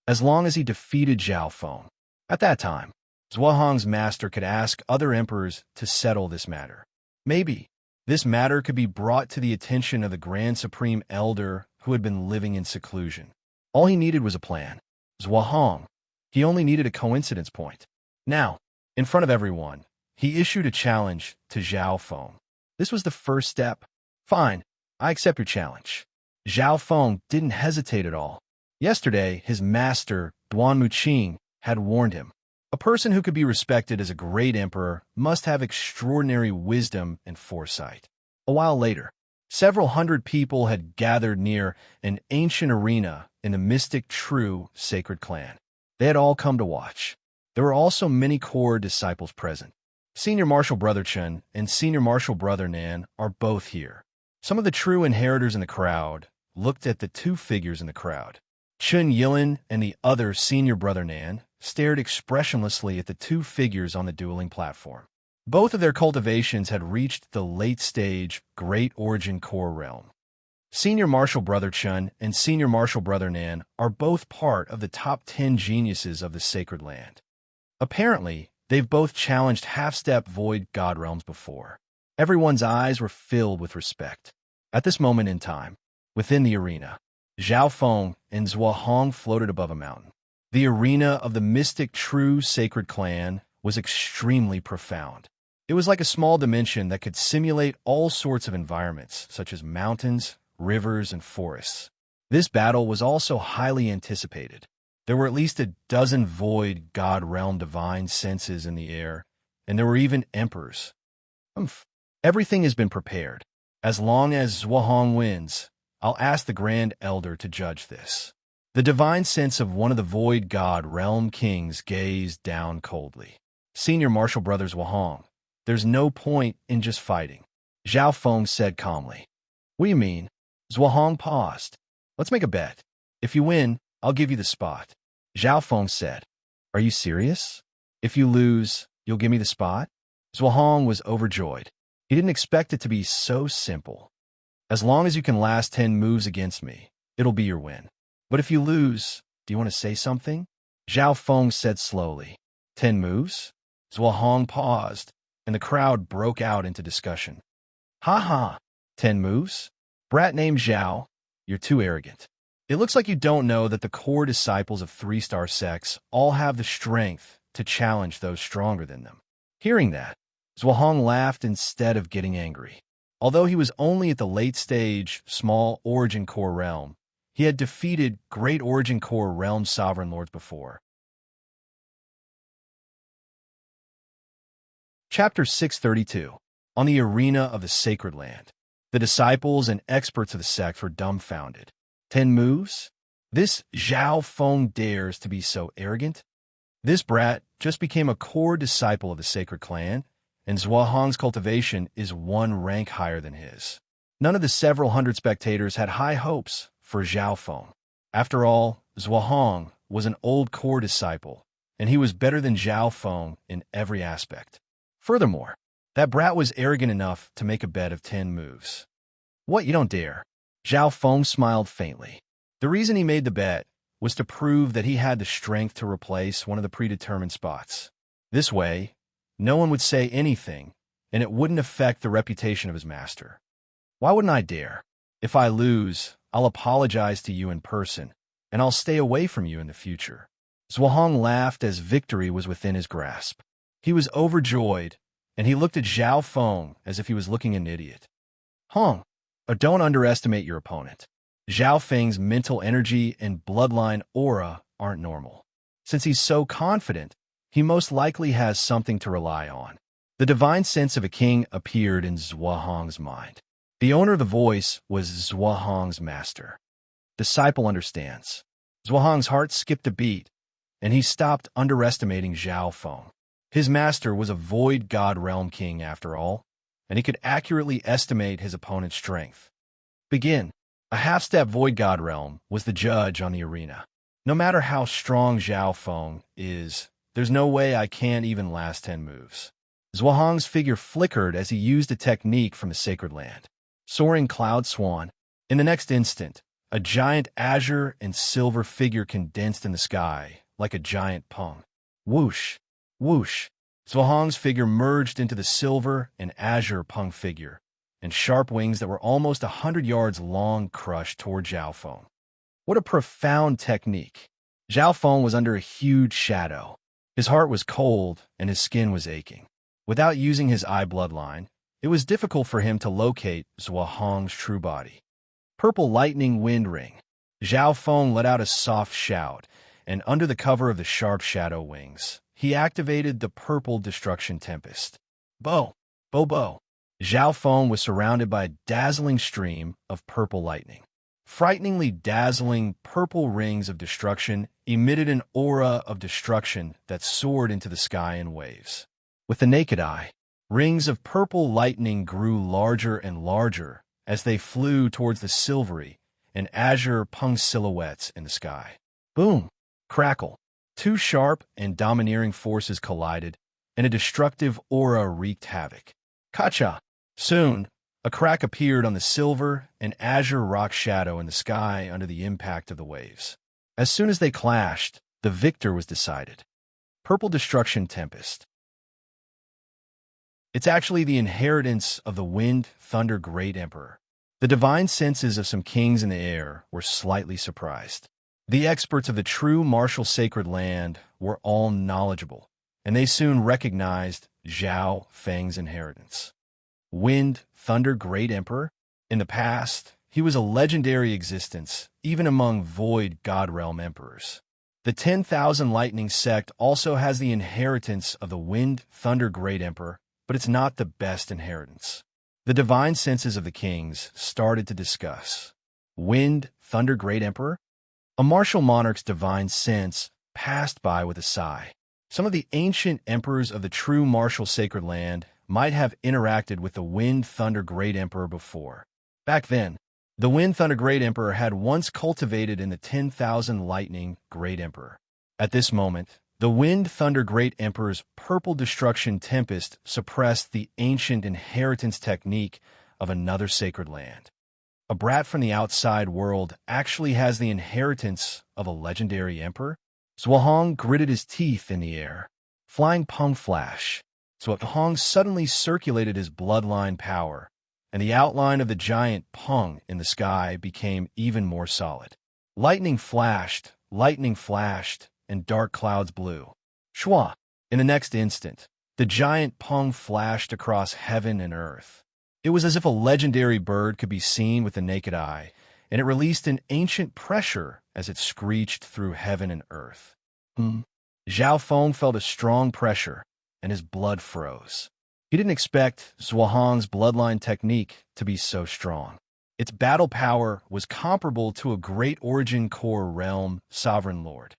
[SPEAKER 1] As long as he defeated Zhao Feng. At that time, Zhuang's master could ask other emperors to settle this matter. Maybe this matter could be brought to the attention of the Grand Supreme Elder who had been living in seclusion. All he needed was a plan. Zhuang, he only needed a coincidence point. Now, in front of everyone, he issued a challenge to Zhao Feng. This was the first step. Fine, I accept your challenge. Zhao Feng didn't hesitate at all. Yesterday, his master, Duanmu Qing, had warned him. A person who could be respected as a great emperor must have extraordinary wisdom and foresight. A while later, several hundred people had gathered near an ancient arena in the mystic true sacred clan. They had all come to watch. There were also many core disciples present. Senior Martial Brother Chen and Senior Martial Brother Nan are both here. Some of the true inheritors in the crowd looked at the two figures in the crowd. Chun Yilin and the other Senior Brother Nan stared expressionlessly at the two figures on the dueling platform. Both of their cultivations had reached the late-stage Great Origin Core realm. Senior Martial Brother Chun and Senior Martial Brother Nan are both part of the top 10 geniuses of the Sacred Land. Apparently, they've both challenged half-step void god realms before. Everyone's eyes were filled with respect. At this moment in time, within the arena, Zhao Feng and Zhuang floated above a mountain. The arena of the mystic true sacred clan was extremely profound. It was like a small dimension that could simulate all sorts of environments, such as mountains, rivers, and forests. This battle was also highly anticipated. There were at least a dozen void god realm divine senses in the air, and there were even emperors. Everything has been prepared. As long as Zhuang wins, I'll ask the Grand Elder to judge this. The divine sense of one of the void god realm kings gazed down coldly. Senior Martial Brothers Wahong, there's no point in just fighting. Zhao Feng said calmly. What do you mean? Zhuang paused. Let's make a bet. If you win, I'll give you the spot. Zhao Feng said. Are you serious? If you lose, you'll give me the spot? Zhuang was overjoyed. He didn't expect it to be so simple. As long as you can last 10 moves against me, it'll be your win. But if you lose, do you want to say something? Zhao Feng said slowly. 10 moves? Zhuo Hong paused, and the crowd broke out into discussion. Ha ha! 10 moves? Brat named Zhao, you're too arrogant. It looks like you don't know that the core disciples of three-star sects all have the strength to challenge those stronger than them. Hearing that, Zhuo Hong laughed instead of getting angry. Although he was only at the late-stage, small Origin Core realm, he had defeated Great Origin Core realm sovereign lords before. Chapter 632. On the Arena of the Sacred Land. The disciples and experts of the sect were dumbfounded. 10 moves? This Zhao Feng dares to be so arrogant? This brat just became a core disciple of the Sacred Clan, and Zhuo Hong's cultivation is one rank higher than his. None of the several hundred spectators had high hopes for Zhao Feng. After all, Zhuo Hong was an old core disciple, and he was better than Zhao Feng in every aspect. Furthermore, that brat was arrogant enough to make a bet of 10 moves. What, you don't dare? Zhao Feng smiled faintly. The reason he made the bet was to prove that he had the strength to replace one of the predetermined spots. This way, no one would say anything, and it wouldn't affect the reputation of his master. Why wouldn't I dare? If I lose, I'll apologize to you in person, and I'll stay away from you in the future. Zhuo Hong laughed as victory was within his grasp. He was overjoyed, and he looked at Zhao Feng as if he was looking at an idiot. Hong, don't underestimate your opponent. Zhao Feng's mental energy and bloodline aura aren't normal. Since he's so confident, he most likely has something to rely on. The divine sense of a king appeared in Zhuo Hong's mind. The owner of the voice was Zhuo Hong's master. Disciple understands. Zhuo Hong's heart skipped a beat, and he stopped underestimating Zhao Feng. His master was a void god realm king after all, and he could accurately estimate his opponent's strength. Begin. A half-step void god realm was the judge on the arena. No matter how strong Zhao Feng is, there's no way I can't even last 10 moves. Zhuo Hong's figure flickered as he used a technique from the Sacred Land. Soaring Cloud Swan. In the next instant, a giant azure and silver figure condensed in the sky, like a giant pung. Whoosh! Whoosh! Zhuo Hong's figure merged into the silver and azure pung figure, and sharp wings that were almost 100 yards long crushed toward Zhao Feng. What a profound technique! Zhao Feng was under a huge shadow. His heart was cold, and his skin was aching. Without using his eye bloodline, it was difficult for him to locate Zhuo Hong's true body. Purple lightning wind ring. Zhao Feng let out a soft shout, and under the cover of the sharp shadow wings, he activated the purple destruction tempest. Bo! Bo bo! Zhao Feng was surrounded by a dazzling stream of purple lightning. Frighteningly dazzling purple rings of destruction emitted an aura of destruction that soared into the sky in waves. With the naked eye, rings of purple lightning grew larger and larger as they flew towards the silvery and azure pung silhouettes in the sky. Boom! Crackle! Two sharp and domineering forces collided, and a destructive aura wreaked havoc. Kacha! Soon, a crack appeared on the silver and azure rock shadow in the sky under the impact of the waves. As soon as they clashed, the victor was decided. Purple Destruction Tempest. It's actually the inheritance of the Wind Thunder Great Emperor. The divine senses of some kings in the air were slightly surprised. The experts of the true martial sacred land were all knowledgeable, and they soon recognized Zhao Feng's inheritance. Wind Thunder Great Emperor? In the past, he was a legendary existence, even among Void God Realm emperors. The 10,000 Lightning sect also has the inheritance of the Wind Thunder Great Emperor, but it's not the best inheritance. The divine senses of the kings started to discuss. Wind Thunder Great Emperor? A martial monarch's divine sense passed by with a sigh. Some of the ancient emperors of the true martial sacred land might have interacted with the Wind Thunder Great Emperor before. Back then, the Wind Thunder Great Emperor had once cultivated in the 10,000 Lightning Great Emperor. At this moment, the Wind Thunder Great Emperor's Purple Destruction Tempest suppressed the ancient inheritance technique of another sacred land. a brat from the outside world, actually has the inheritance of a legendary emperor? Zhuohong gritted his teeth in the air. Flying Peng flash. Zhuohong suddenly circulated his bloodline power, and the outline of the giant Peng in the sky became even more solid. Lightning flashed, and dark clouds blew. Shua! In the next instant, the giant Peng flashed across heaven and earth. It was as if a legendary bird could be seen with the naked eye, and it released an ancient pressure as it screeched through heaven and earth. Zhao Feng felt a strong pressure, and his blood froze. He didn't expect Zhuohong's bloodline technique to be so strong. Its battle power was comparable to a great origin core realm sovereign lord.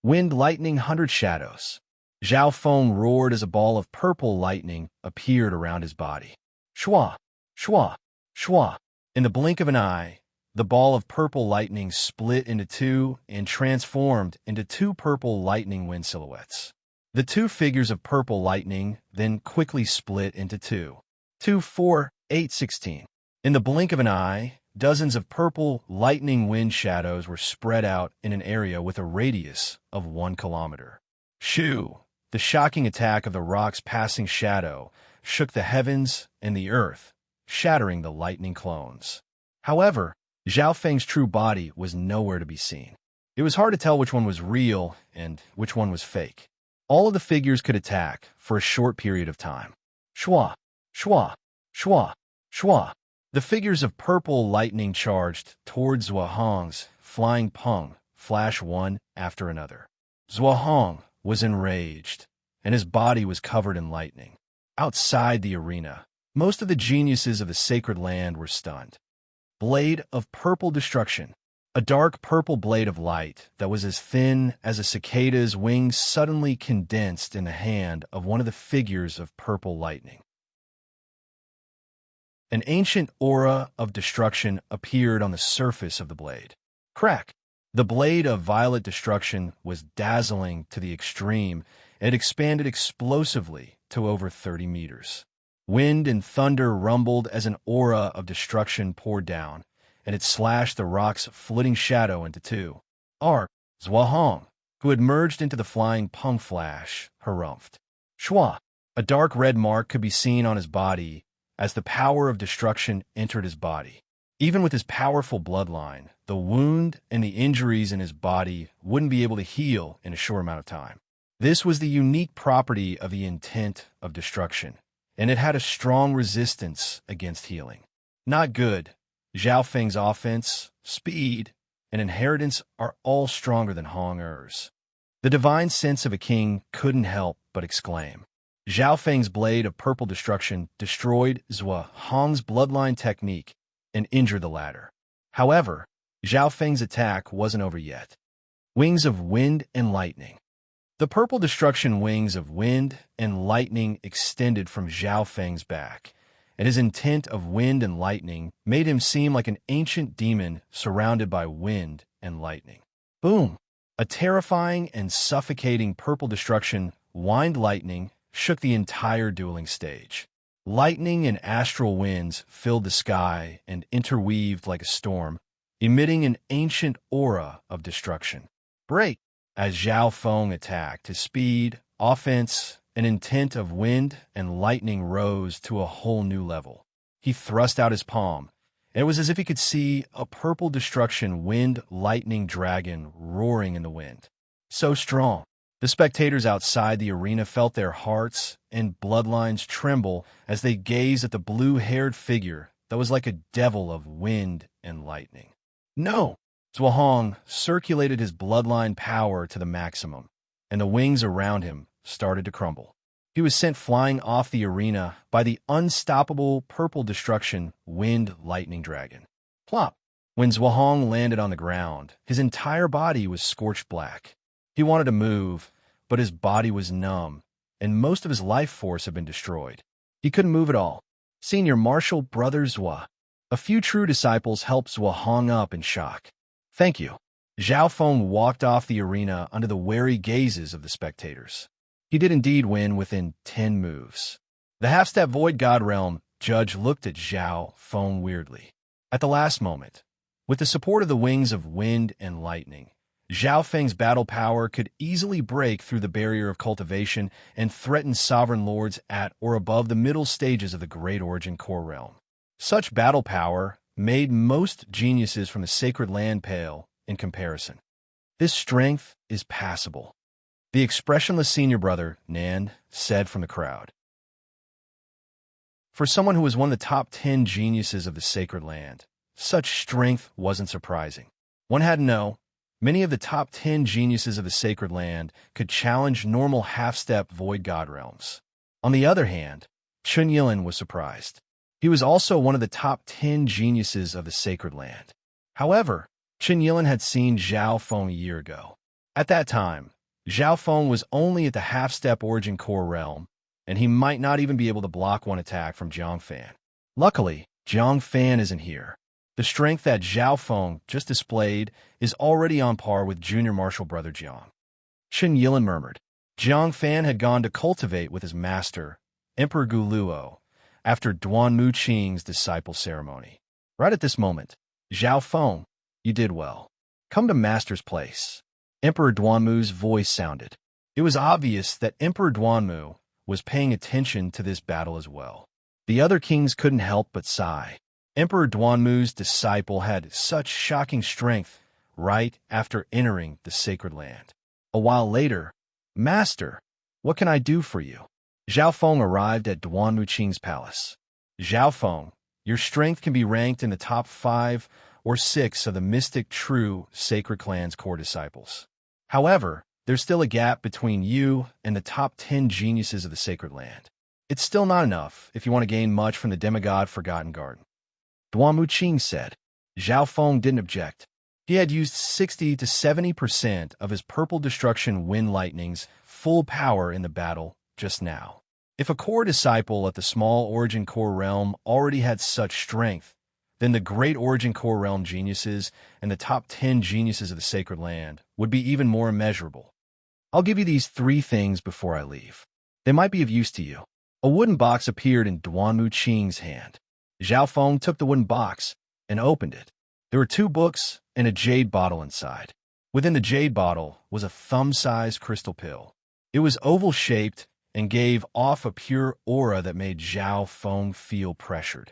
[SPEAKER 1] Wind lightning 100 shadows. Zhao Feng roared as a ball of purple lightning appeared around his body. Shua! Shua! Shua! In the blink of an eye, the ball of purple lightning split into two and transformed into two purple lightning wind silhouettes. The two figures of purple lightning then quickly split into two. 2, 4, 8, 16. In the blink of an eye, dozens of purple lightning wind shadows were spread out in an area with a radius of 1 kilometer. Shoo! The shocking attack of the rock's passing shadow shook the heavens and the earth, shattering the lightning clones. However, Zhao Feng's true body was nowhere to be seen. It was hard to tell which one was real and which one was fake. All of the figures could attack for a short period of time. Shua! Shua! Shua! Shua! The figures of purple lightning charged towards Zhuohong's flying Peng, flash one after another. Zhuohong was enraged, and his body was covered in lightning. Outside the arena, most of the geniuses of the sacred land were stunned. Blade of purple destruction. A dark purple blade of light that was as thin as a cicada's wings suddenly condensed in the hand of one of the figures of purple lightning. An ancient aura of destruction appeared on the surface of the blade. Crack! The blade of violet destruction was dazzling to the extreme, and it expanded explosively to over 30 meters. Wind and thunder rumbled as an aura of destruction poured down, and it slashed the rock's flitting shadow into two. Zhuohong, who had merged into the flying Peng flash, harumphed. Shua! A dark red mark could be seen on his body as the power of destruction entered his body. Even with his powerful bloodline, the wound and the injuries in his body wouldn't be able to heal in a short amount of time. This was the unique property of the intent of destruction, and it had a strong resistance against healing. Not good. Zhao Feng's offense, speed, and inheritance are all stronger than Hong Er's. The divine sense of a king couldn't help but exclaim. Zhao Feng's blade of purple destruction destroyed Zhuohong's bloodline technique and injured the latter. However, Zhao Feng's attack wasn't over yet. Wings of wind and lightning. The purple destruction wings of wind and lightning extended from Zhao Feng's back, and his intent of wind and lightning made him seem like an ancient demon surrounded by wind and lightning. Boom! A terrifying and suffocating purple destruction wind lightning shook the entire dueling stage. Lightning and astral winds filled the sky and interweaved like a storm, emitting an ancient aura of destruction. Break! As Zhao Feng attacked, his speed, offense, and intent of wind and lightning rose to a whole new level. He thrust out his palm, and it was as if he could see a purple destruction wind lightning dragon roaring in the wind. So strong. The spectators outside the arena felt their hearts and bloodlines tremble as they gazed at the blue-haired figure that was like a devil of wind and lightning. No! Zhuohong circulated his bloodline power to the maximum, and the wings around him started to crumble. He was sent flying off the arena by the unstoppable purple destruction wind lightning dragon. Plop! When Zhuohong landed on the ground, his entire body was scorched black. He wanted to move, but his body was numb, and most of his life force had been destroyed. He couldn't move at all. Senior Marshal Brother Zhua. A few true disciples helped Zhuohong up in shock. Thank you. Zhao Feng walked off the arena under the wary gazes of the spectators. He did indeed win within 10 moves. The half-step Void God Realm judge looked at Zhao Feng weirdly. At the last moment, with the support of the wings of wind and lightning, Zhao Feng's battle power could easily break through the barrier of cultivation and threaten sovereign lords at or above the middle stages of the Great Origin Core realm. Such battle power made most geniuses from the sacred land pale in comparison. This strength is passable, the expressionless senior brother, Nan, said from the crowd. For someone who was one of the top 10 geniuses of the sacred land, such strength wasn't surprising. One had to know, many of the top 10 geniuses of the sacred land could challenge normal half-step void god realms. On the other hand, Chun Yilin was surprised. He was also one of the top 10 geniuses of the sacred land. However, Chun Yilin had seen Zhao Feng a year ago. At that time, Zhao Feng was only at the half-step origin core realm, and he might not even be able to block one attack from Jiang Fan. Luckily, Jiang Fan isn't here. The strength that Zhao Feng just displayed is already on par with junior martial brother Jiang. Chun Yilin murmured. Jiang Fan had gone to cultivate with his master, Emperor Gu Luo, after Duan Mu Qing's disciple ceremony. Right at this moment, Zhao Feng, you did well. Come to master's place. Emperor Duanmu's voice sounded. It was obvious that Emperor Duanmu was paying attention to this battle as well. The other kings couldn't help but sigh. Emperor Duanmu's disciple had such shocking strength right after entering the sacred land. A while later, Master, what can I do for you? Zhao Feng arrived at Duan Muqing's palace. Zhao Feng, your strength can be ranked in the top 5 or 6 of the mystic true sacred clan's core disciples. However, there's still a gap between you and the top 10 geniuses of the sacred land. It's still not enough if you want to gain much from the demigod Forgotten Garden. Duan Muqing said. Zhao Feng didn't object. He had used 60 to 70% of his purple destruction wind lightning's full power in the battle just now. If a core disciple at the small origin core realm already had such strength, then the great origin core realm geniuses and the top 10 geniuses of the sacred land would be even more immeasurable. I'll give you these 3 things before I leave. They might be of use to you. A wooden box appeared in Duan Muqing's hand. Zhao Feng took the wooden box and opened it. There were 2 books and a jade bottle inside. Within the jade bottle was a thumb-sized crystal pill. It was oval-shaped and gave off a pure aura that made Zhao Feng feel pressured.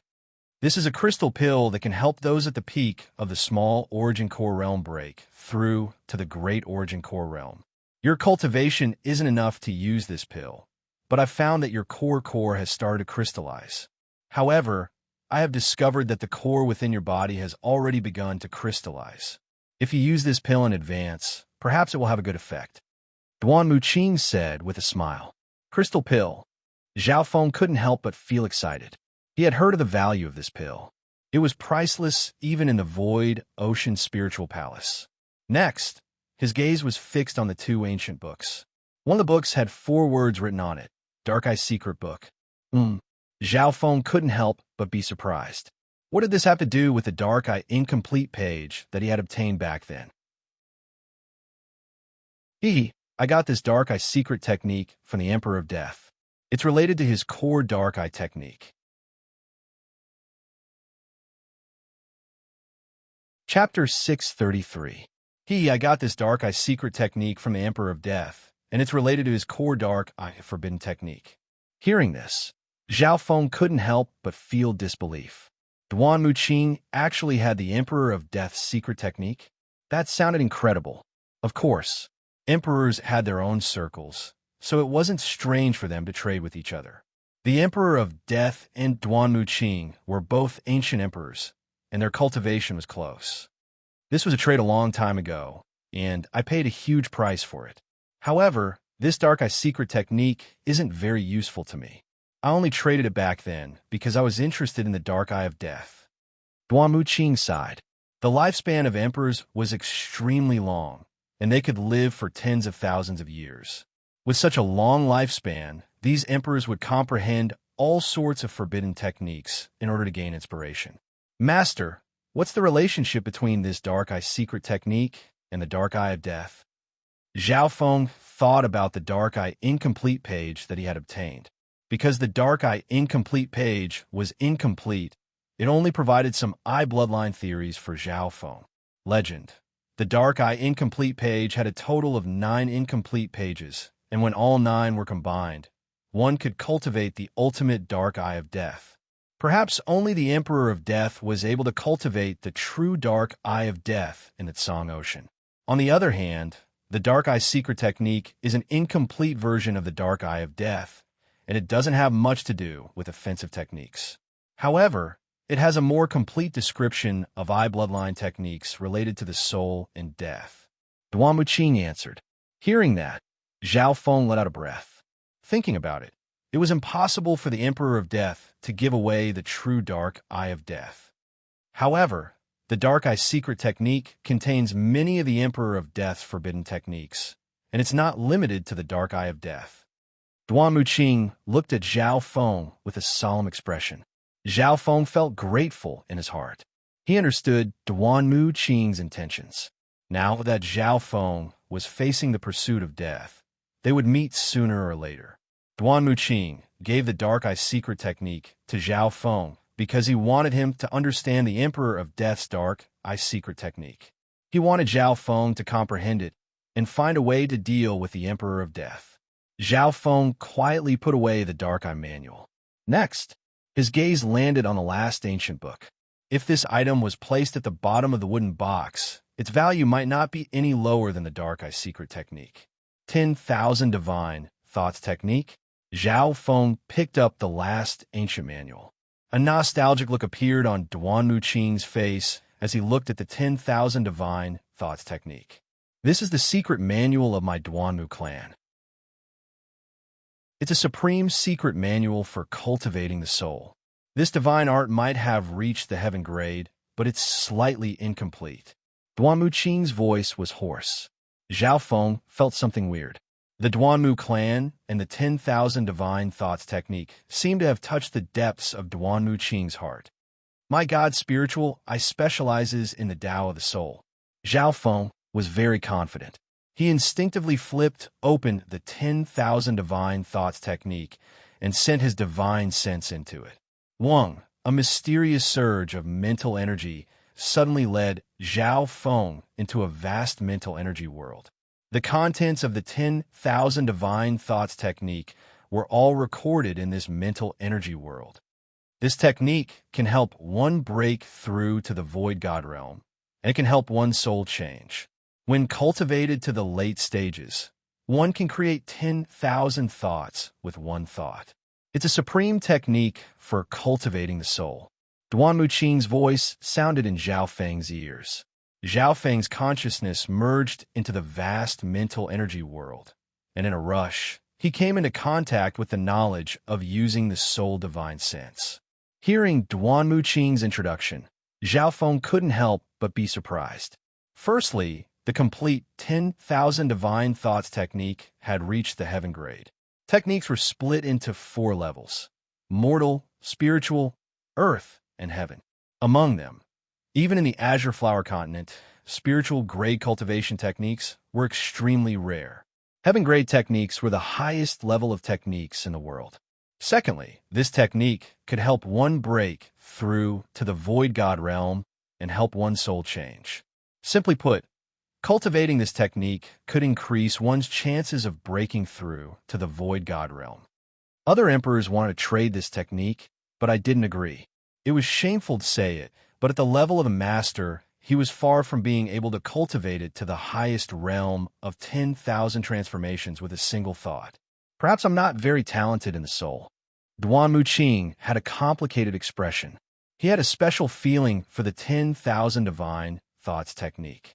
[SPEAKER 1] This is a crystal pill that can help those at the peak of the small origin core realm break through to the great origin core realm. Your cultivation isn't enough to use this pill, but I've found that your core has started to crystallize. However, I have discovered that the core within your body has already begun to crystallize. If you use this pill in advance, perhaps it will have a good effect. Duan Muqing said with a smile. Crystal pill. Zhao Feng couldn't help but feel excited. He had heard of the value of this pill. It was priceless even in the void ocean spiritual palace. Next, his gaze was fixed on the 2 ancient books. One of the books had 4 words written on it. Dark Eye Secret Book. Zhao Feng couldn't help but be surprised. What did this have to do with the Dark Eye incomplete page that he had obtained back then? I got this Dark Eye secret technique from the Emperor of Death. It's related to his core Dark Eye technique. Chapter 633. I got this Dark Eye secret technique from the Emperor of Death, and it's related to his core Dark Eye forbidden technique. Hearing this, Zhao Feng couldn't help but feel disbelief. Duan Muqing actually had the Emperor of Death's secret technique? That sounded incredible. Of course, emperors had their own circles, so it wasn't strange for them to trade with each other. The Emperor of Death and Duan Muqing were both ancient emperors, and their cultivation was close. This was a trade a long time ago, and I paid a huge price for it. However, this Dark Eye secret technique isn't very useful to me. I only traded it back then because I was interested in the Dark Eye of Death. Duan Muqing sighed. The lifespan of emperors was extremely long, and they could live for tens of thousands of years. With such a long lifespan, these emperors would comprehend all sorts of forbidden techniques in order to gain inspiration. Master, what's the relationship between this Dark Eye secret technique and the Dark Eye of Death? Zhao Feng thought about the Dark Eye incomplete page that he had obtained. Because the Dark Eye incomplete page was incomplete, It only provided some eye bloodline theories for Zhao Feng. Legend. The Dark Eye incomplete page had a total of 9 incomplete pages, and when all 9 were combined, one could cultivate the ultimate Dark Eye of Death. Perhaps only the Emperor of Death was able to cultivate the true Dark Eye of Death in its Song Ocean. On the other hand, the Dark Eye Secret Technique is an incomplete version of the Dark Eye of Death, and it doesn't have much to do with offensive techniques. However, it has a more complete description of eye bloodline techniques related to the soul and death. Duan Muqing answered. Hearing that, Zhao Feng let out a breath. Thinking about it, it was impossible for the Emperor of Death to give away the true Dark Eye of Death. However, the Dark Eye Secret Technique contains many of the Emperor of Death's forbidden techniques, and it's not limited to the Dark Eye of Death. Duan Muqing looked at Zhao Feng with a solemn expression. Zhao Feng felt grateful in his heart. He understood Duan Muqing's intentions. Now that Zhao Feng was facing the pursuit of death, they would meet sooner or later. Duan Muqing gave the Dark Eye Secret Technique to Zhao Feng because he wanted him to understand the Emperor of Death's Dark Eye Secret Technique. He wanted Zhao Feng to comprehend it and find a way to deal with the Emperor of Death. Zhao Feng quietly put away the Dark Eye Manual. Next, his gaze landed on the last ancient book. If this item was placed at the bottom of the wooden box, its value might not be any lower than the Dark Eye Secret Technique. 10,000 Divine Thoughts Technique. Zhao Feng picked up the last ancient manual. A nostalgic look appeared on Duan Muqing's face as he looked at the 10,000 Divine Thoughts Technique. This is the secret manual of my Duanmu clan. It's a supreme secret manual for cultivating the soul. This divine art might have reached the heaven grade, but it's slightly incomplete. Duan Muqing's voice was hoarse. Zhao Feng felt something weird. The Duanmu clan and the 10,000 Divine Thoughts Technique seemed to have touched the depths of Duan Muqing's heart. My God Spiritual, I specializes in the Tao of the soul. Zhao Feng was very confident. He instinctively flipped open the 10,000 Divine Thoughts Technique and sent his divine sense into it. Wang, a mysterious surge of mental energy, suddenly led Zhao Feng into a vast mental energy world. The contents of the 10,000 Divine Thoughts Technique were all recorded in this mental energy world. This technique can help one break through to the Void God realm, and it can help one's soul change. When cultivated to the late stages, one can create 10,000 thoughts with one thought. It's a supreme technique for cultivating the soul. Duan Muqing's voice sounded in Zhao Feng's ears. Zhao Feng's consciousness merged into the vast mental energy world, and in a rush, he came into contact with the knowledge of using the soul divine sense. Hearing Duan Muqing's introduction, Zhao Feng couldn't help but be surprised. Firstly, the complete 10,000 Divine Thoughts Technique had reached the heaven grade. Techniques were split into 4 levels: mortal, spiritual, earth, and heaven. Among them, even in the Azure Flower Continent, spiritual grade cultivation techniques were extremely rare. Heaven grade techniques were the highest level of techniques in the world. Secondly, this technique could help one break through to the Void God realm and help one's soul change. Simply put, cultivating this technique could increase one's chances of breaking through to the Void God realm. Other emperors wanted to trade this technique, but I didn't agree. It was shameful to say it, but at the level of a master, he was far from being able to cultivate it to the highest realm of 10,000 transformations with a single thought. Perhaps I'm not very talented in the soul. Duan Muqing had a complicated expression. He had a special feeling for the 10,000 Divine Thoughts Technique.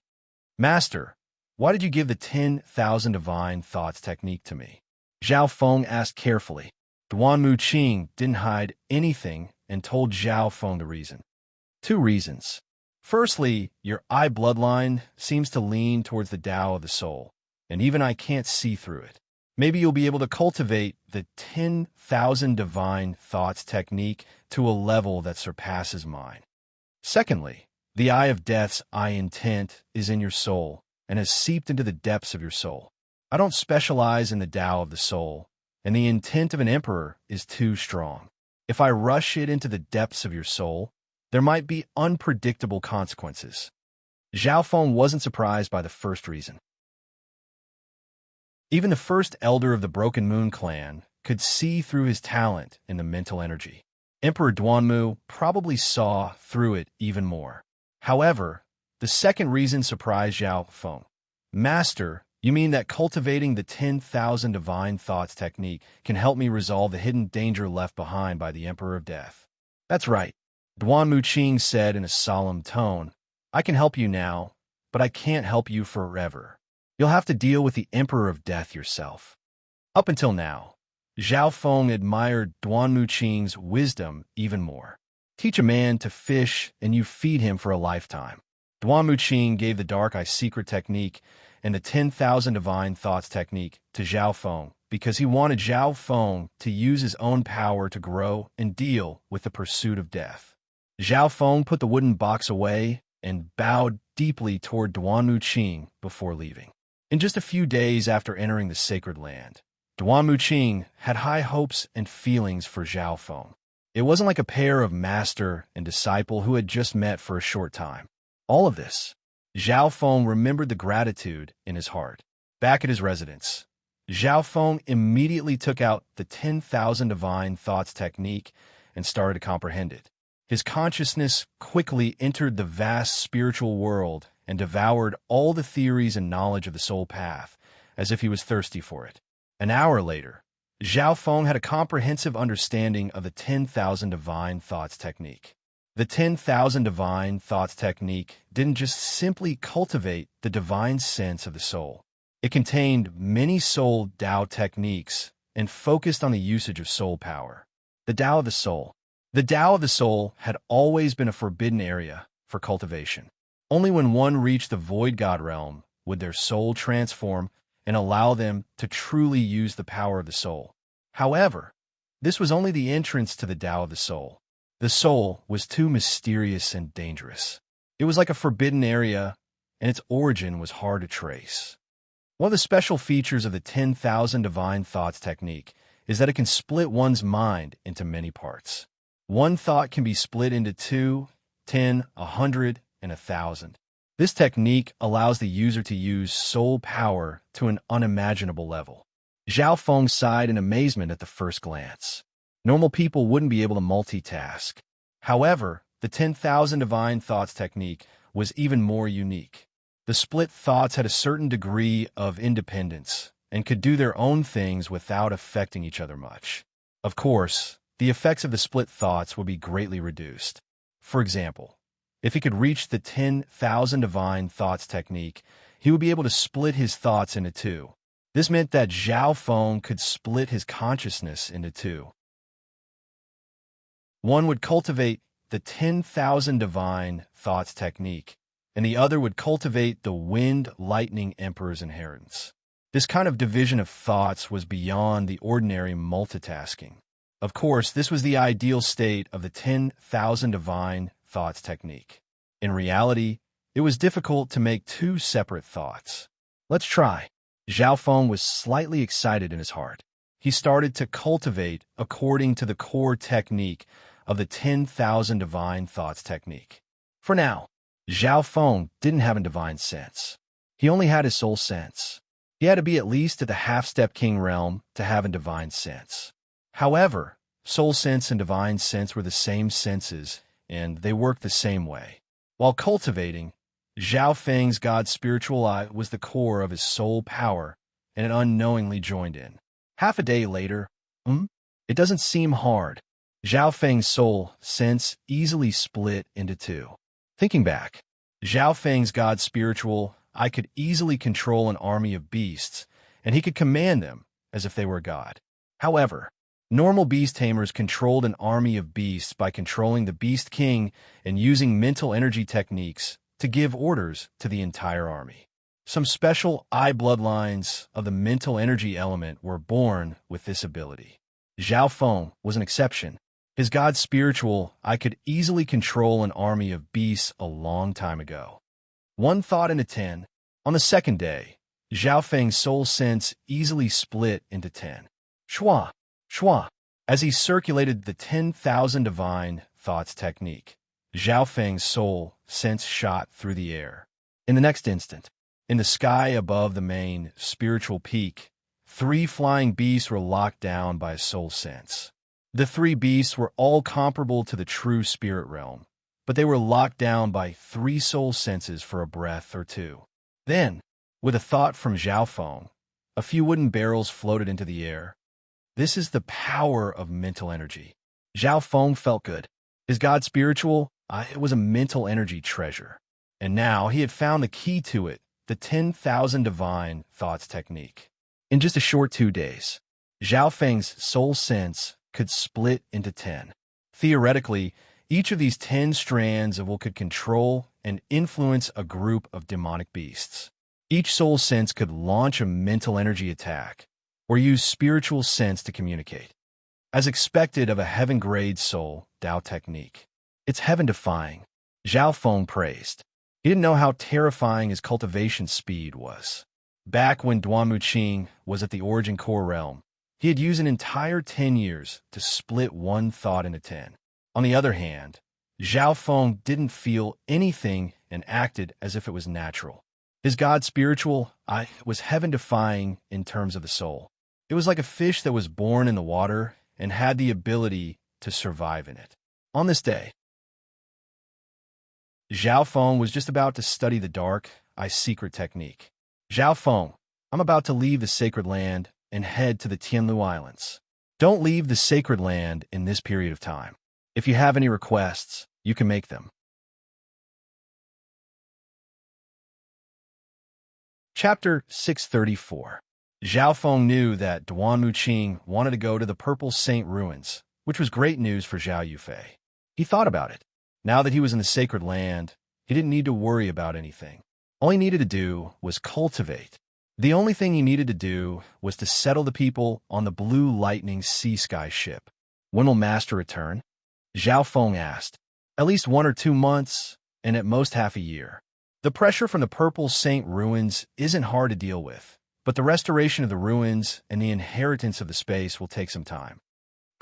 [SPEAKER 1] Master, why did you give the 10,000 Divine Thoughts Technique to me? Zhao Feng asked carefully. Duan Muqing didn't hide anything and told Zhao Feng the reason. 2 reasons. Firstly, your eye bloodline seems to lean towards the Tao of the soul, and even I can't see through it. Maybe you'll be able to cultivate the 10,000 Divine Thoughts Technique to a level that surpasses mine. Secondly, the Eye of Death's eye intent is in your soul and has seeped into the depths of your soul. I don't specialize in the Tao of the soul, and the intent of an emperor is too strong. If I rush it into the depths of your soul, there might be unpredictable consequences. Zhao Feng wasn't surprised by the first reason. Even the first elder of the Broken Moon clan could see through his talent in the mental energy. Emperor Duanmu probably saw through it even more. However, the second reason surprised Zhao Feng. Master, you mean that cultivating the 10,000 divine thoughts technique can help me resolve the hidden danger left behind by the Emperor of Death? That's right, Duanmu Qing said in a solemn tone. I can help you now, but I can't help you forever. You'll have to deal with the Emperor of Death yourself. Up until now, Zhao Feng admired Duanmu Qing's wisdom even more. Teach a man to fish and you feed him for a lifetime. Duanmu Qing gave the Dark Eye secret technique and the 10,000 divine thoughts technique to Zhao Feng because he wanted Zhao Feng to use his own power to grow and deal with the pursuit of death. Zhao Feng put the wooden box away and bowed deeply toward Duanmu Qing before leaving. In just a few days after entering the sacred land, Duanmu Qing had high hopes and feelings for Zhao Feng. It wasn't like a pair of master and disciple who had just met for a short time. All of this, Zhao Feng remembered the gratitude in his heart. Back at his residence, Zhao Feng immediately took out the 10,000 divine thoughts technique and started to comprehend it. His consciousness quickly entered the vast spiritual world and devoured all the theories and knowledge of the soul path, as if he was thirsty for it. An hour later, Zhao Feng had a comprehensive understanding of the 10,000 divine thoughts technique. The 10,000 divine thoughts technique didn't just simply cultivate the divine sense of the soul. It contained many soul Tao techniques and focused on the usage of soul power. The Tao of the soul. The Tao of the soul had always been a forbidden area for cultivation. Only when one reached the void god realm would their soul transform and allow them to truly use the power of the soul. However, this was only the entrance to the Tao of the soul. The soul was too mysterious and dangerous. It was like a forbidden area, and its origin was hard to trace. One of the special features of the 10,000 divine thoughts technique is that it can split one's mind into many parts. One thought can be split into 2, 10, 100, and 1,000. This technique allows the user to use soul power to an unimaginable level. Zhao Feng sighed in amazement at the first glance. Normal people wouldn't be able to multitask. However, the 10,000 divine thoughts technique was even more unique. The split thoughts had a certain degree of independence and could do their own things without affecting each other much. Of course, the effects of the split thoughts would be greatly reduced. For example, if he could reach the 10,000 divine thoughts technique, he would be able to split his thoughts into 2. This meant that Zhao Feng could split his consciousness into 2. One would cultivate the 10,000 divine thoughts technique, and the other would cultivate the Wind Lightning Emperor's inheritance. This kind of division of thoughts was beyond the ordinary multitasking. Of course, this was the ideal state of the 10,000 divine thoughts technique. In reality, it was difficult to make 2 separate thoughts. Let's try. Zhao Feng was slightly excited in his heart. He started to cultivate according to the core technique of the 10,000 divine thoughts technique. For now, Zhao Feng didn't have a divine sense. He only had his soul sense. He had to be at least at the half-step king realm to have a divine sense. However, soul sense and divine sense were the same senses, and they worked the same way. While cultivating, Zhao Feng's God's spiritual eye was the core of his soul power, and it unknowingly joined in. Half a day later, it doesn't seem hard. Zhao Feng's soul sense easily split into 2. Thinking back, Zhao Feng's God's spiritual eye could easily control an army of beasts, and he could command them as if they were God. However, normal beast tamers controlled an army of beasts by controlling the beast king and using mental energy techniques to give orders to the entire army. Some special eye bloodlines of the mental energy element were born with this ability. Zhao Feng was an exception. His God's spiritual eye could easily control an army of beasts a long time ago. 1 thought into 10. On the second day, Zhao Feng's soul sense easily split into 10. Shua, shua, as he circulated the 10,000 divine thoughts technique. Zhao Feng's soul sense shot through the air. In the next instant, in the sky above the main spiritual peak, 3 flying beasts were locked down by a soul sense. The 3 beasts were all comparable to the true spirit realm, but they were locked down by 3 soul senses for a breath or two. Then, with a thought from Zhao Feng, a few wooden barrels floated into the air. This is the power of mental energy. Zhao Feng felt good. His god spiritual, it was a mental energy treasure. And now he had found the key to it, the 10,000 divine thoughts technique. In just a short 2 days, Zhao Feng's soul sense could split into 10. Theoretically, each of these 10 strands of will could control and influence a group of demonic beasts. Each soul sense could launch a mental energy attack or use spiritual sense to communicate. As expected of a heaven-grade soul Dao technique, it's heaven-defying, Zhao Feng praised. He didn't know how terrifying his cultivation speed was. Back when Duan Muqing was at the origin core realm, he had used an entire 10 years to split one thought into 10. On the other hand, Zhao Feng didn't feel anything and acted as if it was natural. His god spiritual, was heaven-defying in terms of the soul. It was like a fish that was born in the water and had the ability to survive in it. On this day, Zhao Feng was just about to study the dark, secret technique. Zhao Feng, I'm about to leave the sacred land and head to the Tianlu Islands. Don't leave the sacred land in this period of time. If you have any requests, you can make them. Chapter 634. Zhao Feng knew that Duan Muqing wanted to go to the Purple Saint Ruins, which was great news for Zhao Yufei. He thought about it. Now that he was in the sacred land, he didn't need to worry about anything. All he needed to do was cultivate. The only thing he needed to do was to settle the people on the Blue Lightning Sea Sky ship. When will Master return? Zhao Feng asked. At least 1 or 2 months, and at most half a year. The pressure from the Purple Saint Ruins isn't hard to deal with, but the restoration of the ruins and the inheritance of the space will take some time.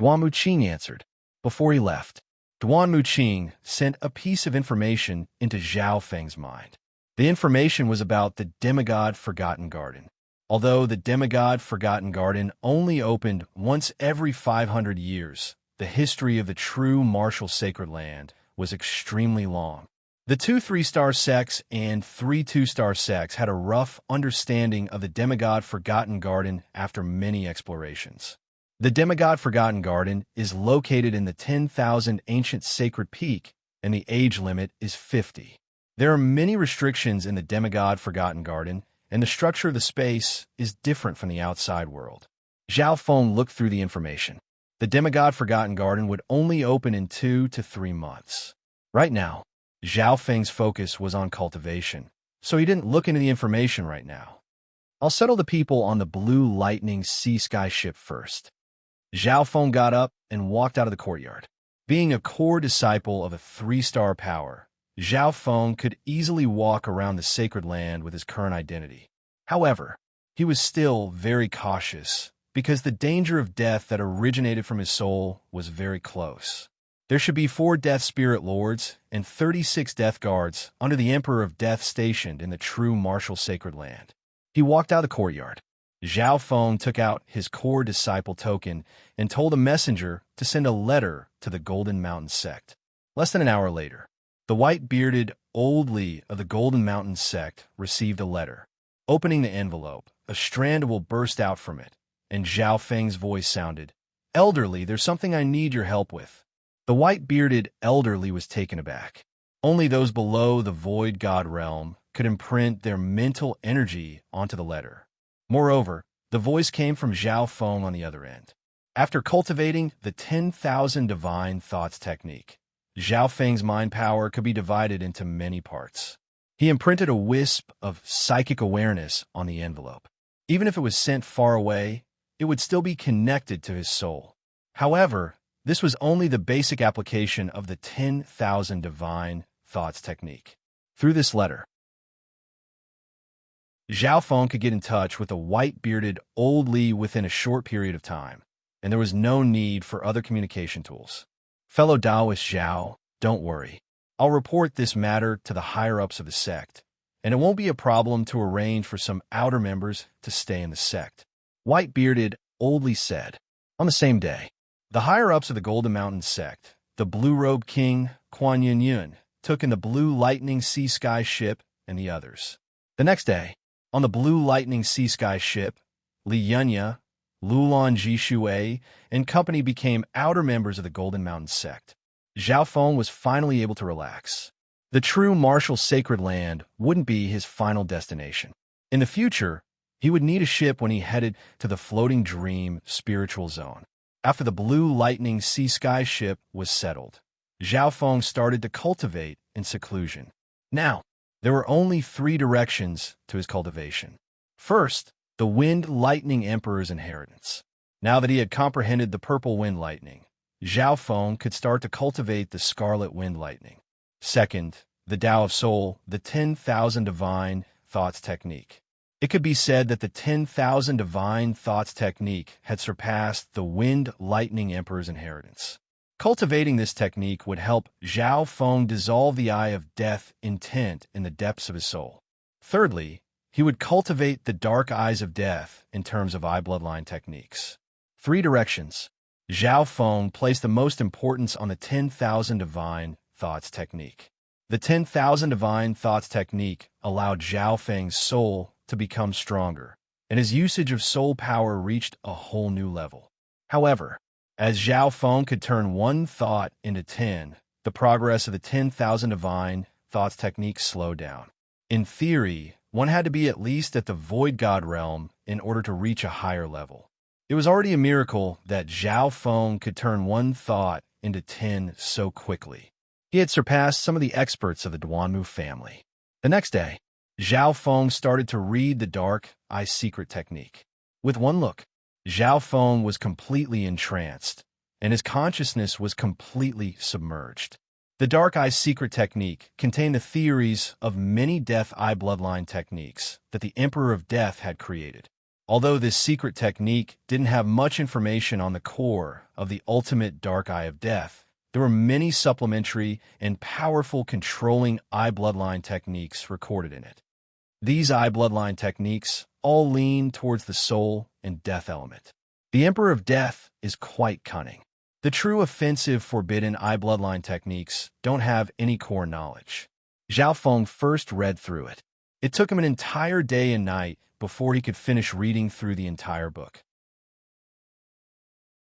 [SPEAKER 1] Duan Muqing answered. Before he left, Duan Muqing sent a piece of information into Zhao Feng's mind. The information was about the demigod Forgotten Garden. Although the demigod Forgotten Garden only opened once every 500 years, the history of the true martial sacred land was extremely long. The 2 3-star sects and 3 2-star sects had a rough understanding of the demigod Forgotten Garden after many explorations. The demigod Forgotten Garden is located in the 10,000 ancient sacred peak, and the age limit is 50. There are many restrictions in the demigod Forgotten Garden, and the structure of the space is different from the outside world. Zhao Feng looked through the information. The demigod Forgotten Garden would only open in 2 to 3 months. Right now, Zhao Feng's focus was on cultivation, so he didn't look into the information right now. I'll settle the people on the Blue Lightning Sea Sky ship first. Zhao Feng got up and walked out of the courtyard. Being a core disciple of a 3-star power, Zhao Feng could easily walk around the sacred land with his current identity. However, he was still very cautious because the danger of death that originated from his soul was very close. There should be 4 Death Spirit Lords and 36 Death Guards under the Emperor of Death stationed in the true martial sacred land. He walked out of the courtyard. Zhao Feng took out his core disciple token and told a messenger to send a letter to the Golden Mountain sect. Less than an hour later, the white-bearded old Li of the Golden Mountain sect received a letter. Opening the envelope, a strand of wool burst out from it, and Zhao Feng's voice sounded, "Elderly, there's something I need your help with." The white-bearded elderly was taken aback. Only those below the void god realm could imprint their mental energy onto the letter. Moreover, the voice came from Zhao Feng on the other end. After cultivating the 10,000 divine thoughts technique, Zhao Feng's mind power could be divided into many parts. He imprinted a wisp of psychic awareness on the envelope. Even if it was sent far away, it would still be connected to his soul. However, this was only the basic application of the 10,000 divine thoughts technique. Through this letter, Zhao Feng could get in touch with a white-bearded old Li within a short period of time, and there was no need for other communication tools. Fellow Taoist Zhao, don't worry. I'll report this matter to the higher-ups of the sect, and it won't be a problem to arrange for some outer members to stay in the sect," White-bearded Oldly said. On the same day, the higher-ups of the Golden Mountain sect, the Blue-Robe King, Kuan Yin Yun, took in the Blue Lightning Sea Sky ship and the others. The next day, on the Blue Lightning Sea Sky ship, Li Yunya, Lulon Jishui, and company became outer members of the Golden Mountain sect. Zhao Feng was finally able to relax. The true martial sacred land wouldn't be his final destination. In the future, he would need a ship when he headed to the floating dream spiritual zone. After the Blue Lightning Sea Sky ship was settled, Zhao Feng started to cultivate in seclusion. Now, there were only 3 directions to his cultivation. First, the Wind Lightning Emperor's inheritance. Now that he had comprehended the Purple Wind Lightning, Zhao Feng could start to cultivate the Scarlet Wind Lightning. Second, the Tao of Soul, the 10,000 Divine Thoughts Technique. It could be said that the 10,000 Divine Thoughts Technique had surpassed the Wind Lightning Emperor's inheritance. Cultivating this technique would help Zhao Feng dissolve the Eye of Death intent in the depths of his soul. Thirdly, he would cultivate the Dark Eyes of Death in terms of eye bloodline techniques. 3 directions. Zhao Feng placed the most importance on the 10,000 Divine Thoughts Technique. The 10,000 Divine Thoughts Technique allowed Zhao Feng's soul to become stronger, and his usage of soul power reached a whole new level. However, as Zhao Feng could turn one thought into 10, the progress of the 10,000 Divine Thoughts Technique slowed down. In theory, one had to be at least at the Void God realm in order to reach a higher level. It was already a miracle that Zhao Feng could turn one thought into 10 so quickly. He had surpassed some of the experts of the Duanmu family. The next day, Zhao Feng started to read the Dark Eye Secret Technique. With one look, Zhao Feng was completely entranced, and his consciousness was completely submerged. The Dark Eye Secret Technique contained the theories of many Death Eye bloodline techniques that the Emperor of Death had created. Although this secret technique didn't have much information on the core of the ultimate Dark Eye of Death, there were many supplementary and powerful controlling eye bloodline techniques recorded in it. These eye bloodline techniques all lean towards the soul and death element. The Emperor of Death is quite cunning. The true offensive forbidden eye bloodline techniques don't have any core knowledge. Zhao Feng first read through it. It took him an entire day and night before he could finish reading through the entire book.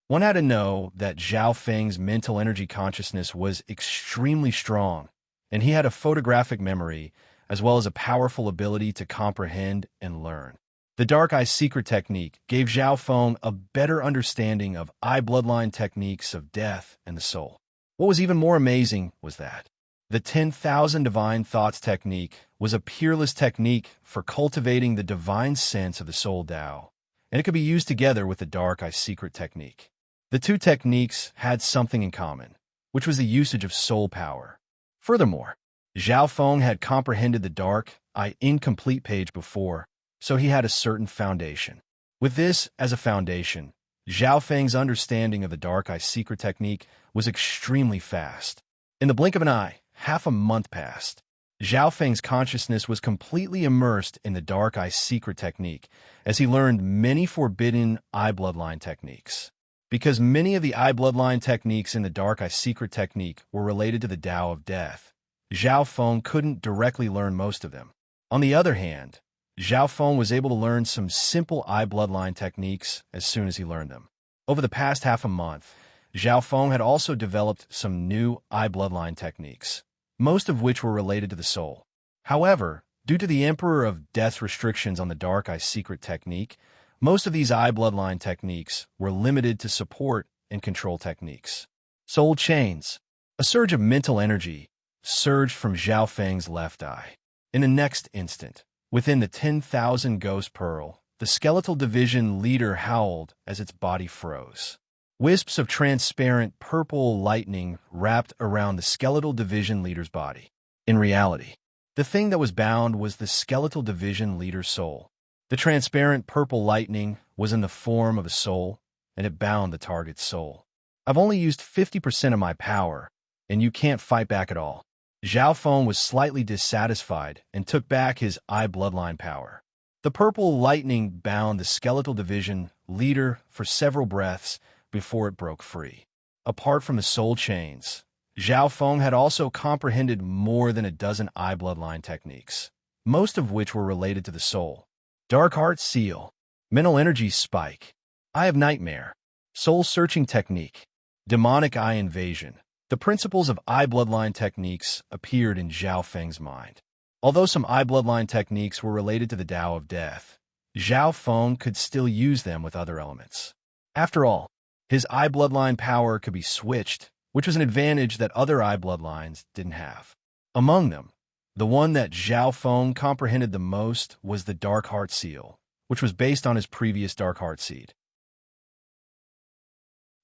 [SPEAKER 1] One had to know that Zhao Feng's mental energy consciousness was extremely strong, and he had a photographic memory as well as a powerful ability to comprehend and learn. The Dark Eye Secret Technique gave Zhao Feng a better understanding of eye bloodline techniques of death and the soul. What was even more amazing was that the 10,000 Divine Thoughts Technique was a peerless technique for cultivating the divine sense of the Soul Tao, and it could be used together with the Dark Eye Secret Technique. The 2 techniques had something in common, which was the usage of soul power. Furthermore, Zhao Feng had comprehended the Dark Eye Incomplete page before, so he had a certain foundation. With this as a foundation, Zhao Feng's understanding of the Dark Eye Secret Technique was extremely fast. In the blink of an eye, half a month passed. Zhao Feng's consciousness was completely immersed in the Dark Eye Secret Technique as he learned many forbidden eye bloodline techniques. Because many of the eye bloodline techniques in the Dark Eye Secret Technique were related to the Tao of Death, Zhao Feng couldn't directly learn most of them. On the other hand, Zhao Feng was able to learn some simple eye bloodline techniques as soon as he learned them. Over the past half a month, Zhao Feng had also developed some new eye bloodline techniques, most of which were related to the soul. However, due to the Emperor of Death's restrictions on the Dark Eye Secret Technique, most of these eye bloodline techniques were limited to support and control techniques. Soul chains. A surge of mental energy surged from Zhao Feng's left eye. In the next instant, within the 10,000 Ghost Pearl, the skeletal division leader howled as its body froze. Wisps of transparent purple lightning wrapped around the skeletal division leader's body. In reality, the thing that was bound was the skeletal division leader's soul. The transparent purple lightning was in the form of a soul, and it bound the target's soul. I've only used 50% of my power, and you can't fight back at all. Zhao Feng was slightly dissatisfied and took back his eye bloodline power. The purple lightning bound the skeletal division leader for several breaths before it broke free. Apart from the soul chains, Zhao Feng had also comprehended more than a dozen eye bloodline techniques, most of which were related to the soul. Dark Heart Seal, Mental Energy Spike, Eye of Nightmare, Soul Searching Technique, Demonic Eye Invasion. The principles of eye bloodline techniques appeared in Zhao Feng's mind. Although some eye bloodline techniques were related to the Tao of Death, Zhao Feng could still use them with other elements. After all, his eye bloodline power could be switched, which was an advantage that other eye bloodlines didn't have. Among them, the one that Zhao Feng comprehended the most was the Dark Heart Seal, which was based on his previous Dark Heart Seed.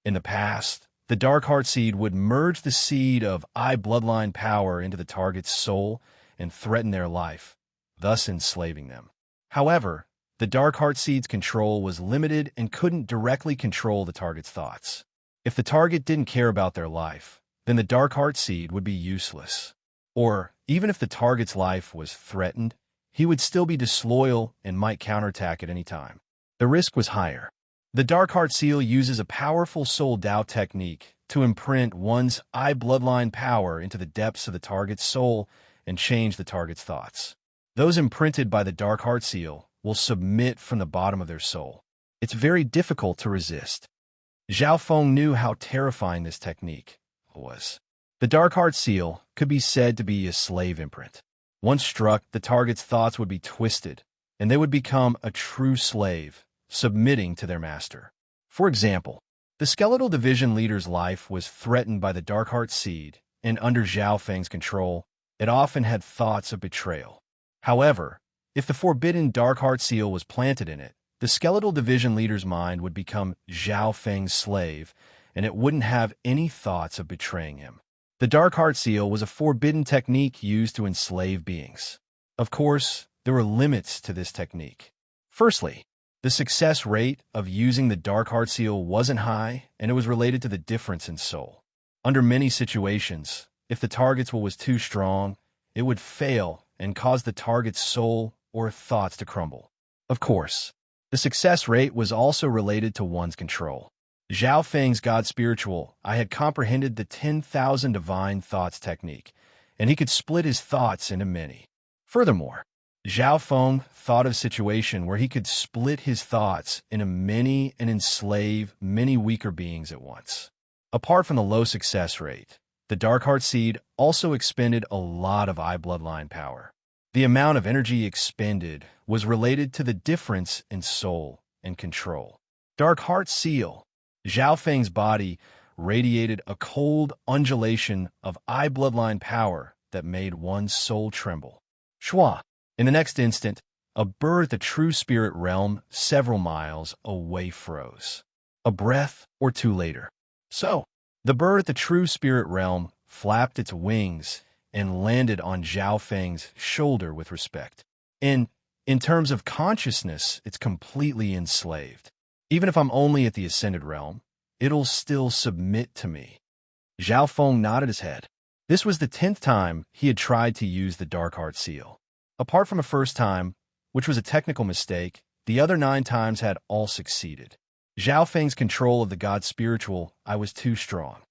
[SPEAKER 1] In the past, the Dark Heart Seed would merge the seed of eye bloodline power into the target's soul and threaten their life, thus enslaving them. However, the Dark Heart Seed's control was limited and couldn't directly control the target's thoughts. If the target didn't care about their life, then the Dark Heart Seed would be useless. Or, even if the target's life was threatened, he would still be disloyal and might counterattack at any time. The risk was higher. The Dark Heart Seal uses a powerful Soul Dao technique to imprint one's eye bloodline power into the depths of the target's soul and change the target's thoughts. Those imprinted by the Dark Heart Seal will submit from the bottom of their soul. It's very difficult to resist. Zhao Feng knew how terrifying this technique was. The Dark Heart Seal could be said to be a slave imprint. Once struck, the target's thoughts would be twisted, and they would become a true slave, submitting to their master. For example, the skeletal division leader's life was threatened by the Dark Heart Seed, and under Zhao Feng's control, it often had thoughts of betrayal. However, if the forbidden Dark Heart Seal was planted in it, the skeletal division leader's mind would become Zhao Feng's slave, and it wouldn't have any thoughts of betraying him. The Dark Heart Seal was a forbidden technique used to enslave beings. Of course, there were limits to this technique. Firstly, the success rate of using the Dark Heart Seal wasn't high, and it was related to the difference in soul. Under many situations, if the target's will was too strong, it would fail and cause the target's soul or thoughts to crumble. Of course, the success rate was also related to one's control. Zhao Feng's God Spiritual, I had comprehended the 10,000 divine thoughts technique, and he could split his thoughts into many. Furthermore, Zhao Feng thought of a situation where he could split his thoughts into many and enslave many weaker beings at once. Apart from the low success rate, the Dark Heart Seed also expended a lot of eye bloodline power. The amount of energy expended was related to the difference in soul and control. Dark Heart Seal, Zhao Feng's body radiated a cold undulation of eye bloodline power that made one's soul tremble. Shua. In the next instant, a bird at the true spirit realm several miles away froze. A breath or two later. So, the bird at the true spirit realm flapped its wings and landed on Zhao Feng's shoulder with respect. In terms of consciousness, it's completely enslaved. Even if I'm only at the ascended realm, it'll still submit to me. Zhao Feng nodded his head. This was the 10th time he had tried to use the Dark Heart Seal. Apart from a first time, which was a technical mistake, the other 9 times had all succeeded. Zhao Feng's control of the God Spiritual, I was too strong.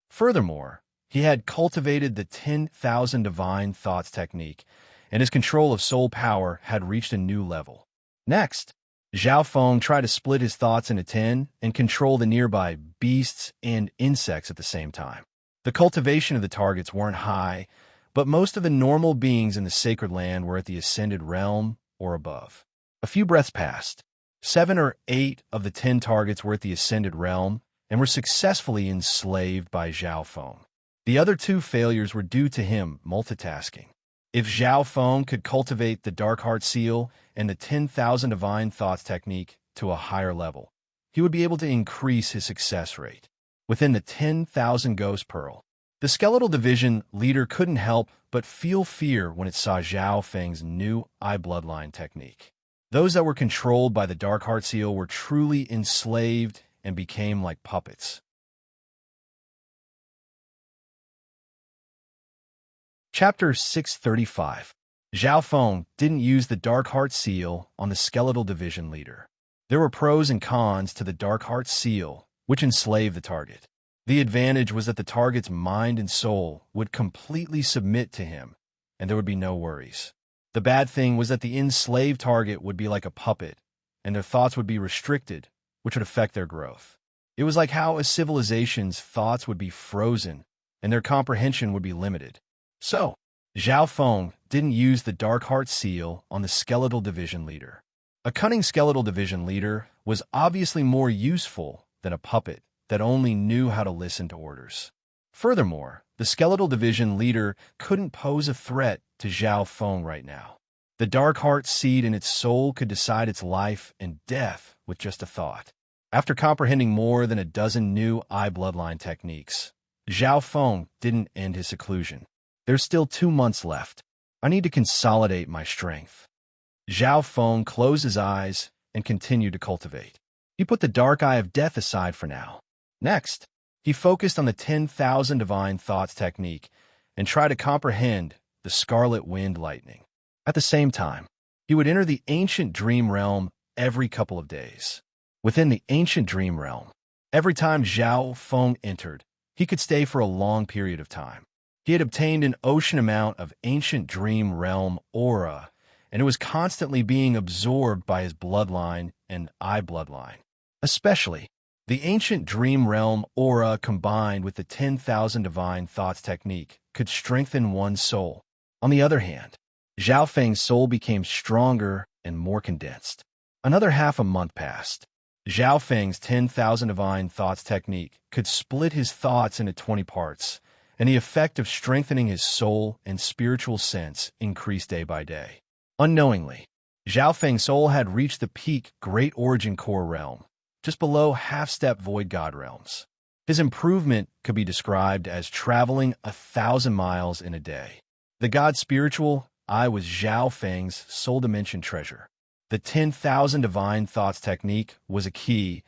[SPEAKER 1] Furthermore, he had cultivated the 10,000 divine thoughts technique, and his control of soul power had reached a new level. Next, Zhao Feng tried to split his thoughts into 10 and control the nearby beasts and insects at the same time. The cultivation of the targets weren't high, but most of the normal beings in the sacred land were at the ascended realm or above. A few breaths passed. 7 or 8 of the 10 targets were at the ascended realm and were successfully enslaved by Zhao Feng. The other 2 failures were due to him multitasking. If Zhao Feng could cultivate the Dark Heart Seal and the 10,000 divine thoughts technique to a higher level, he would be able to increase his success rate. Within the 10,000 Ghost Pearl, the skeletal division leader couldn't help but feel fear when it saw Zhao Feng's new eye bloodline technique. Those that were controlled by the Dark Heart Seal were truly enslaved and became like puppets. Chapter 635. Zhao Feng didn't use the Dark Heart Seal on the Skeletal Division leader. There were pros and cons to the Dark Heart Seal, which enslaved the target. The advantage was that the target's mind and soul would completely submit to him, and there would be no worries. The bad thing was that the enslaved target would be like a puppet, and their thoughts would be restricted, which would affect their growth. It was like how a civilization's thoughts would be frozen, and their comprehension would be limited. So, Zhao Feng didn't use the Dark Heart Seal on the Skeletal Division leader. A cunning Skeletal Division leader was obviously more useful than a puppet that only knew how to listen to orders. Furthermore, the Skeletal Division leader couldn't pose a threat to Zhao Feng right now. The Dark Heart seed in its soul could decide its life and death with just a thought. After comprehending more than a dozen new eye bloodline techniques, Zhao Feng didn't end his seclusion. There's still 2 months left. I need to consolidate my strength. Zhao Feng closed his eyes and continued to cultivate. He put the dark eye of death aside for now. Next, he focused on the 10,000 divine thoughts technique and tried to comprehend the scarlet wind lightning. At the same time, he would enter the ancient dream realm every couple of days. Within the ancient dream realm, every time Zhao Feng entered, he could stay for a long period of time. He had obtained an ocean amount of ancient dream realm aura, and it was constantly being absorbed by his bloodline and eye bloodline. Especially, the ancient dream realm aura combined with the 10,000 divine thoughts technique could strengthen one's soul. On the other hand, Zhao Feng's soul became stronger and more condensed. Another half a month passed. Zhao Feng's 10,000 divine thoughts technique could split his thoughts into 20 parts, and the effect of strengthening his soul and spiritual sense increased day by day. Unknowingly, Zhao Feng's soul had reached the peak Great Origin Core realm, just below half-step Void God realms. His improvement could be described as traveling 1,000 miles in a day. The God Spiritual Eye was Zhao Feng's soul dimension treasure. The 10,000 divine thoughts technique was a key,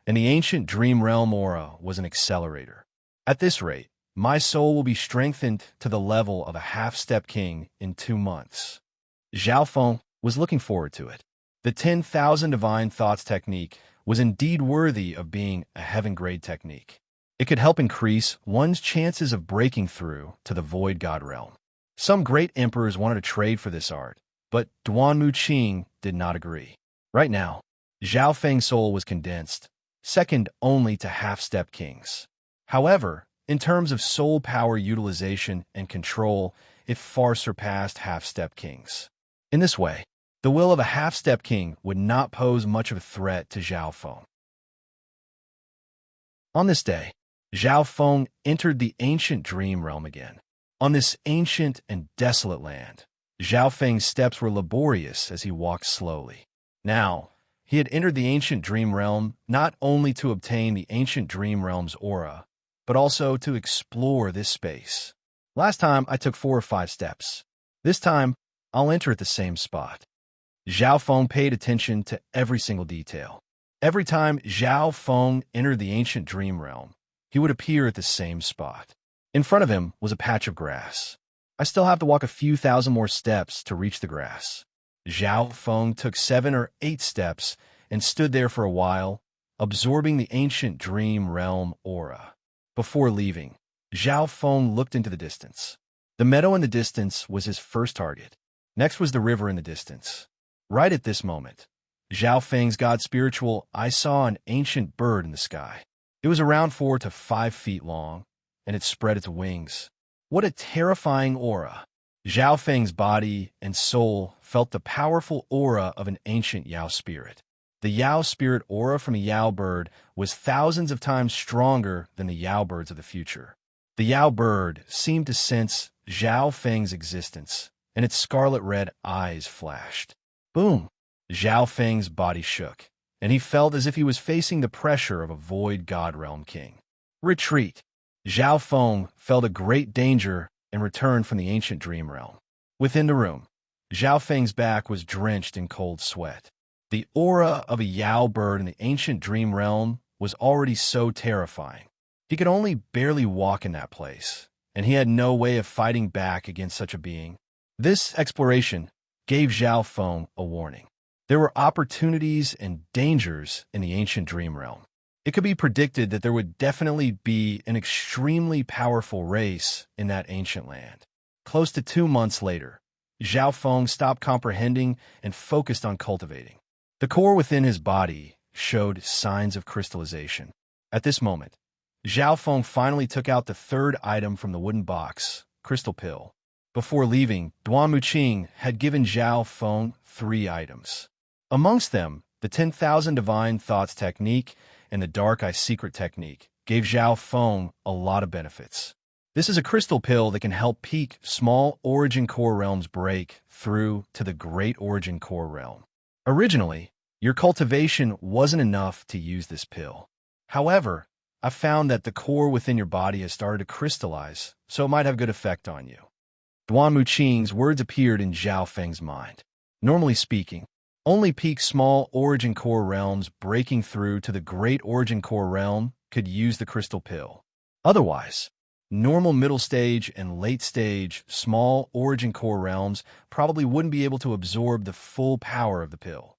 [SPEAKER 1] and the ancient dream realm aura was an accelerator. At this rate, my soul will be strengthened to the level of a half-step king in 2 months. Zhao Feng was looking forward to it. The 10,000 divine thoughts technique was indeed worthy of being a heaven-grade technique. It could help increase one's chances of breaking through to the Void God realm. Some great emperors wanted to trade for this art, but Duan Muqing did not agree. Right now, Zhao Feng's soul was condensed, second only to half-step kings. However, in terms of soul power utilization and control, it far surpassed half-step kings. In this way, the will of a half-step king would not pose much of a threat to Zhao Feng. On this day, Zhao Feng entered the ancient dream realm again. On this ancient and desolate land, Zhao Feng's steps were laborious as he walked slowly. Now, he had entered the ancient dream realm not only to obtain the ancient dream realm's aura, but also to explore this space. Last time, I took 4 or 5 steps. This time, I'll enter at the same spot. Zhao Feng paid attention to every single detail. Every time Zhao Feng entered the ancient dream realm, he would appear at the same spot. In front of him was a patch of grass. I still have to walk a few thousand more steps to reach the grass. Zhao Feng took 7 or 8 steps and stood there for a while, absorbing the ancient dream realm aura. Before leaving, Zhao Feng looked into the distance. The meadow in the distance was his first target. Next was the river in the distance. Right at this moment, Zhao Feng's God Spiritual Eye saw an ancient bird in the sky. It was around 4 to 5 feet long, and it spread its wings. What a terrifying aura! Zhao Feng's body and soul felt the powerful aura of an ancient Yao spirit. The Yao spirit aura from a Yao bird was thousands of times stronger than the Yao birds of the future. The Yao bird seemed to sense Zhao Feng's existence, and its scarlet-red eyes flashed. Boom! Zhao Feng's body shook, and he felt as if he was facing the pressure of a Void God Realm king. Retreat! Zhao Feng felt a great danger and returned from the ancient dream realm. Within the room, Zhao Feng's back was drenched in cold sweat. The aura of a Yao bird in the ancient dream realm was already so terrifying. He could only barely walk in that place, and he had no way of fighting back against such a being. This exploration gave Zhao Feng a warning. There were opportunities and dangers in the ancient dream realm. It could be predicted that there would definitely be an extremely powerful race in that ancient land. Close to 2 months later, Zhao Feng stopped comprehending and focused on cultivating. The core within his body showed signs of crystallization. At this moment, Zhao Feng finally took out the third item from the wooden box, crystal pill. Before leaving, Duan Muqing had given Zhao Feng 3 items. Amongst them, the 10,000 Divine Thoughts technique and the Dark Eye Secret technique gave Zhao Feng a lot of benefits. This is a crystal pill that can help peak small origin core realms break through to the great origin core realm. Originally, your cultivation wasn't enough to use this pill. However, I found that the core within your body has started to crystallize, so it might have good effect on you. Duan Muqing's words appeared in Zhao Feng's mind. Normally speaking, only peak small origin core realms breaking through to the great origin core realm could use the crystal pill. Otherwise, normal middle stage and late stage small origin core realms probably wouldn't be able to absorb the full power of the pill.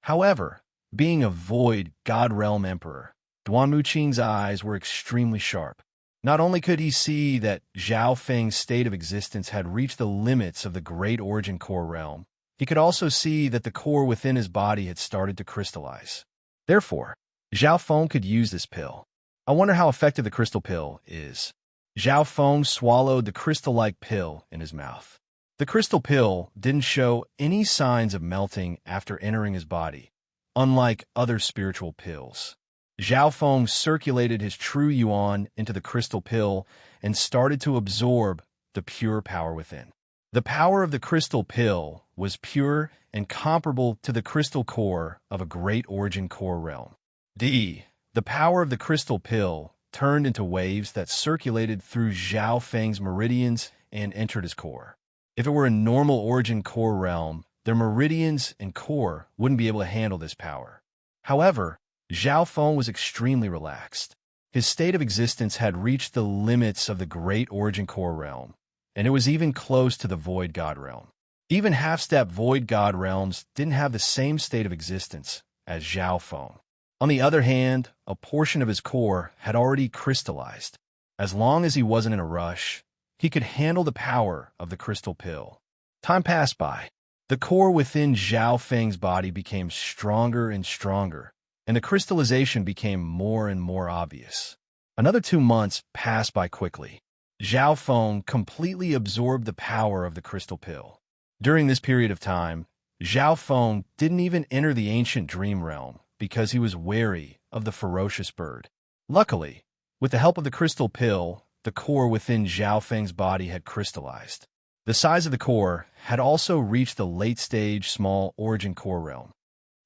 [SPEAKER 1] However, being a void God realm emperor, Duan Muqing's eyes were extremely sharp. Not only could he see that Zhao Feng's state of existence had reached the limits of the great origin core realm, he could also see that the core within his body had started to crystallize. Therefore, Zhao Feng could use this pill. I wonder how effective the crystal pill is. Zhao Feng swallowed the crystal-like pill in his mouth. The crystal pill didn't show any signs of melting after entering his body, unlike other spiritual pills. Zhao Feng circulated his true yuan into the crystal pill and started to absorb the pure power within. The power of the crystal pill was pure and comparable to the crystal core of a great origin core realm. The power of the crystal pill turned into waves that circulated through Zhao Feng's meridians and entered his core. If it were a normal origin core realm, their meridians and core wouldn't be able to handle this power. However, Zhao Feng was extremely relaxed. His state of existence had reached the limits of the great origin core realm, and it was even close to the void god realm. Even half-step void god realms didn't have the same state of existence as Zhao Feng. On the other hand, a portion of his core had already crystallized. As long as he wasn't in a rush, he could handle the power of the crystal pill. Time passed by. The core within Zhao Feng's body became stronger and stronger, and the crystallization became more and more obvious. Another 2 months passed by quickly. Zhao Feng completely absorbed the power of the crystal pill. During this period of time, Zhao Feng didn't even enter the ancient dream realm because he was wary of the ferocious bird. Luckily, with the help of the crystal pill, the core within Zhao Feng's body had crystallized. The size of the core had also reached the late-stage small origin core realm.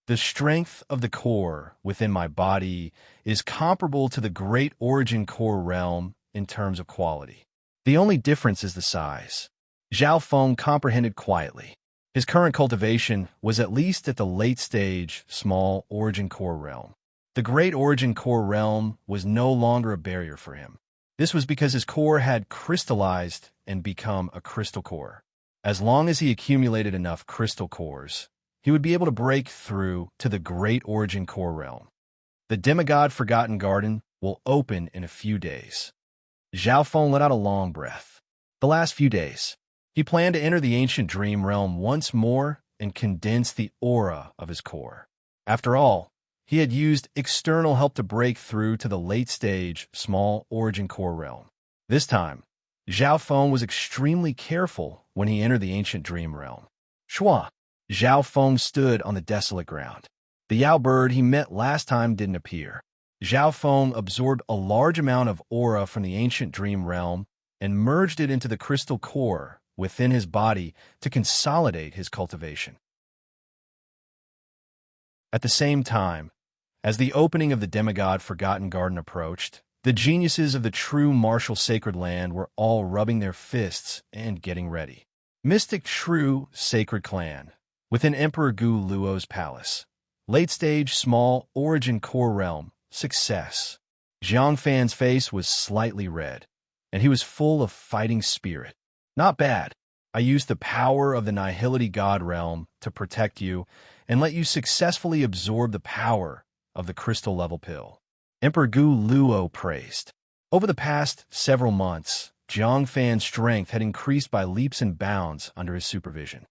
[SPEAKER 1] The strength of the core within my body is comparable to the great origin core realm in terms of quality. The only difference is the size. Zhao Feng comprehended quietly. His current cultivation was at least at the late-stage small origin core realm. The great origin core realm was no longer a barrier for him. This was because his core had crystallized and become a crystal core. As long as he accumulated enough crystal cores, he would be able to break through to the great origin core realm. The demigod Forgotten Garden will open in a few days. Zhao Feng let out a long breath. The last few days, he planned to enter the ancient dream realm once more and condense the aura of his core. After all, he had used external help to break through to the late-stage small origin core realm. This time, Zhao Feng was extremely careful when he entered the ancient dream realm. Shua! Zhao Feng stood on the desolate ground. The Yao bird he met last time didn't appear. Zhao Feng absorbed a large amount of aura from the ancient dream realm and merged it into the crystal core within his body to consolidate his cultivation. At the same time, as the opening of the demigod Forgotten Garden approached, the geniuses of the true martial sacred land were all rubbing their fists and getting ready. Mystic True Sacred Clan, within Emperor Gu Luo's palace. Late-stage small origin core realm, success. Jiang Fan's face was slightly red, and he was full of fighting spirit. Not bad. I used the power of the Nihility God realm to protect you and let you successfully absorb the power of the crystal level pill. Emperor Gu Luo praised. Over the past several months, Jiang Fan's strength had increased by leaps and bounds under his supervision.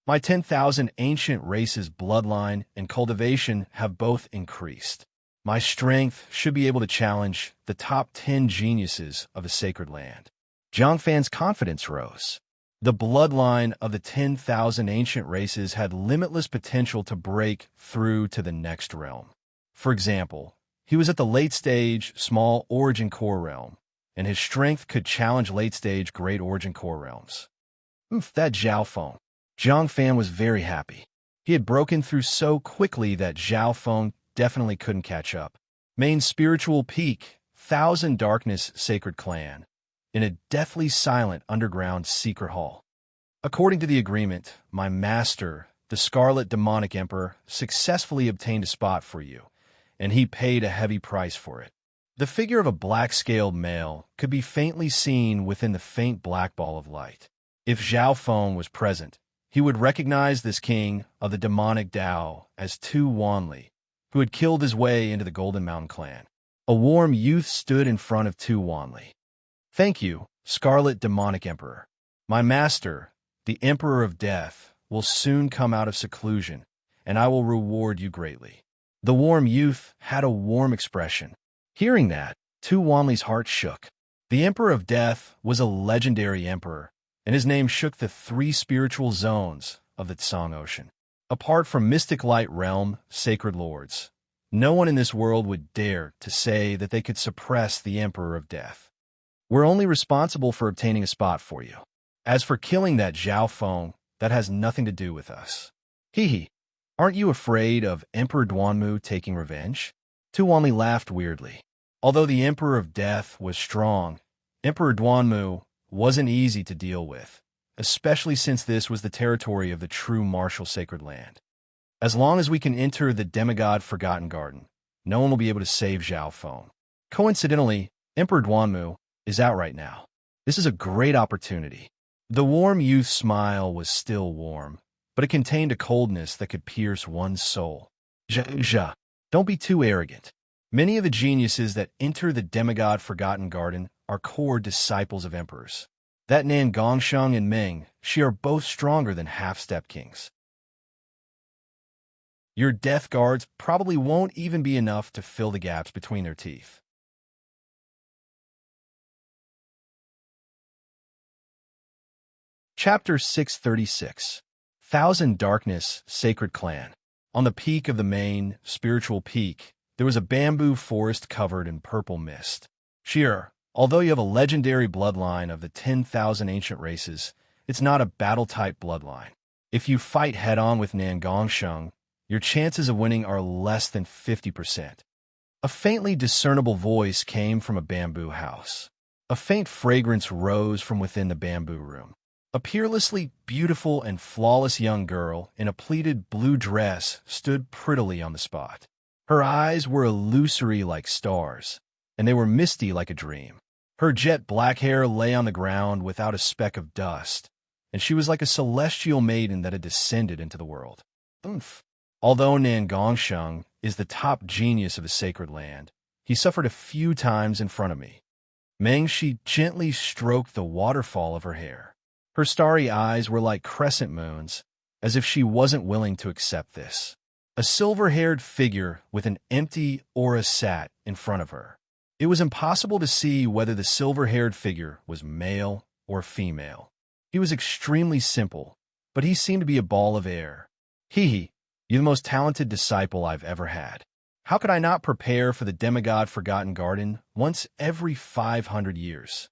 [SPEAKER 1] My 10,000 ancient races bloodline and cultivation have both increased. My strength should be able to challenge the top 10 geniuses of the sacred land. Jiang Fan's confidence rose. The bloodline of the 10,000 ancient races had limitless potential to break through to the next realm. For example, he was at the late-stage small origin core realm, and his strength could challenge late-stage great origin core realms. That Zhao Feng. Jiang Fan was very happy. He had broken through so quickly that Zhao Feng definitely couldn't catch up. Main spiritual peak, Thousand Darkness Sacred Clan, in a deathly silent underground secret hall. According to the agreement, my master, the Scarlet Demonic Emperor, successfully obtained a spot for you, and he paid a heavy price for it. The figure of a black-scaled male could be faintly seen within the faint black ball of light. If Zhao Feng was present, he would recognize this king of the demonic Dao as Tu Wanli, who had killed his way into the Golden Mountain clan. A warm youth stood in front of Tu Wanli. Thank you, Scarlet Demonic Emperor. My master, the Emperor of Death, will soon come out of seclusion, and I will reward you greatly. The warm youth had a warm expression. Hearing that, Tu Wanli's heart shook. The Emperor of Death was a legendary emperor, and his name shook the 3 spiritual zones of the Tsang Ocean. Apart from Mystic Light Realm, Sacred Lords, no one in this world would dare to say that they could suppress the Emperor of Death. We're only responsible for obtaining a spot for you. As for killing that Zhao Feng, that has nothing to do with us. Hee. Aren't you afraid of Emperor Duanmu taking revenge? Tu Wanli laughed weirdly. Although the Emperor of Death was strong, Emperor Duanmu wasn't easy to deal with, especially since this was the territory of the true martial sacred land. As long as we can enter the demigod Forgotten Garden, no one will be able to save Zhao Feng. Coincidentally, Emperor Duanmu is out right now. This is a great opportunity. The warm youth's smile was still warm, but it contained a coldness that could pierce one's soul. Don't be too arrogant. Many of the geniuses that enter the demigod Forgotten Garden are core disciples of emperors. That Nan Gongsheng and Meng, she are both stronger than half-step kings. Your death guards probably won't even be enough to fill the gaps between their teeth. Chapter 636. Thousand Darkness Sacred Clan. On the peak of the main spiritual peak, there was a bamboo forest covered in purple mist. Sheer, although you have a legendary bloodline of the 10,000 ancient races, it's not a battle-type bloodline. If you fight head-on with Nan Gongsheng, your chances of winning are less than 50%. A faintly discernible voice came from a bamboo house. A faint fragrance rose from within the bamboo room. A peerlessly beautiful and flawless young girl in a pleated blue dress stood prettily on the spot. Her eyes were illusory like stars, and they were misty like a dream. Her jet black hair lay on the ground without a speck of dust, and she was like a celestial maiden that had descended into the world. Although Nan Gongsheng is the top genius of the sacred land, he suffered a few times in front of me. Meng Shi gently stroked the waterfall of her hair. Her starry eyes were like crescent moons, as if she wasn't willing to accept this. A silver-haired figure with an empty aura sat in front of her. It was impossible to see whether the silver-haired figure was male or female. He was extremely simple, but he seemed to be a ball of air. You're the most talented disciple I've ever had. How could I not prepare for the demigod Forgotten Garden once every 500 years?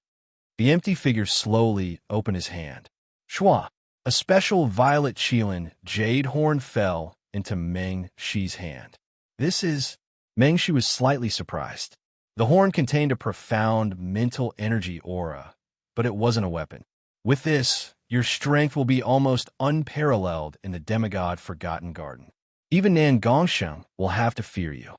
[SPEAKER 1] The empty figure slowly opened his hand. Shua! A special violet Qilin jade horn fell into Meng Shi's hand. This is... Meng Shi was slightly surprised. The horn contained a profound mental energy aura, but it wasn't a weapon. With this, your strength will be almost unparalleled in the demigod Forgotten Garden. Even Nan Gongsheng will have to fear you.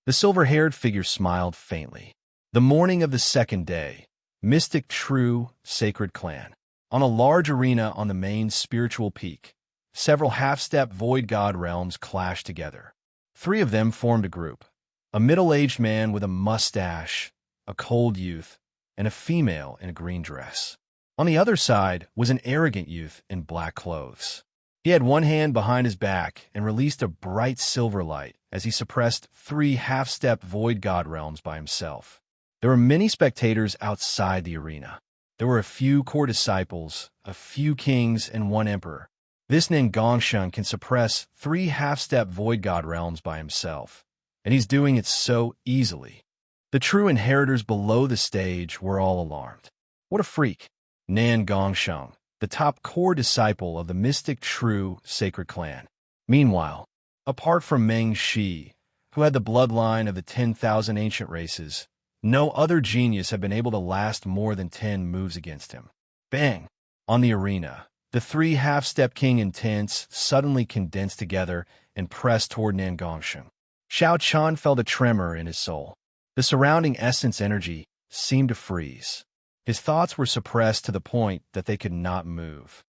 [SPEAKER 1] The silver-haired figure smiled faintly. The morning of the second day, mystic, true, sacred clan. On a large arena on the main spiritual peak, several half-step void god realms clashed together. 3 of them formed a group. A middle-aged man with a mustache, a cold youth, and a female in a green dress. On the other side was an arrogant youth in black clothes. He had one hand behind his back and released a bright silver light as he suppressed 3 half-step void god realms by himself. There were many spectators outside the arena. There were a few core disciples, a few kings, and 1 emperor. This Nangongsheng can suppress 3 half-step void god realms by himself, and he's doing it so easily. The true inheritors below the stage were all alarmed. What a freak! Nangongsheng, the top core disciple of the mystic true sacred clan. Meanwhile, apart from Meng Shi, who had the bloodline of the 10,000 ancient races, no other genius had been able to last more than 10 moves against him. Bang! On the arena, the 3 half-step king intents suddenly condensed together and pressed toward Nangongsheng. Xiao Chan felt a tremor in his soul. The surrounding essence energy seemed to freeze. His thoughts were suppressed to the point that they could not move.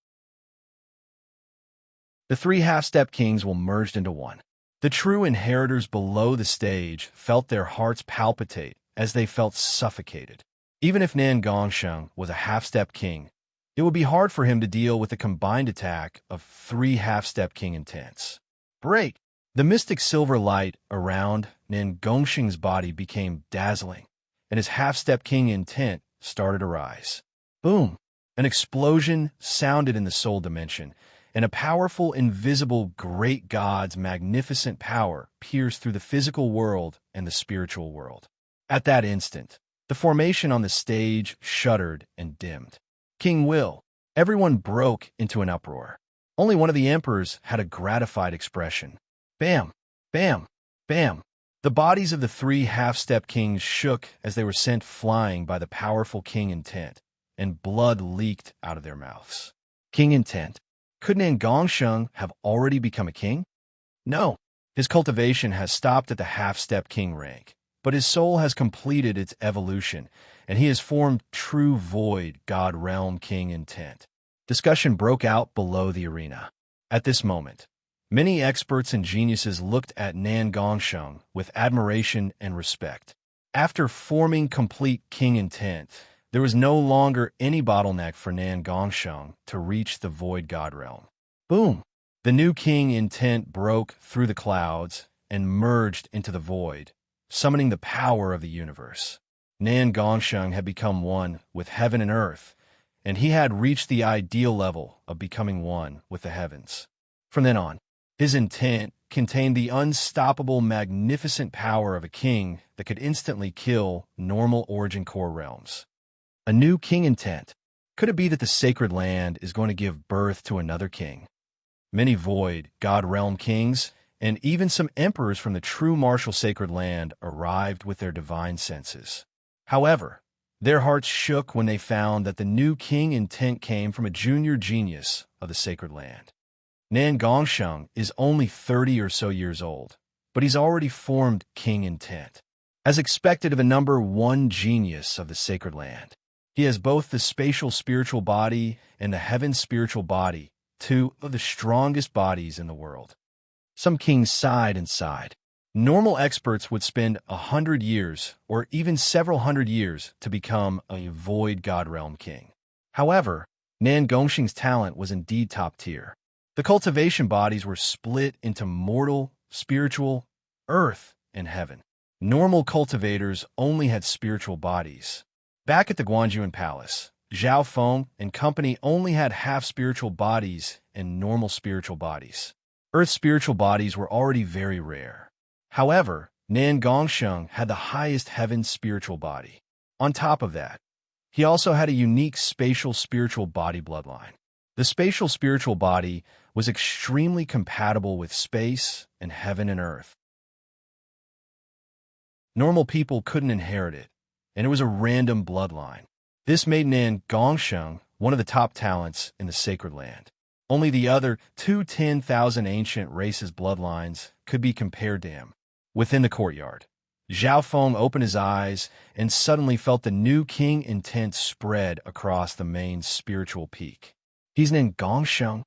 [SPEAKER 1] The 3 half-step kings will merged into one. The true inheritors below the stage felt their hearts palpitate as they felt suffocated. Even if Nangongsheng was a half-step king, it would be hard for him to deal with the combined attack of 3 half-step king intents. Break! The mystic silver light around Nangongsheng's body became dazzling, and his half-step king intent started to rise. Boom! An explosion sounded in the soul dimension, and a powerful, invisible, great god's magnificent power pierced through the physical world and the spiritual world. At that instant, the formation on the stage shuddered and dimmed. King Will, everyone broke into an uproar. Only one of the emperors had a gratified expression. Bam! Bam! Bam! The bodies of the 3 half-step kings shook as they were sent flying by the powerful king intent, and blood leaked out of their mouths. King intent. Could Nangongsheng have already become a king? No. His cultivation has stopped at the half-step king rank, but his soul has completed its evolution, and he has formed true void god realm king intent. Discussion broke out below the arena. At this moment, many experts and geniuses looked at Nangongsheng with admiration and respect. After forming complete king intent, there was no longer any bottleneck for Nangongsheng to reach the void god realm. Boom! The new king intent broke through the clouds and merged into the void, summoning the power of the universe. Nangongsheng had become one with heaven and earth, and he had reached the ideal level of becoming one with the heavens. From then on, his intent contained the unstoppable, magnificent power of a king that could instantly kill normal origin core realms. A new king intent. Could it be that the sacred land is going to give birth to another king? Many void, god realm kings, and even some emperors from the true martial sacred land arrived with their divine senses. However, their hearts shook when they found that the new king intent came from a junior genius of the sacred land. Nangongsheng is only 30 or so years old, but he's already formed king intent. As expected of a number 1 genius of the sacred land, he has both the spatial spiritual body and the heaven spiritual body, 2 of the strongest bodies in the world. Some kings sighed and sighed. Normal experts would spend 100 years or even several hundred years to become a void god realm king. However, Nangongsheng's talent was indeed top tier. The cultivation bodies were split into mortal, spiritual, earth, and heaven. Normal cultivators only had spiritual bodies. Back at the Guanjuan Palace, Zhao Feng and company only had half-spiritual bodies and normal spiritual bodies. Earth's spiritual bodies were already very rare. However, Nangongsheng had the highest heaven spiritual body. On top of that, he also had a unique spatial spiritual body bloodline. The spatial spiritual body was extremely compatible with space and heaven and earth. Normal people couldn't inherit it, and it was a random bloodline. This made Nangongsheng one of the top talents in the sacred land. Only the other 10,000 ancient races' bloodlines could be compared to him. Within the courtyard, Zhao Feng opened his eyes and suddenly felt the new king intent spread across the main spiritual peak. He's in Gongsheng.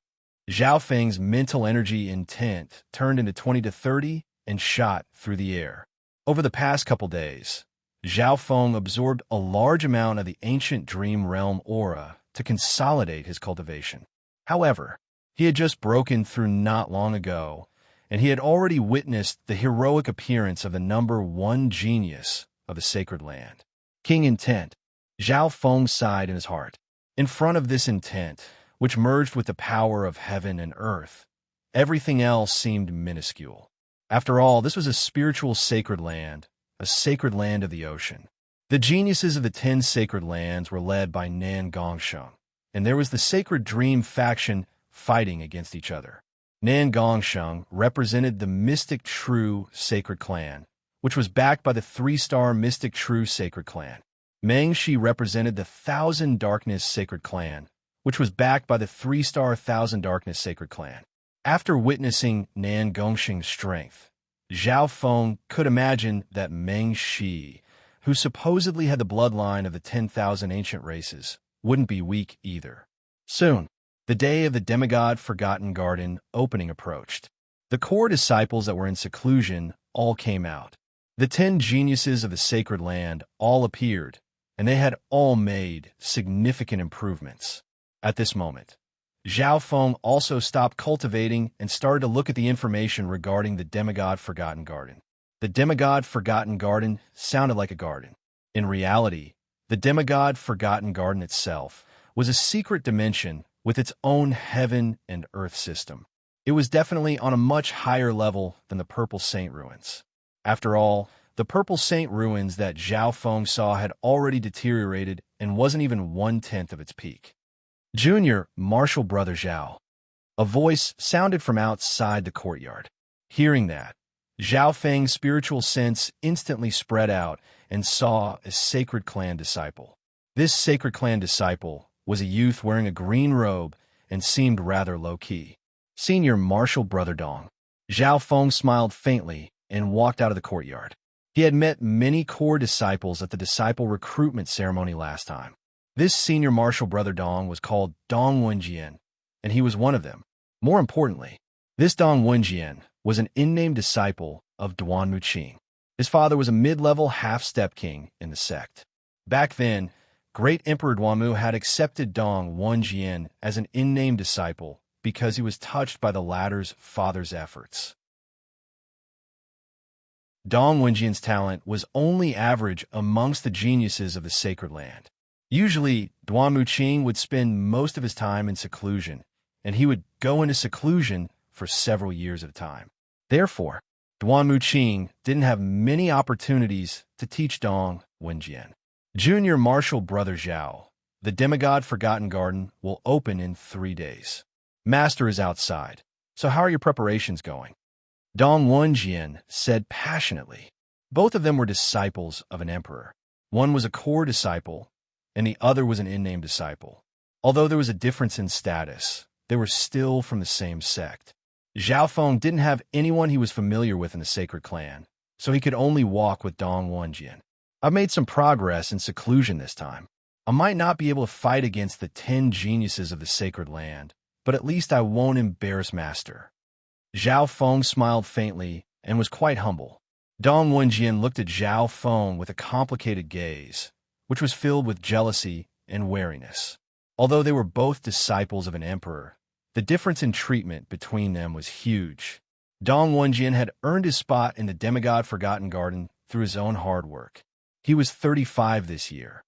[SPEAKER 1] Zhao Feng's mental energy intent turned into 20 to 30 and shot through the air. Over the past couple days, Zhao Feng absorbed a large amount of the ancient dream realm aura to consolidate his cultivation. However, he had just broken through not long ago, and he had already witnessed the heroic appearance of the number one genius of the sacred land. King Intent. Zhao Feng sighed in his heart. In front of this intent, which merged with the power of heaven and earth, everything else seemed minuscule. After all, this was a spiritual sacred land, a sacred land of the ocean. The geniuses of the 10 sacred lands were led by Nan Gongsheng, and there was the sacred dream faction fighting against each other. Nan Gongsheng represented the Mystic True Sacred Clan, which was backed by the 3-star Mystic True Sacred Clan. Mengshi represented the Thousand Darkness Sacred Clan, which was backed by the 3-star Thousand Darkness Sacred Clan. After witnessing Nan Gongsheng's strength, Zhao Feng could imagine that Mengshi, who supposedly had the bloodline of the 10,000 ancient races, wouldn't be weak either. Soon, the day of the demigod Forgotten Garden opening approached. The core disciples that were in seclusion all came out. The 10 geniuses of the sacred land all appeared, and they had all made significant improvements. At this moment, Zhao Feng also stopped cultivating and started to look at the information regarding the demigod Forgotten Garden. The demigod Forgotten Garden sounded like a garden. In reality, the demigod Forgotten Garden itself was a secret dimension with its own heaven and earth system. It was definitely on a much higher level than the Purple Saint ruins. After all, the Purple Saint ruins that Zhao Feng saw had already deteriorated and wasn't even 1/10 of its peak. Junior, Marshall Brother Zhao. A voice sounded from outside the courtyard. Hearing that, Zhao Feng's spiritual sense instantly spread out and saw a sacred clan disciple. This sacred clan disciple was a youth wearing a green robe and seemed rather low-key. Senior Marshall Brother Dong. Zhao Feng smiled faintly and walked out of the courtyard. He had met many core disciples at the disciple recruitment ceremony last time. This senior Marshall Brother Dong was called Dong Wenjian, and he was one of them. More importantly, this Dong Wenjian was an in-name disciple of Duan Muqing. His father was a mid-level half-step king in the sect. Back then, Great Emperor Duanmu had accepted Dong Wenjian as an in-name disciple because he was touched by the latter's father's efforts. Dong Wenjian's talent was only average amongst the geniuses of the sacred land. Usually, Duan Muqing would spend most of his time in seclusion, and he would go into seclusion for several years at a time. Therefore, Duan Muqing didn't have many opportunities to teach Dong Wenjian. Junior Marshall Brother Zhao, the demigod Forgotten Garden will open in 3 days. Master is outside, so how are your preparations going? Dong Wenjian said passionately. Both of them were disciples of an emperor. One was a core disciple, and the other was an in-name disciple. Although there was a difference in status, they were still from the same sect. Zhao Feng didn't have anyone he was familiar with in the sacred clan, so he could only walk with Dong Wenjian. I've made some progress in seclusion this time. I might not be able to fight against the 10 geniuses of the sacred land, but at least I won't embarrass Master. Zhao Feng smiled faintly and was quite humble. Dong Wenjian looked at Zhao Feng with a complicated gaze, which was filled with jealousy and wariness. Although they were both disciples of an emperor, the difference in treatment between them was huge. Dong Wenjian had earned his spot in the demigod Forgotten Garden through his own hard work. He was 35 this year,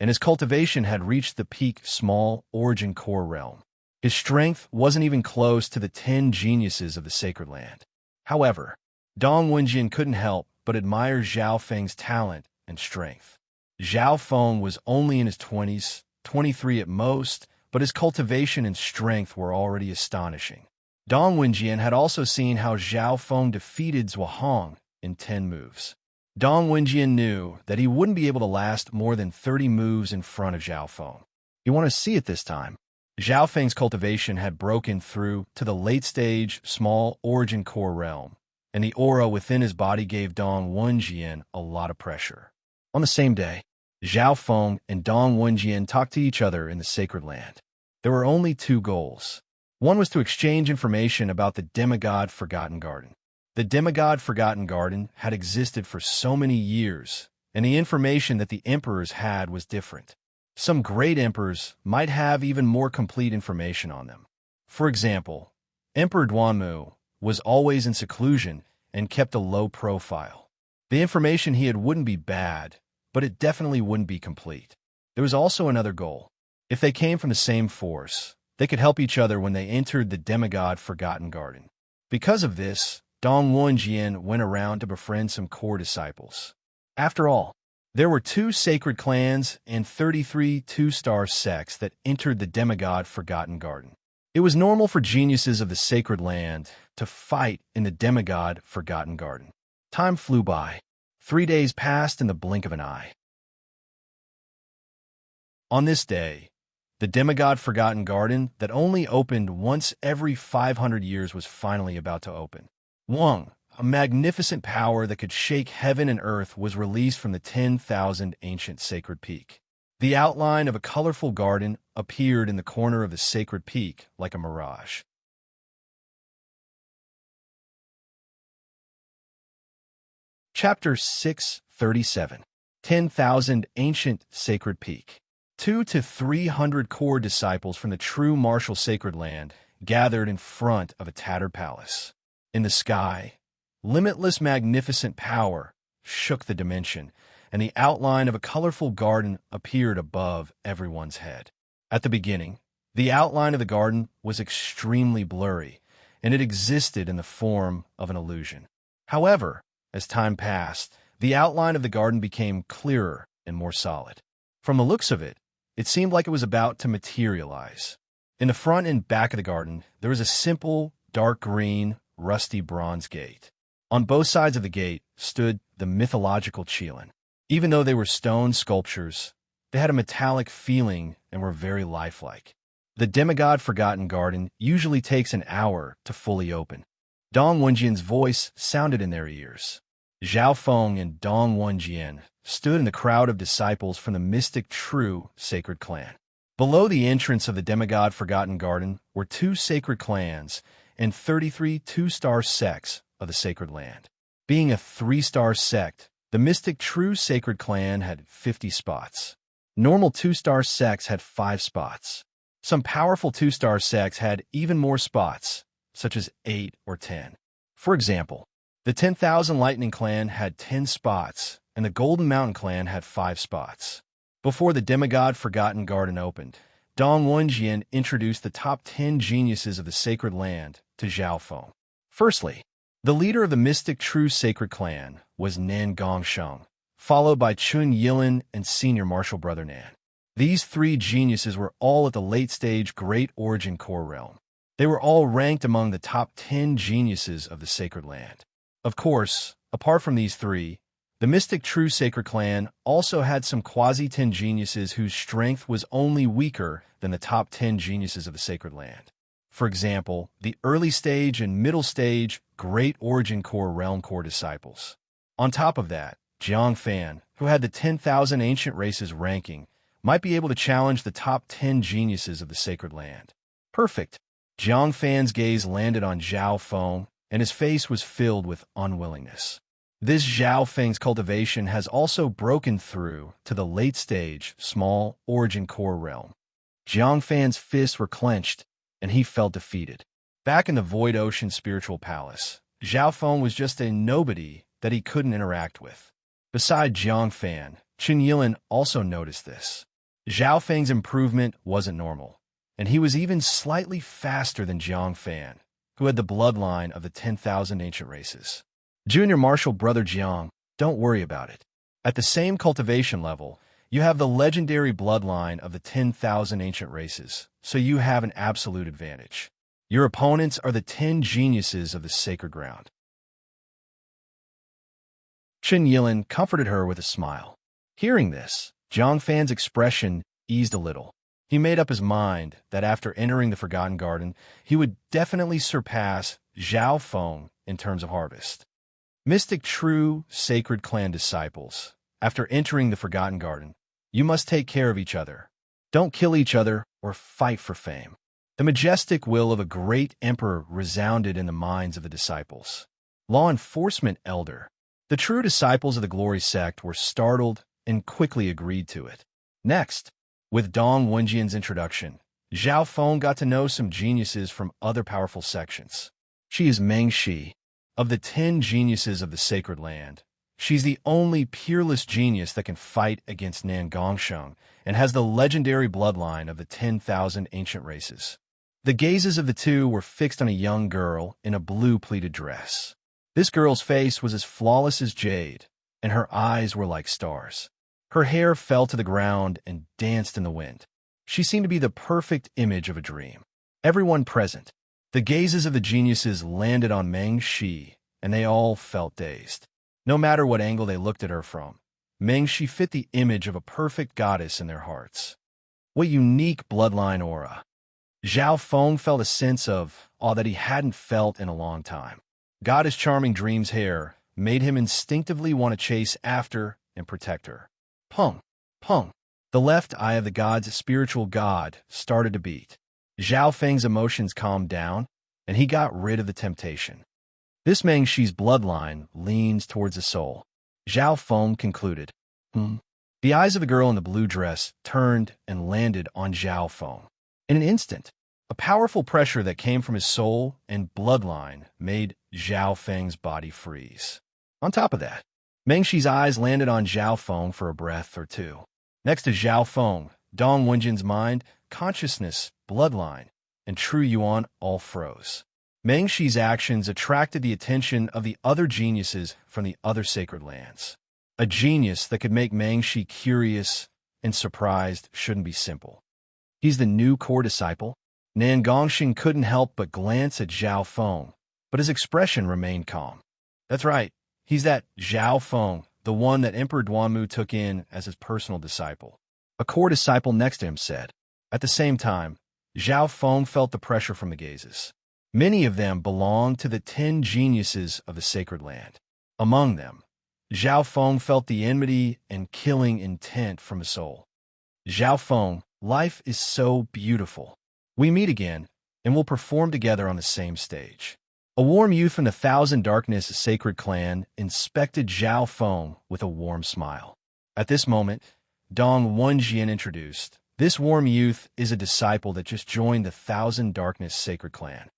[SPEAKER 1] and his cultivation had reached the peak small origin core realm. His strength wasn't even close to the 10 geniuses of the sacred land. However, Dong Wenjian couldn't help but admire Zhao Feng's talent and strength. Zhao Feng was only in his 20s, 23 at most, but his cultivation and strength were already astonishing. Dong Wenjian had also seen how Zhao Feng defeated Zhao Hong in 10 moves. Dong Wenjian knew that he wouldn't be able to last more than 30 moves in front of Zhao Feng. You want to see it this time. Zhao Feng's cultivation had broken through to the late-stage, small origin core realm, and the aura within his body gave Dong Wenjian a lot of pressure. On the same day, Zhao Feng and Dong Wenjian talked to each other in the sacred land. There were only two goals. One was to exchange information about the demigod Forgotten Garden. The demigod Forgotten Garden had existed for so many years, and the information that the emperors had was different. Some great emperors might have even more complete information on them. For example, Emperor Duanmu was always in seclusion and kept a low profile. The information he had wouldn't be bad, but it definitely wouldn't be complete. There was also another goal. If they came from the same force, they could help each other when they entered the demigod Forgotten Garden. Because of this, Dong Wenjian went around to befriend some core disciples. After all, there were 2 sacred clans and 33 two-star sects that entered the demigod Forgotten Garden. It was normal for geniuses of the sacred land to fight in the demigod Forgotten Garden. Time flew by. 3 days passed in the blink of an eye. On this day, the demigod Forgotten Garden that only opened once every 500 years was finally about to open. Wang, a magnificent power that could shake heaven and earth, was released from the 10,000 ancient sacred peak. The outline of a colorful garden appeared in the corner of the sacred peak like a mirage. Chapter 637. 10,000 Ancient Sacred Peak. 200 to 300 core disciples from the true martial sacred land gathered in front of a tattered palace. In the sky, limitless magnificent power shook the dimension, and the outline of a colorful garden appeared above everyone's head. At the beginning, the outline of the garden was extremely blurry, and it existed in the form of an illusion. However, as time passed, the outline of the garden became clearer and more solid. From the looks of it, it seemed like it was about to materialize. In the front and back of the garden, there was a simple, dark green, rusty bronze gate. On both sides of the gate stood the mythological Qilin. Even though they were stone sculptures, they had a metallic feeling and were very lifelike. The demigod Forgotten Garden usually takes an hour to fully open. Dong Wenjian's voice sounded in their ears. Zhao Feng and Dong Wenjian stood in the crowd of disciples from the mystic true sacred clan. Below the entrance of the demigod Forgotten Garden were 2 sacred clans and 33 two-star sects of the sacred land. Being a 3-star sect, the mystic true sacred clan had 50 spots. Normal 2-star sects had 5 spots. Some powerful 2-star sects had even more spots, such as 8 or 10. For example, the 10,000 Lightning Clan had 10 spots, and the Golden Mountain Clan had 5 spots. Before the demigod Forgotten Garden opened, Dong Wenjian introduced the top 10 geniuses of the sacred land to Zhao Feng. Firstly, the leader of the mystic true sacred clan was Nan Gongsheng, followed by Chun Yilin and senior martial brother Nan. These 3 geniuses were all at the late-stage Great Origin Core realm. They were all ranked among the top 10 geniuses of the sacred land. Of course, apart from these 3, the mystic true sacred clan also had some quasi-10 geniuses whose strength was only weaker than the top 10 geniuses of the sacred land. For example, the early stage and middle stage Great Origin Core realm core disciples. On top of that, Jiang Fan, who had the 10,000 ancient races ranking, might be able to challenge the top 10 geniuses of the sacred land. Perfect. Jiang Fan's gaze landed on Zhao Feng, and his face was filled with unwillingness. This Zhao Feng's cultivation has also broken through to the late-stage, small, origin core realm. Jiang Fan's fists were clenched, and he felt defeated. Back in the Void Ocean Spiritual Palace, Zhao Feng was just a nobody that he couldn't interact with. Beside Jiang Fan, Chun Yilin also noticed this. Zhao Feng's improvement wasn't normal, and he was even slightly faster than Jiang Fan, who had the bloodline of the 10,000 ancient races. Junior martial brother Jiang, don't worry about it. At the same cultivation level, you have the legendary bloodline of the 10,000 ancient races, so you have an absolute advantage. Your opponents are the 10 geniuses of the sacred ground. Chun Yilin comforted her with a smile. Hearing this, Jiang Fan's expression eased a little. He made up his mind that after entering the Forgotten Garden, he would definitely surpass Zhao Feng in terms of harvest. Mystic true sacred clan disciples, after entering the Forgotten Garden, you must take care of each other. Don't kill each other or fight for fame. The majestic will of a great emperor resounded in the minds of the disciples. Law enforcement elder. The true disciples of the Glory sect were startled and quickly agreed to it. Next, with Dong Wenjian's introduction, Zhao Feng got to know some geniuses from other powerful sections. She is Meng Shi. Of the 10 geniuses of the Sacred Land, she's the only peerless genius that can fight against Nan Gongsheng and has the legendary bloodline of the 10,000 ancient races. The gazes of the two were fixed on a young girl in a blue pleated dress. This girl's face was as flawless as jade, and her eyes were like stars. Her hair fell to the ground and danced in the wind. She seemed to be the perfect image of a dream. Everyone present, the gazes of the geniuses landed on Meng Shi, and they all felt dazed. No matter what angle they looked at her from, Meng Shi fit the image of a perfect goddess in their hearts. What unique bloodline aura! Zhao Feng felt a sense of awe that he hadn't felt in a long time. Goddess Charming Dream's hair made him instinctively want to chase after and protect her. Pung, pung. The left eye of the god's spiritual god started to beat. Zhao Feng's emotions calmed down, and he got rid of the temptation. This Meng Shi's bloodline leans towards the soul. Zhao Feng concluded. The eyes of the girl in the blue dress turned and landed on Zhao Feng. In an instant, a powerful pressure that came from his soul and bloodline made Zhao Feng's body freeze. On top of that, Meng Shi's eyes landed on Zhao Feng for a breath or two. Next to Zhao Feng, Dong Wenjin's mind, consciousness, bloodline, and true Yuan all froze. Meng Shi's actions attracted the attention of the other geniuses from the other sacred lands. A genius that could make Meng Shi curious and surprised shouldn't be simple. He's the new core disciple? Nan Gongsheng couldn't help but glance at Zhao Feng, but his expression remained calm. That's right, he's that Zhao Feng, the one that Emperor Duanmu took in as his personal disciple. A core disciple next to him said. At the same time, Zhao Feng felt the pressure from the gazes. Many of them belonged to the 10 geniuses of the Sacred Land. Among them, Zhao Feng felt the enmity and killing intent from his soul. Zhao Feng, life is so beautiful. We meet again, and we'll perform together on the same stage. A warm youth from the Thousand Darkness Sacred Clan inspected Zhao Feng with a warm smile. At this moment, Dong Wenjian introduced, this warm youth is a disciple that just joined the Thousand Darkness Sacred Clan.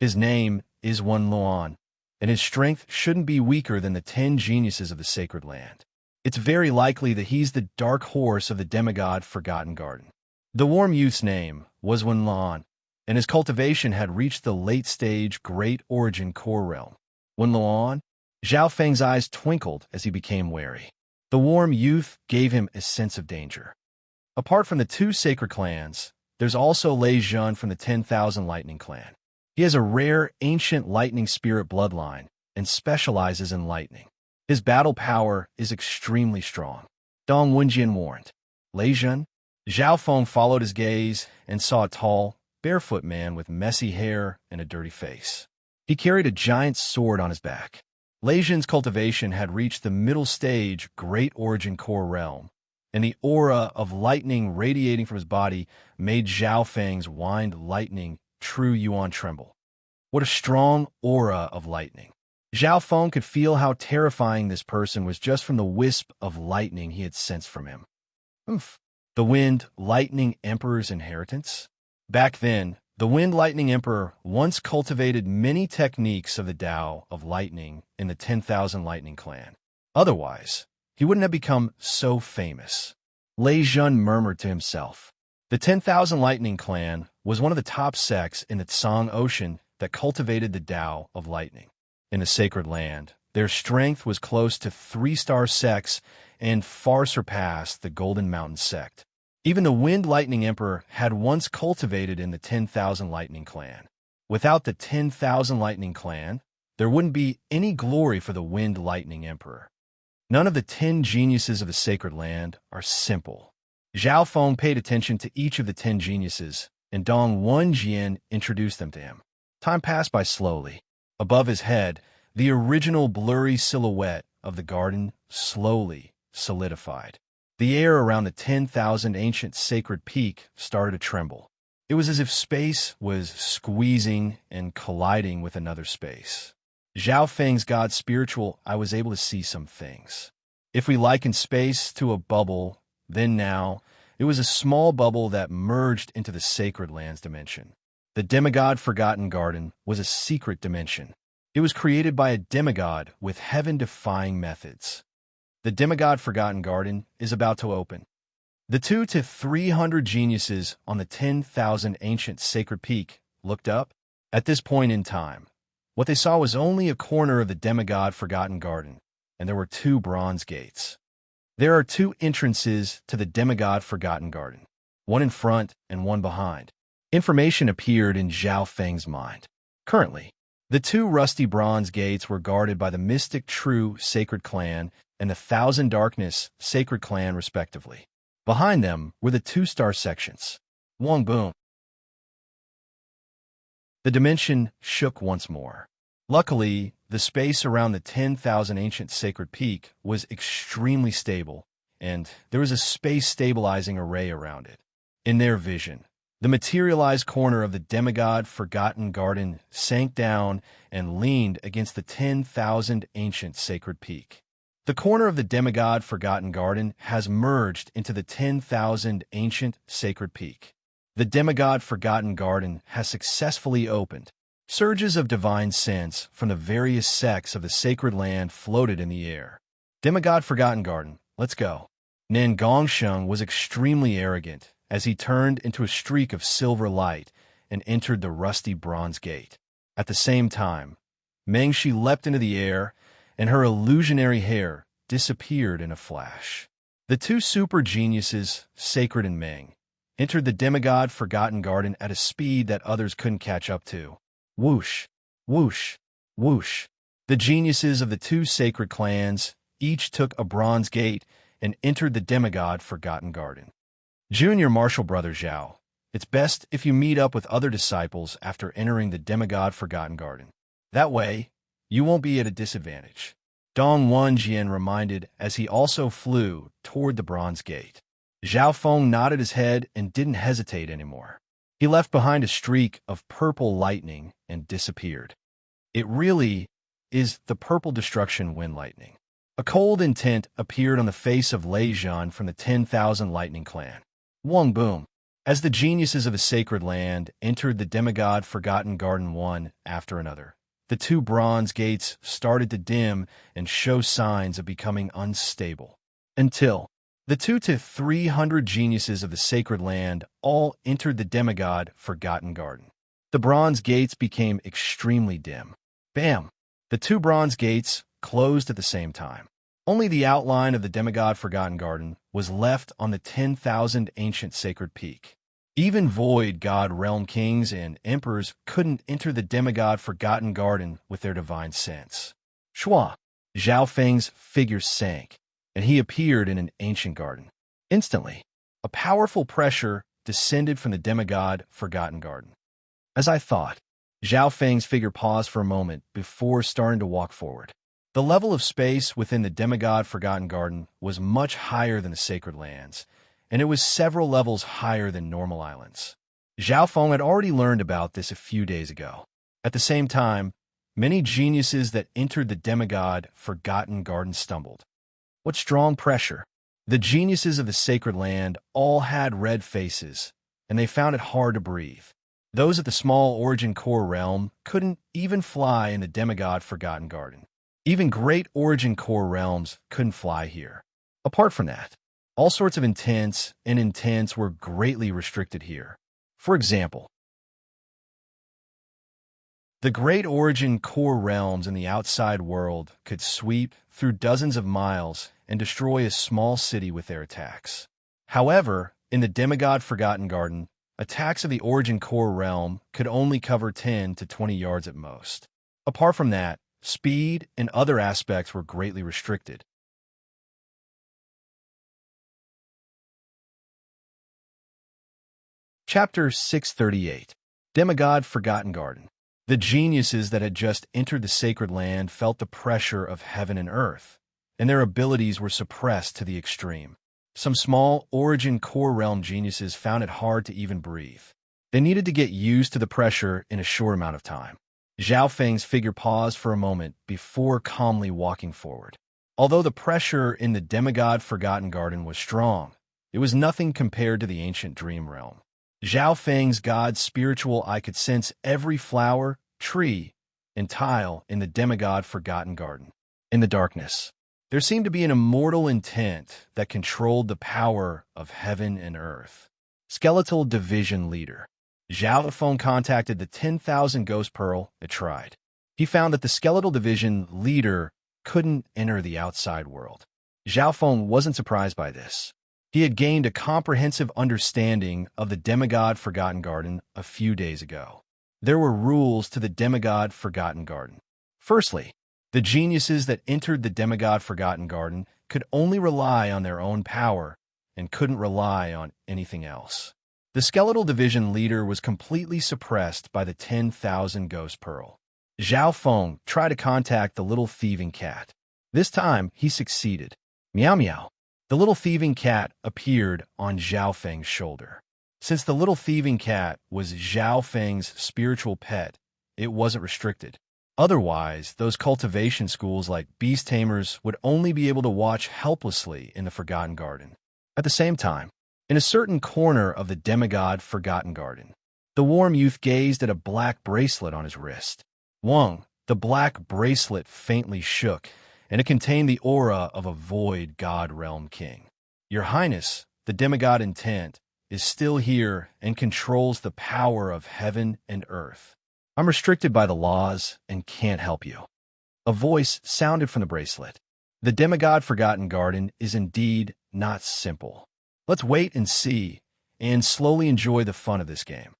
[SPEAKER 1] His name is Wen Luan, and his strength shouldn't be weaker than the 10 geniuses of the Sacred Land. It's very likely that he's the dark horse of the demigod Forgotten Garden. The warm youth's name was Wen Luan, and his cultivation had reached the late-stage Great Origin Core Realm. Wen Luan, Zhao Feng's eyes twinkled as he became wary. The warm youth gave him a sense of danger. Apart from the 2 sacred clans, there's also Lei Zhun from the 10,000 Lightning Clan. He has a rare ancient lightning spirit bloodline and specializes in lightning. His battle power is extremely strong. Dong Wenjian warned. Lei Zhun? Zhao Feng followed his gaze and saw a tall, barefoot man with messy hair and a dirty face. He carried a giant sword on his back. Lei Zhun's cultivation had reached the middle stage Great Origin Core Realm, and the aura of lightning radiating from his body made Zhao Feng's wind lightning true Yuan tremble. What a strong aura of lightning. Zhao Feng could feel how terrifying this person was just from the wisp of lightning he had sensed from him. Oof. The Wind Lightning Emperor's inheritance? Back then, the Wind Lightning Emperor once cultivated many techniques of the Tao of Lightning in the 10,000 Lightning Clan. Otherwise, he wouldn't have become so famous. Lei Zhun murmured to himself. The 10,000 Lightning Clan was one of the top sects in the Tsang Ocean that cultivated the Tao of Lightning. In the Sacred Land, their strength was close to 3-star sects and far surpassed the Golden Mountain sect. Even the Wind Lightning Emperor had once cultivated in the 10,000 Lightning Clan. Without the 10,000 Lightning Clan, there wouldn't be any glory for the Wind Lightning Emperor. None of the 10 geniuses of the Sacred Land are simple. Zhao Feng paid attention to each of the 10 geniuses and Dong Wunjian introduced them to him. Time passed by slowly. Above his head, the original blurry silhouette of the garden slowly solidified. The air around the 10,000 ancient sacred peak started to tremble. It was as if space was squeezing and colliding with another space. Zhao Feng's God spiritual, I was able to see some things. If we liken space to a bubble, then now, it was a small bubble that merged into the sacred land's dimension. The demigod Forgotten Garden was a secret dimension. It was created by a demigod with heaven-defying methods. The demigod Forgotten Garden is about to open. The 200 to 300 geniuses on the 10,000 ancient sacred peak looked up. At this point in time, what they saw was only a corner of the demigod Forgotten Garden, and there were 2 bronze gates. There are 2 entrances to the demigod Forgotten Garden, one in front and one behind. Information appeared in Zhao Feng's mind. Currently, the 2 rusty bronze gates were guarded by the mystic True Sacred Clan and the Thousand Darkness Sacred Clan, respectively. Behind them were the 2-star sections. Wong boom. The dimension shook once more. Luckily, the space around the 10,000 ancient sacred peak was extremely stable, and there was a space-stabilizing array around it. In their vision, the materialized corner of the demigod Forgotten Garden sank down and leaned against the 10,000 ancient sacred peak. The corner of the demigod Forgotten Garden has merged into the 10,000 ancient sacred peak. The demigod Forgotten Garden has successfully opened. Surges of divine sense from the various sects of the sacred land floated in the air. Demigod Forgotten Garden, let's go. Nen Gongsheng was extremely arrogant as he turned into a streak of silver light and entered the rusty bronze gate. At the same time, Mengshi leapt into the air, and her illusionary hair disappeared in a flash. The 2 super geniuses, Sacred and Meng, entered the demigod Forgotten Garden at a speed that others couldn't catch up to. Whoosh, whoosh, whoosh. The geniuses of the 2 sacred clans each took a bronze gate and entered the demigod Forgotten Garden. Junior Martial Brother Zhao, it's best if you meet up with other disciples after entering the demigod Forgotten Garden. That way, you won't be at a disadvantage. Dong Wunjian reminded as he also flew toward the bronze gate. Zhao Feng nodded his head and didn't hesitate anymore. He left behind a streak of purple lightning and disappeared. It really is the purple destruction wind lightning. A cold intent appeared on the face of Lei Zhan from the 10,000 Lightning Clan. Wong boom. As the geniuses of the sacred land entered the demigod Forgotten Garden one after another, the 2 bronze gates started to dim and show signs of becoming unstable. Until the 200 to 300 geniuses of the sacred land all entered the demigod Forgotten Garden. The bronze gates became extremely dim. Bam! The 2 bronze gates closed at the same time. Only the outline of the demigod Forgotten Garden was left on the 10,000 ancient sacred peak. Even void god realm kings and emperors couldn't enter the demigod Forgotten Garden with their divine sense. Shua! Zhao Feng's figure sank, and he appeared in an ancient garden. Instantly, a powerful pressure descended from the demigod Forgotten Garden. As I thought, Zhao Feng's figure paused for a moment before starting to walk forward. The level of space within the demigod Forgotten Garden was much higher than the sacred lands, and it was several levels higher than normal islands. Zhao Feng had already learned about this a few days ago. At the same time, many geniuses that entered the demigod Forgotten Garden stumbled. What strong pressure! The geniuses of the sacred land all had red faces, and they found it hard to breathe. Those at the small origin core realm couldn't even fly in the demigod Forgotten Garden. Even great origin core realms couldn't fly here. Apart from that, all sorts of intents were greatly restricted here. For example, the great origin core realms in the outside world could sweep through dozens of miles and destroy a small city with their attacks. However, in the demigod Forgotten Garden, attacks of the origin core realm could only cover 10 to 20 yards at most. Apart from that, speed and other aspects were greatly restricted. Chapter 638. Demigod Forgotten Garden. The geniuses that had just entered the sacred land felt the pressure of heaven and earth, and their abilities were suppressed to the extreme. Some small, origin core realm geniuses found it hard to even breathe. They needed to get used to the pressure in a short amount of time. Zhao Feng's figure paused for a moment before calmly walking forward. Although the pressure in the Demigod Forgotten Garden was strong, it was nothing compared to the ancient dream realm. Zhao Feng's god's spiritual eye could sense every flower, tree, and tile in the Demigod Forgotten Garden. In the darkness, there seemed to be an immortal intent that controlled the power of heaven and earth. Skeletal Division Leader. Zhao Feng contacted the 10,000 Ghost Pearl it tried. He found that the Skeletal Division Leader couldn't enter the outside world. Zhao Feng wasn't surprised by this. He had gained a comprehensive understanding of the Demigod Forgotten Garden a few days ago. There were rules to the Demigod Forgotten Garden. Firstly, the geniuses that entered the Demigod Forgotten Garden could only rely on their own power and couldn't rely on anything else. The Skeletal Division Leader was completely suppressed by the 10,000 Ghost Pearl. Zhao Feng tried to contact the little thieving cat. This time, he succeeded. Meow meow. The little thieving cat appeared on Zhao Feng's shoulder. Since the little thieving cat was Zhao Feng's spiritual pet, it wasn't restricted. Otherwise, those cultivation schools like beast tamers would only be able to watch helplessly in the Forgotten Garden. At the same time, in a certain corner of the Demigod Forgotten Garden, the warm youth gazed at a black bracelet on his wrist. Wang, the black bracelet faintly shook, and it contained the aura of a void god realm king. Your Highness, the demigod intent, is still here and controls the power of heaven and earth. I'm restricted by the laws and can't help you. A voice sounded from the bracelet. The Demigod Forgotten Garden is indeed not simple. Let's wait and see, and slowly enjoy the fun of this game.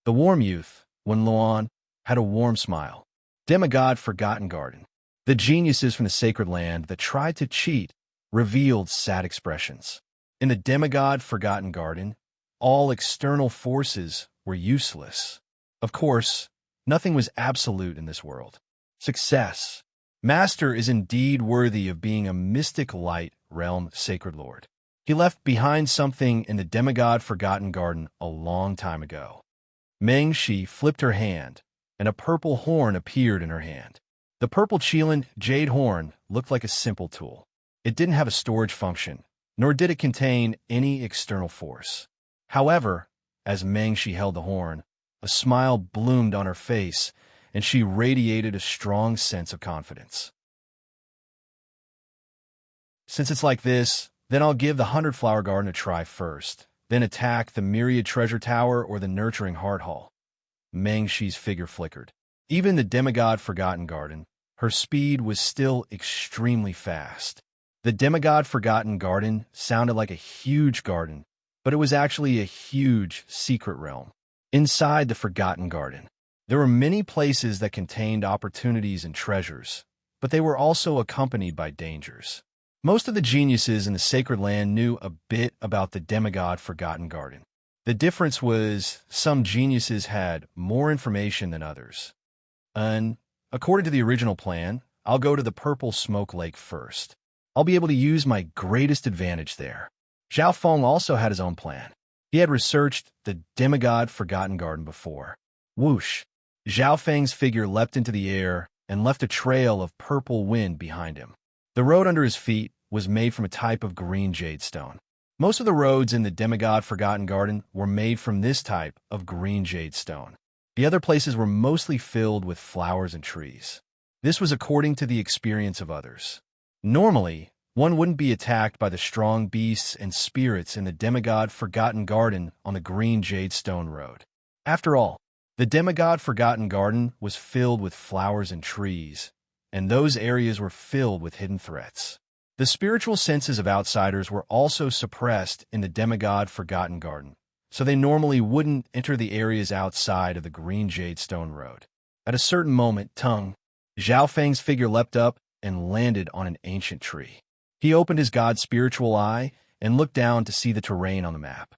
[SPEAKER 1] The warm youth, Wen Luan, had a warm smile. Demigod Forgotten Garden. The geniuses from the sacred land that tried to cheat revealed sad expressions. In the Demigod Forgotten Garden, all external forces were useless. Of course, nothing was absolute in this world. Success. Master is indeed worthy of being a mystic light realm sacred lord. He left behind something in the Demigod Forgotten Garden a long time ago. Meng Shi flipped her hand, and a purple horn appeared in her hand. The purple Qilin jade horn looked like a simple tool. It didn't have a storage function, nor did it contain any external force. However, as Meng Shi held the horn, a smile bloomed on her face, and she radiated a strong sense of confidence. Since it's like this, then I'll give the 100-Flower Garden a try first, then attack the Myriad Treasure Tower or the Nurturing Heart Hall. Meng Shi's figure flickered. Even the Demigod Forgotten Garden, her speed was still extremely fast. The Demigod Forgotten Garden sounded like a huge garden, but it was actually a huge secret realm. Inside the Forgotten Garden, there were many places that contained opportunities and treasures, but they were also accompanied by dangers. Most of the geniuses in the sacred land knew a bit about the Demigod Forgotten Garden. The difference was some geniuses had more information than others. According to the original plan, I'll go to the Purple Smoke Lake first. I'll be able to use my greatest advantage there. Zhao Feng also had his own plan. He had researched the Demigod Forgotten Garden before. Whoosh! Zhao Feng's figure leapt into the air and left a trail of purple wind behind him. The road under his feet was made from a type of green jade stone. Most of the roads in the Demigod Forgotten Garden were made from this type of green jade stone. The other places were mostly filled with flowers and trees. This was according to the experience of others. Normally, one wouldn't be attacked by the strong beasts and spirits in the Demigod Forgotten Garden on the green jade stone road. After all, the Demigod Forgotten Garden was filled with flowers and trees, and those areas were filled with hidden threats. The spiritual senses of outsiders were also suppressed in the Demigod Forgotten Garden, so they normally wouldn't enter the areas outside of the green jade stone road. At a certain moment, Zhao Feng's figure leapt up and landed on an ancient tree. He opened his god's spiritual eye and looked down to see the terrain on the map.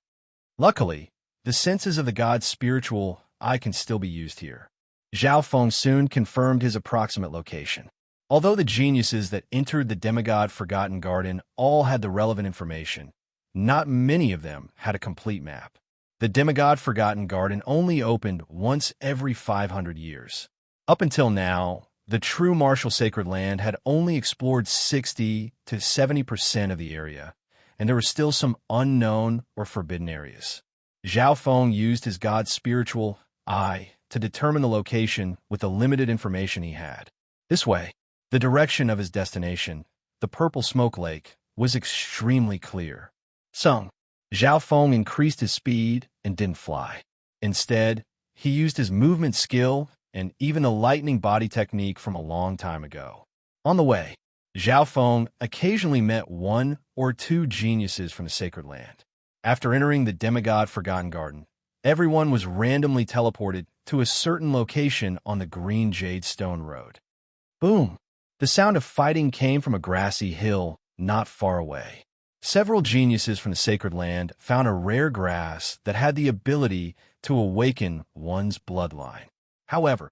[SPEAKER 1] Luckily, The senses of the god's spiritual eye can still be used here. Zhao Feng soon confirmed his approximate location. Although the geniuses that entered the demigod Forgotten Garden all had the relevant information, not many of them had a complete map. The demigod Forgotten Garden only opened once every 500 years. Up until now, the true martial sacred land had only explored 60 to 70% of the area, and there were still some unknown or forbidden areas. Zhao Feng used his god's spiritual eye to determine the location with the limited information he had. This way, the direction of his destination, the purple smoke lake, was extremely clear. Zhao Feng increased his speed and didn't fly. Instead, he used his movement skill and even the lightning body technique from a long time ago. On the way, Zhao Feng occasionally met one or two geniuses from the sacred land. After entering the demigod Forgotten Garden, everyone was randomly teleported to a certain location on the green jade stone road. Boom! The sound of fighting came from a grassy hill not far away. Several geniuses from the sacred land found a rare grass that had the ability to awaken one's bloodline. However,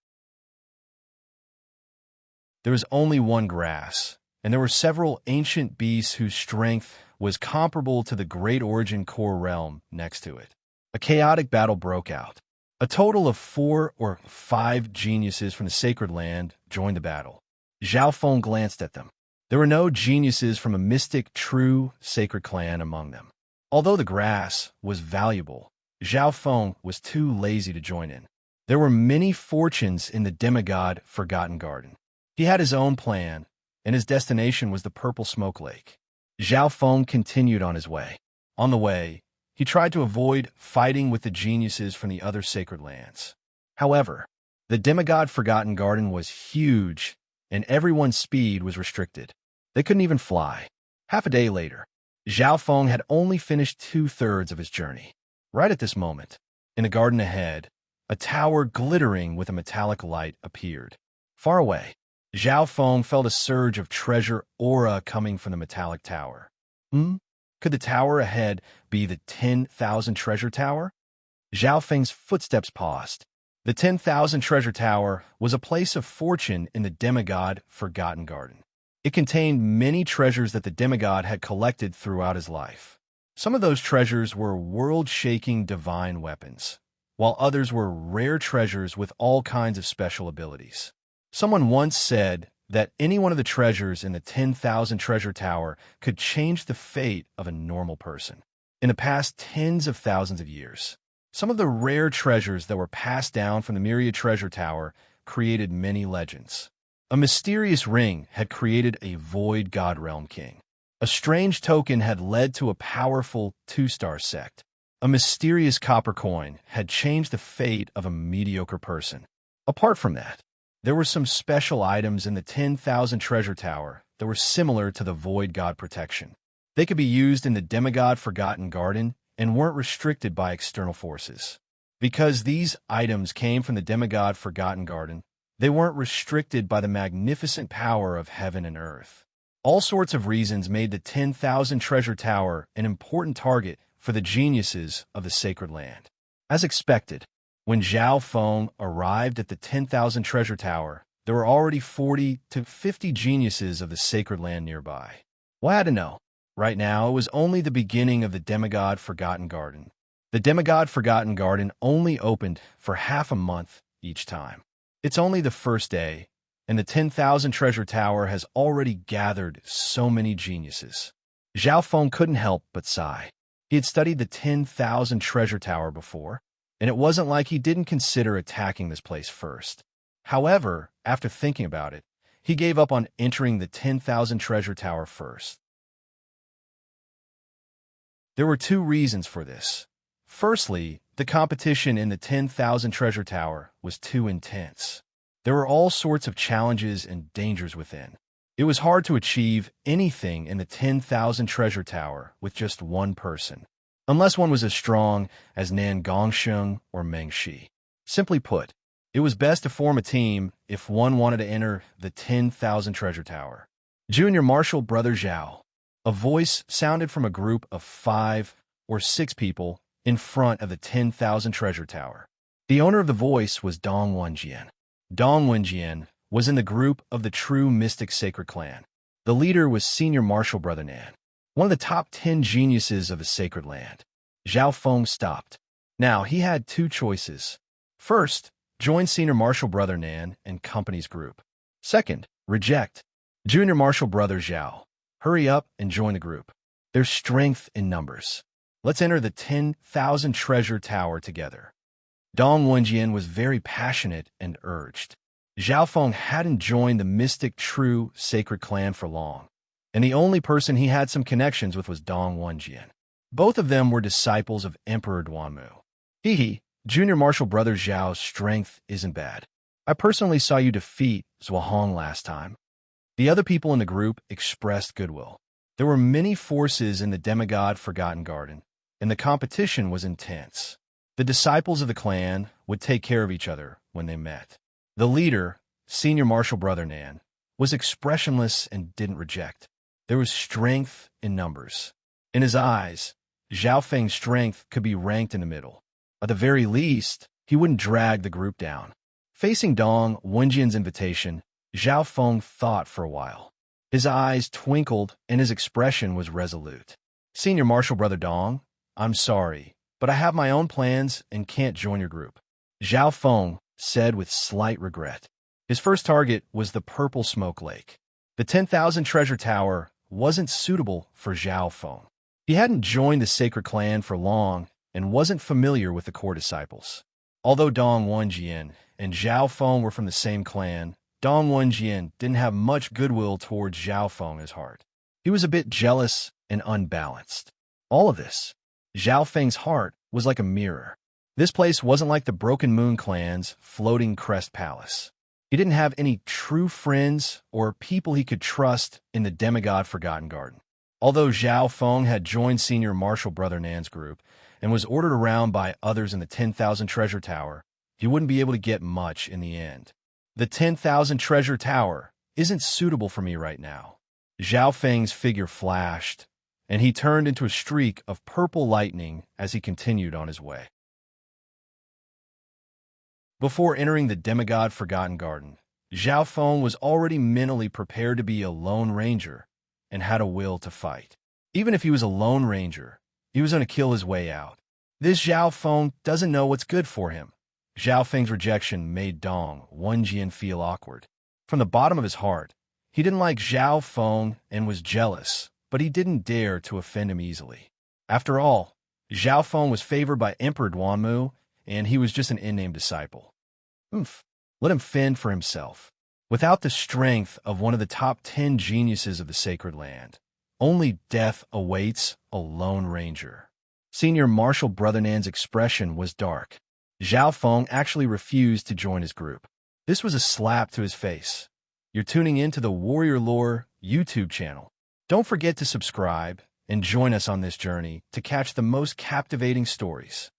[SPEAKER 1] there was only one grass, and there were several ancient beasts whose strength was comparable to the Great Origin core realm next to it. A chaotic battle broke out. A total of 4 or 5 geniuses from the sacred land joined the battle. Zhao Feng glanced at them. There were no geniuses from a mystic, true, sacred clan among them. Although the grass was valuable, Zhao Feng was too lazy to join in. There were many fortunes in the demigod Forgotten Garden. He had his own plan, and his destination was the purple smoke lake. Zhao Feng continued on his way. On the way, he tried to avoid fighting with the geniuses from the other sacred lands. However, the demigod Forgotten Garden was huge, and everyone's speed was restricted. They couldn't even fly. Half a day later, Zhao Feng had only finished 2/3 of his journey. Right at this moment, in a garden ahead, a tower glittering with a metallic light appeared. Far away, Zhao Feng felt a surge of treasure aura coming from the metallic tower. Could the tower ahead be the 10,000 treasure tower? Zhao Feng's footsteps paused. The 10,000 treasure tower was a place of fortune in the demigod Forgotten Garden. It contained many treasures that the demigod had collected throughout his life. Some of those treasures were world-shaking divine weapons, while others were rare treasures with all kinds of special abilities. Someone once said that any one of the treasures in the 10,000 treasure tower could change the fate of a normal person. In the past tens of thousands of years, some of the rare treasures that were passed down from the Myriad Treasure Tower created many legends. A mysterious ring had created a void god realm king. A strange token had led to a powerful 2-star sect. A mysterious copper coin had changed the fate of a mediocre person. Apart from that, there were some special items in the 10,000 treasure tower that were similar to the void god protection. They could be used in the demigod Forgotten Garden and weren't restricted by external forces. Because these items came from the demigod Forgotten Garden, they weren't restricted by the magnificent power of heaven and earth. All sorts of reasons made the 10,000 treasure tower an important target for the geniuses of the sacred land. As expected, when Zhao Feng arrived at the 10,000 treasure tower, there were already 40 to 50 geniuses of the sacred land nearby. Well, I had to know. Right now, it was only the beginning of the demigod Forgotten Garden. The demigod Forgotten Garden only opened for half a month each time. It's only the first day, and the 10,000 treasure tower has already gathered so many geniuses. Zhao Feng couldn't help but sigh. He had studied the 10,000 treasure tower before, and it wasn't like he didn't consider attacking this place first. However, after thinking about it, he gave up on entering the 10,000 treasure tower first. There were 2 reasons for this. Firstly, the competition in the 10,000 treasure tower was too intense. There were all sorts of challenges and dangers within. It was hard to achieve anything in the 10,000 treasure tower with just one person, unless one was as strong as Nan Gongsheng or Meng Shi. Simply put, it was best to form a team if one wanted to enter the 10,000 treasure tower. Junior Marshal Brother Zhao. A voice sounded from a group of 5 or 6 people in front of the 10,000 treasure tower. The owner of the voice was Dong Wenjian. Dong Wenjian was in the group of the true mystic sacred clan. The leader was senior martial brother Nan, one of the top 10 geniuses of the sacred land. Zhao Feng stopped. Now, he had two choices. First, join senior martial brother Nan and company's group. Second, reject. Junior martial brother Zhao, hurry up and join the group. There's strength in numbers. Let's enter the 10,000 treasure tower together. Dong Wenjian was very passionate and urged. Zhao Feng hadn't joined the mystic true sacred clan for long, and the only person he had some connections with was Dong Wenjian. Both of them were disciples of Emperor Duanmu. Hee, junior martial brother Zhao's strength isn't bad. I personally saw you defeat Zhuahong last time. The other people in the group expressed goodwill. There were many forces in the demigod Forgotten Garden, and the competition was intense. The disciples of the clan would take care of each other when they met. The leader, senior martial brother Nan, was expressionless and didn't reject. There was strength in numbers. In his eyes, Zhao Feng's strength could be ranked in the middle. At the very least, he wouldn't drag the group down. Facing Dong Wenjian's invitation, Zhao Feng thought for a while. His eyes twinkled and his expression was resolute. Senior martial brother Dong, I'm sorry, but I have my own plans and can't join your group. Zhao Feng said with slight regret. His first target was the Purple Smoke Lake. The 10,000 treasure tower wasn't suitable for Zhao Feng. He hadn't joined the sacred clan for long and wasn't familiar with the core disciples. Although Dong Wenjian and Zhao Feng were from the same clan, Dong Wenjian didn't have much goodwill towards Zhao Feng in his heart. He was a bit jealous and unbalanced. All of this, Zhao Feng's heart was like a mirror. This place wasn't like the Broken Moon clan's floating crest palace. He didn't have any true friends or people he could trust in the demigod Forgotten Garden. Although Zhao Feng had joined senior martial brother Nan's group and was ordered around by others in the 10,000 treasure tower, he wouldn't be able to get much in the end. The 10,000 treasure tower isn't suitable for me right now. Zhao Feng's figure flashed, and he turned into a streak of purple lightning as he continued on his way. Before entering the demigod Forgotten Garden, Zhao Feng was already mentally prepared to be a lone ranger and had a will to fight. Even if he was a lone ranger, he was going to kill his way out. This Zhao Feng doesn't know what's good for him. Zhao Feng's rejection made Dong Wenjian feel awkward. From the bottom of his heart, he didn't like Zhao Feng and was jealous, but he didn't dare to offend him easily. After all, Zhao Feng was favored by Emperor Duanmu, and he was just an in-name disciple. Let him fend for himself. Without the strength of one of the top 10 geniuses of the sacred land, only death awaits a lone ranger. Senior martial brother Nan's expression was dark. Zhao Feng actually refused to join his group. This was a slap to his face. You're tuning in to the Warrior Lore YouTube channel. Don't forget to subscribe and join us on this journey to catch the most captivating stories.